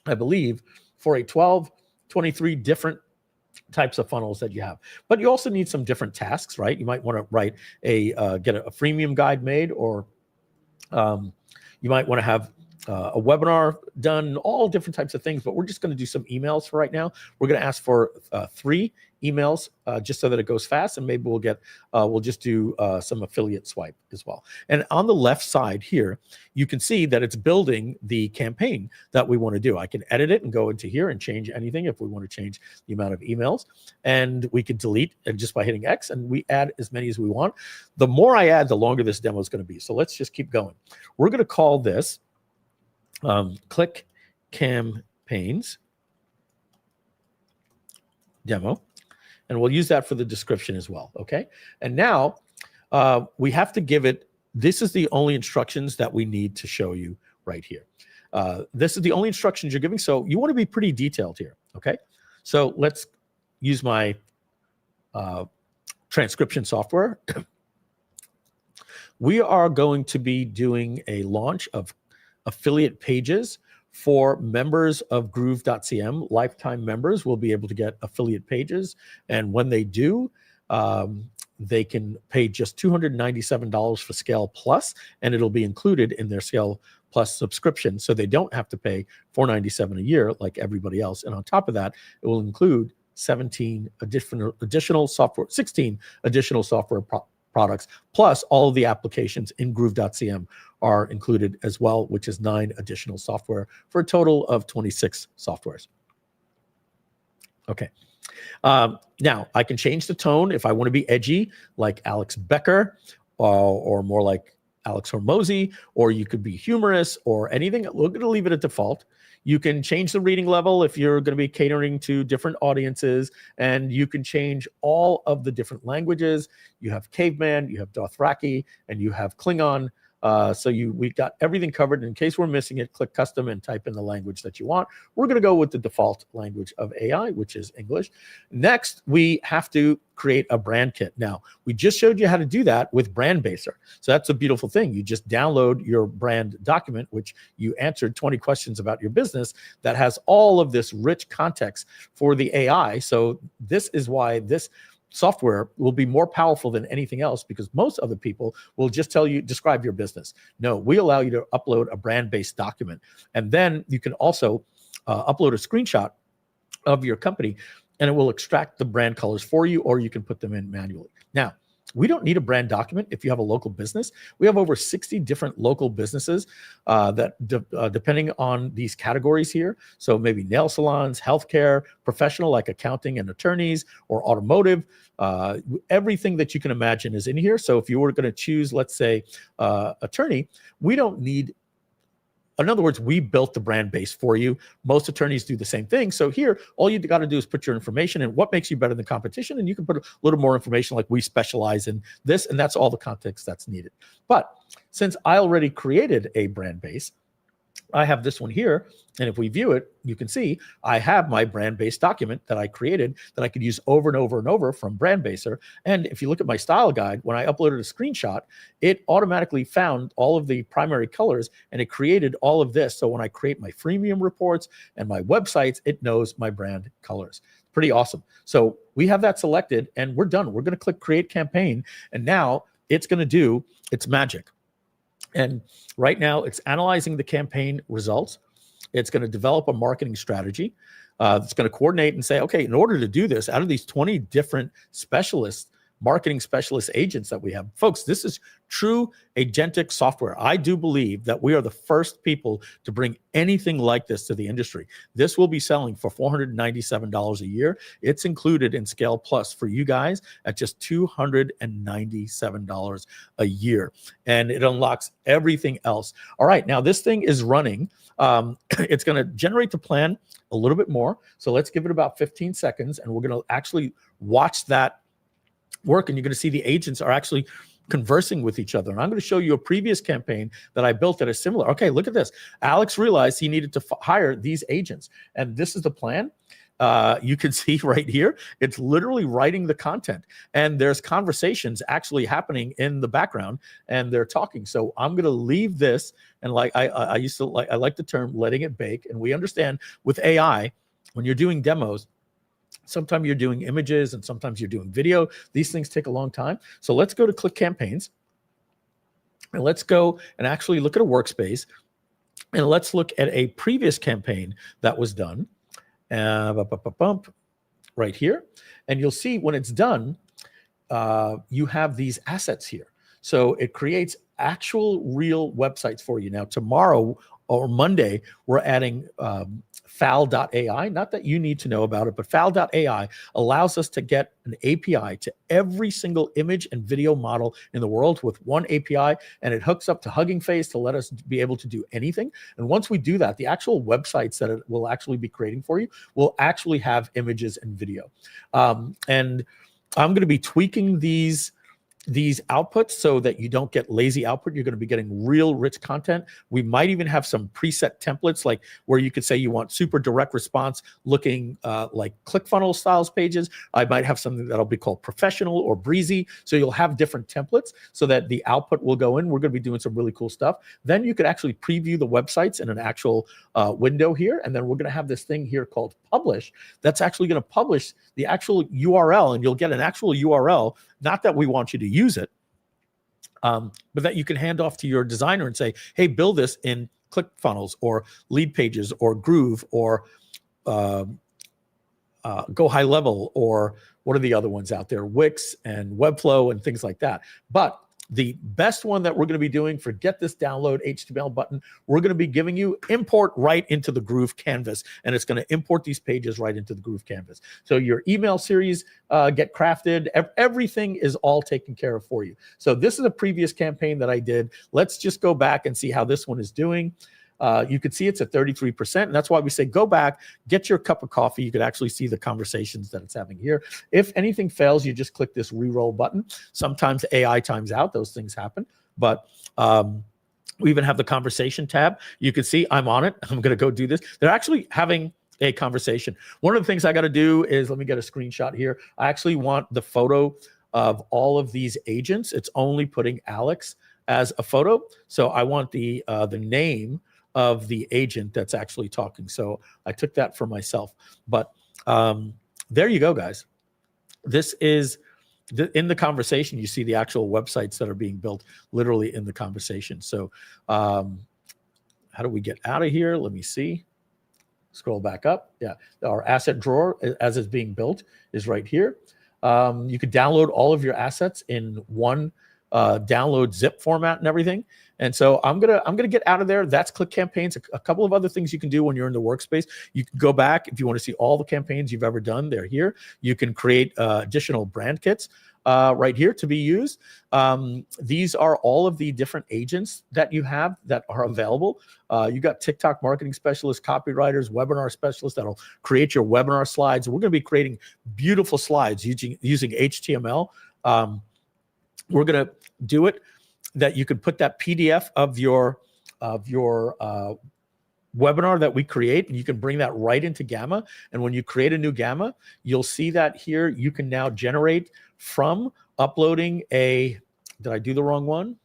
I believe for a 23 different types of funnels that you have. But you also need some different tasks, right? You might want to write get a freemium guide made, or you might want to have a webinar done, all different types of things. But we're just going to do some emails for right now. We're going to ask for 3 emails just so that it goes fast, and maybe we'll just do some affiliate swipe as well. And on the left side here, you can see that it's building the campaign that we want to do. I can edit it and go into here and change anything if we want to change the amount of emails, and we can delete just by hitting X, and we add as many as we want. The more I add, the longer this demo is going to be. So let's just keep going. We're going to call this Click Campaigns demo. And we'll use that for the description as well, okay? And now we have to give it, this is the only instructions that we need to show you right here. This is the only instructions you're giving, so you want to be pretty detailed here, okay? So let's use my transcription software. We are going to be doing a launch of affiliate pages for members of Groove.cm. Lifetime members will be able to get affiliate pages. And when they do, they can pay just $297 for Scale Plus, and it'll be included in their Scale Plus subscription. So they don't have to pay $497 a year like everybody else. And on top of that, it will include 16 additional software products, plus all of the applications in Groove.cm are included as well, which is 9 additional software for a total of 26 softwares. Okay. Now I can change the tone if I want to be edgy, like Alex Becker, or more like Alex Hormozy, or you could be humorous or anything. We're going to leave it at default. You can change the reading level if you're going to be catering to different audiences, and you can change all of the different languages. You have Caveman, you have Dothraki, and you have Klingon. So we got everything covered. In case we're missing it, click custom and type in the language that you want. We're going to go with the default language of AI, which is English. Next, we have to create a brand kit. Now, we just showed you how to do that with BrandBaser. So that's a beautiful thing. You just download your brand document, which you answered 20 questions about your business that has all of this rich context for the AI. So this is why this software will be more powerful than anything else, because most other people will just tell you, describe your business. No, we allow you to upload a brand-based document. And then you can also upload a screenshot of your company, and it will extract the brand colors for you, or you can put them in manually. Now, we don't need a brand document if you have a local business. We have over 60 different local businesses that depending on these categories here. So maybe nail salons, healthcare, professional like accounting and attorneys, or automotive. Everything that you can imagine is in here. So if you were going to choose, let's say, attorney, we don't need in other words, we built the brand base for you. Most attorneys do the same thing. So here, all you got to do is put your information in what makes you better than competition, and you can put a little more information like we specialize in this, and that's all the context that's needed. But since I already created a brand base, I have this one here, and if we view it, you can see I have my brand-based document that I created that I could use over and over and over from BrandBaser. And if you look at my style guide, when I uploaded a screenshot, it automatically found all of the primary colors, and it created all of this. So when I create my freemium reports and my websites, it knows my brand colors. Pretty awesome. So we have that selected, and we're done. We're going to click Create Campaign, and now it's going to do its magic. And right now, it's analyzing the campaign results. It's going to develop a marketing strategy. It's going to coordinate and say, okay, in order to do this, out of these 20 different specialists, marketing specialist agents that we have, folks, this is true agentic software. I do believe that we are the first people to bring anything like this to the industry. This will be selling for $497 a year. It's included in Scale Plus for you guys at just $297 a year. And it unlocks everything else. All right, now this thing is running. It's going to generate the plan a little bit more. So let's give it about 15 seconds, and we're going to actually watch that work, and you're going to see the agents are actually conversing with each other. And I'm going to show you a previous campaign that I built that is similar. Okay, look at this. Alex realized he needed to hire these agents, and this is the plan. You can see right here, it's literally writing the content, and there's conversations actually happening in the background, and they're talking. So I'm going to leave this, and like I like the term letting it bake. And we understand with AI, when you're doing demos, sometimes you're doing images and sometimes you're doing video. These things take a long time. So let's go to Click Campaigns, and let's go and actually look at a workspace, and let's look at a previous campaign that was done right here. And you'll see when it's done, you have these assets here. So it creates actual real websites for you. Now, tomorrow or Monday, we're adding FAL.ai. Not that you need to know about it, but FAL.ai allows us to get an API to every single image and video model in the world with one API, and it hooks up to Hugging Face to let us be able to do anything. And once we do that, the actual websites that it will actually be creating for you will actually have images and video. And I'm going to be tweaking these outputs so that you don't get lazy output. You're going to be getting real rich content. We might even have some preset templates, like where you could say you want super direct response looking like ClickFunnels styles pages. I might have something that'll be called professional or breezy. So you'll have different templates so that the output will go in. We're going to be doing some really cool stuff. Then you could actually preview the websites in an actual window here. And then we're going to have this thing here called publish that's actually going to publish the actual URL, and you'll get an actual URL. Not that we want you to use it, but that you can hand off to your designer and say, hey, build this in ClickFunnels or Lead Pages or Groove or Go High Level, or what are the other ones out there? Wix and Webflow and things like that. But the best one that we're going to be doing, forget this download HTML button. We're going to be giving you import right into the Groove canvas, and it's going to import these pages right into the Groove canvas. So your email series get crafted. Everything is all taken care of for you. So this is a previous campaign that I did. Let's just go back and see how this one is doing. You could see it's at 33%, and that's why we say go back, get your cup of coffee. You could actually see the conversations that it's having here. If anything fails, you just click this reroll button. Sometimes AI times out, those things happen, but we even have the conversation tab. You can see I'm on it. I'm going to go do this. They're actually having a conversation. One of the things I got to do is, let me get a screenshot here. I actually want the photo of all of these agents. It's only putting Alex as a photo, so I want the name of the agent that's actually talking. So I took that for myself. But there you go, guys. This is in the conversation. You see the actual websites that are being built literally in the conversation. So how do we get out of here? Let me see. Scroll back up. Yeah, our asset drawer as it's being built is right here. You could download all of your assets in one download zip format and everything. And so I'm gonna get out of there. That's Click Campaigns. A couple of other things you can do when you're in the workspace. You can go back if you want to see all the campaigns you've ever done. They're here. You can create additional brand kits right here to be used. These are all of the different agents that you have that are available. You got TikTok marketing specialists, copywriters, webinar specialists that'll create your webinar slides. We're going to be creating beautiful slides using HTML. We're going to do it that you can put that PDF of your webinar that we create, and you can bring that right into Gamma. And when you create a new Gamma, you'll see that here you can now generate from uploading a, did I do the wrong one?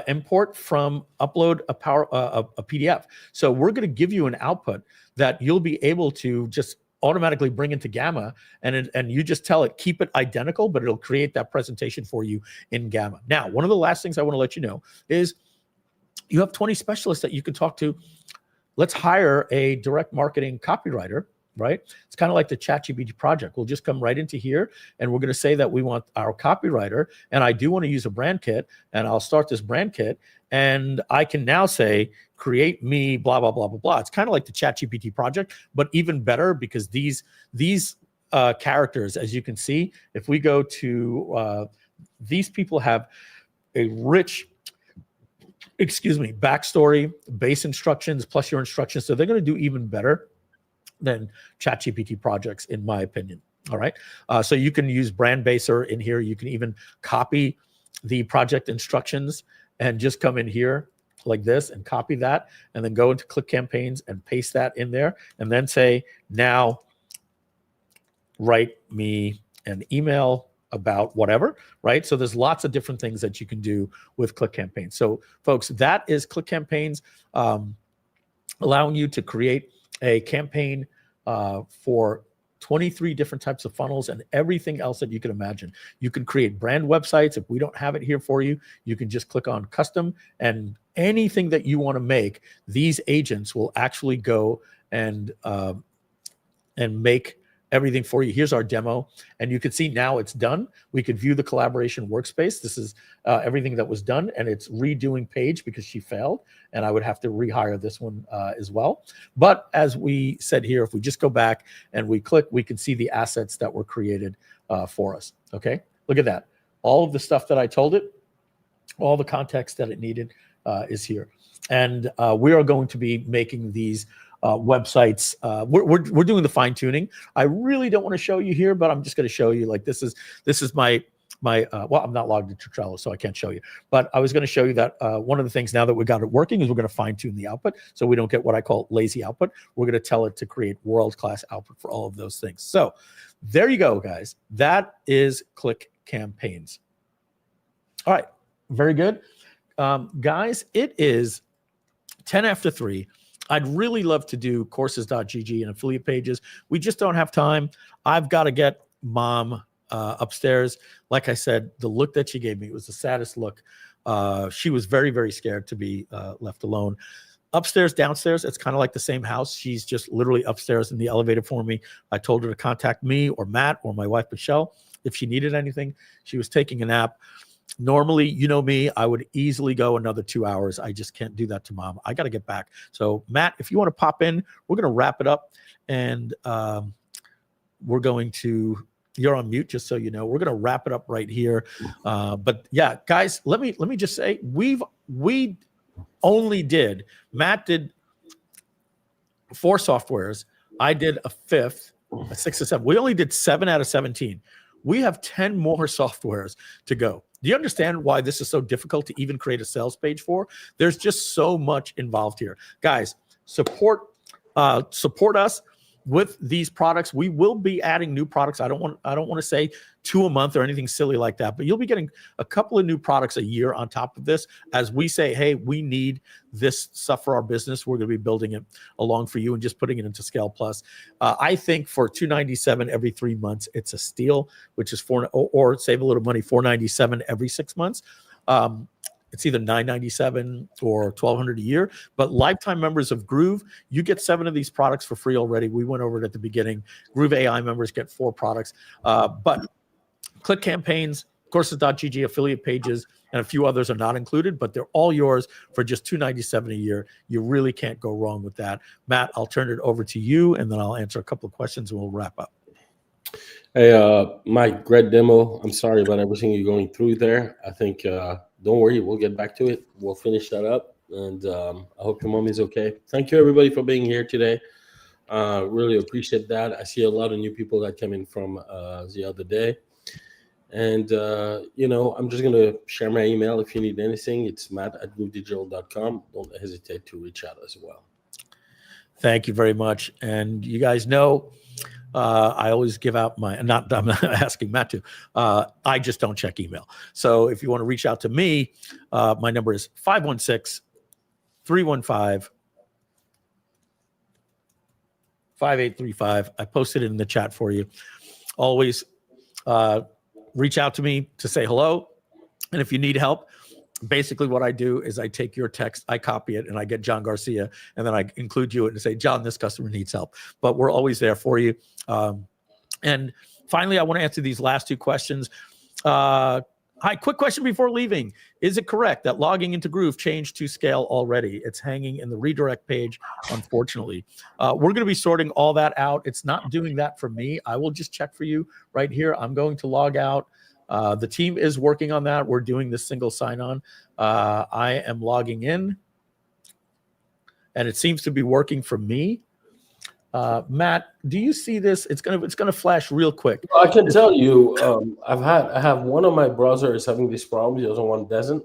Import from upload a PDF. So we're going to give you an output that you'll be able to just automatically bring into Gamma, and you just tell it, keep it identical, but it'll create that presentation for you in Gamma. Now, one of the last things I want to let you know is you have 20 specialists that you can talk to. Let's hire a direct marketing copywriter, right? It's kind of like the ChatGPT project. We'll just come right into here, and we're going to say that we want our copywriter, and I do want to use a brand kit, and I'll start this brand kit, and I can now say, create me blah, blah, blah, blah, blah. It's kind of like the ChatGPT project, but even better, because these characters, as you can see, if we go to, these people have a rich, backstory, base instructions, plus your instructions. So they're going to do even better than ChatGPT projects, in my opinion. All right. So you can use BrandBaser in here. You can even copy the project instructions and just come in here like this and copy that, and then go into Click Campaigns and paste that in there, and then say, now write me an email about whatever, right? So there's lots of different things that you can do with Click Campaigns. So folks, that is Click Campaigns, allowing you to create a campaign for 23 different types of funnels and everything else that you can imagine. You can create brand websites. If we don't have it here for you, you can just click on custom, and anything that you want to make, these agents will actually go and make everything for you. Here's our demo, and you can see now it's done. We could view the collaboration workspace. This is everything that was done, and it's redoing Paige because she failed, and I would have to rehire this one as well. But as we said here, if we just go back and we click, we can see the assets that were created for us. Okay, look at that. All of the stuff that I told it, all the context that it needed is here. And we are going to be making these websites. We're doing the fine tuning. I really don't want to show you here, but I'm just going to show you, like, this is my well, I'm not logged into Trello, so I can't show you, but I was going to show you that one of the things now that we got it working is we're going to fine tune the output, so we don't get what I call lazy output. We're going to tell it to create world-class output for all of those things. So there you go, guys. That is Click Campaigns. All right, very good. Guys, it is 10 after 3. I'd really love to do courses.gg and affiliate pages. We just don't have time. I've got to get mom upstairs. Like I said, the look that she gave me was the saddest look. She was very, very scared to be left alone. Upstairs, downstairs, it's kind of like the same house. She's just literally upstairs in the elevator for me. I told her to contact me or Matt or my wife, Michelle, if she needed anything. She was taking a nap. Normally, you know me, I would easily go another 2 hours. I just can't do that to mom. I got to get back. So Matt, if you want to pop in, we're going to wrap it up, and we're going to, you're on mute, just so you know, we're going to wrap it up right here. But yeah, guys, let me just say, we only did, Matt did 4 softwares. I did a 5th, a 6 or 7. We only did 7 out of 17. We have 10 more softwares to go. Do you understand why this is so difficult to even create a sales page for? There's just so much involved here. Guys, support us with these products. We will be adding new products. I don't want to say 2 a month or anything silly like that, but you'll be getting a couple of new products a year on top of this. As we say, hey, we need this stuff for our business, we're going to be building it along for you and just putting it into Scale Plus. I think for $297 every 3 months, it's a steal, which is or save a little money, $497 every 6 months. It's either $997 or $1,200 a year. But lifetime members of Groove, you get 7 of these products for free already. We went over it at the beginning. Groove AI members get 4 products. But Click Campaigns, Courses.gg affiliate pages and a few others are not included, but they're all yours for just $297 a year. You really can't go wrong with that. Matt, I'll turn it over to you, and then I'll answer a couple of questions and we'll wrap up. Hey, Mike, great demo. I'm sorry about everything you're going through there. I think, don't worry, we'll get back to it. We'll finish that up, and I hope your mom is okay. Thank you, everybody, for being here today. Really appreciate that. I see a lot of new people that came in from the other day. And, I'm just going to share my email if you need anything. It's matt@groovedigital.com. Don't hesitate to reach out as well. Thank you very much. And you guys know, I always give out I'm not asking Matt to, I just don't check email. So if you want to reach out to me, my number is 516-315-5835. I posted it in the chat for you. Always reach out to me to say hello. And if you need help, basically what I do is I take your text, I copy it, and I get John Garcia, and then I include you and say, John, this customer needs help. But we're always there for you. And finally, I want to answer these last two questions. Hi, quick question before leaving. Is it correct that logging into Groove changed to Scale already? It's hanging in the redirect page, unfortunately. We're going to be sorting all that out. It's not doing that for me. I will just check for you right here. I'm going to log out. The team is working on that. We're doing this single sign-on. I am logging in, and it seems to be working for me. Matt, do you see this? It's gonna flash real quick. I can tell you, I have one of my browsers having this problem. The other one doesn't.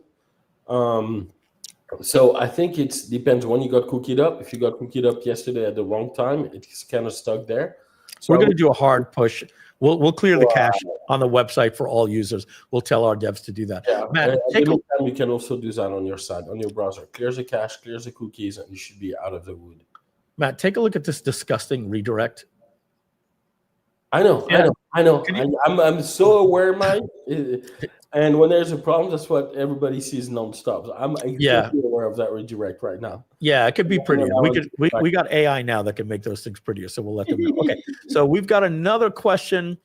So I think it depends when you got cookied up. If you got cookied up yesterday at the wrong time, it's kind of stuck there. So we're going to do a hard push. We'll clear the cache on the website for all users. We'll tell our devs to do that. Yeah, Matt, you can also do that on your side, on your browser. Clears the cache, clears the cookies, and you should be out of the wood. Matt, take a look at this disgusting redirect. I know. I'm so aware, Mike. And when there's a problem, that's what everybody sees nonstop. I'm exactly aware of that redirect right now. Yeah, it could be prettier. We got AI now that can make those things prettier, so we'll let them know. Okay, so we've got another question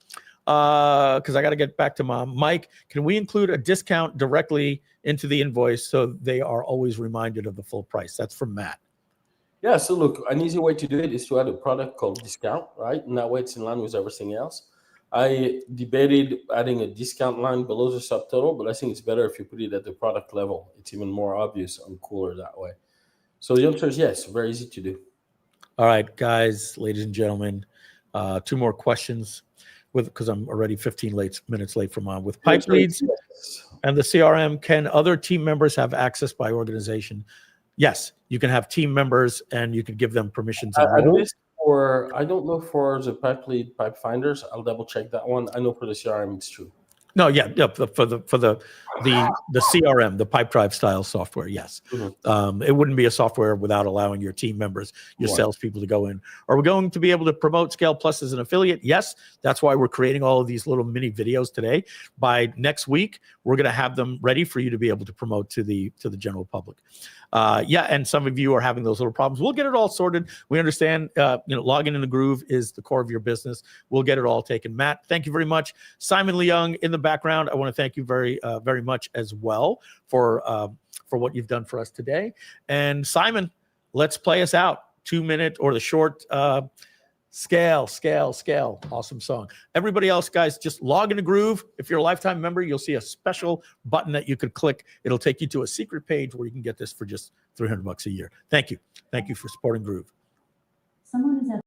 because I got to get back to Mom. Mike, can we include a discount directly into the invoice so they are always reminded of the full price? That's from Matt. Yeah, so look, an easy way to do it is to add a product called discount, right? And that way it's in line with everything else. I debated adding a discount line below the subtotal, but I think it's better if you put it at the product level. It's even more obvious and cooler that way. So the answer is yes, very easy to do. All right, guys, ladies and gentlemen, two more questions because I'm already 15 minutes late from on. With Pipeleads and the CRM, can other team members have access by organization? Yes, you can have team members and you can give them permissions. I don't know for the Pipelead pipe finders. I'll double check that one. I know for the CRM it's true. No, yeah, for the CRM, the Pipedrive style software, yes. Mm-hmm. It wouldn't be a software without allowing your team members, your salespeople to go in. Are we going to be able to promote Scale Plus as an affiliate? Yes, that's why we're creating all of these little mini videos today. By next week, we're going to have them ready for you to be able to promote to the general public. And some of you are having those little problems. We'll get it all sorted. We understand, logging in the Groove is the core of your business. We'll get it all taken. Matt, thank you very much. Simon Leung in the background, I want to thank you very, very much as well for what you've done for us today. And Simon, let's play us out. 2-minute or the short Scale. Awesome song. Everybody else, guys, just log into Groove. If you're a lifetime member, you'll see a special button that you could click. It'll take you to a secret page where you can get this for just $300 a year. Thank you. Thank you for supporting Groove. Someone is at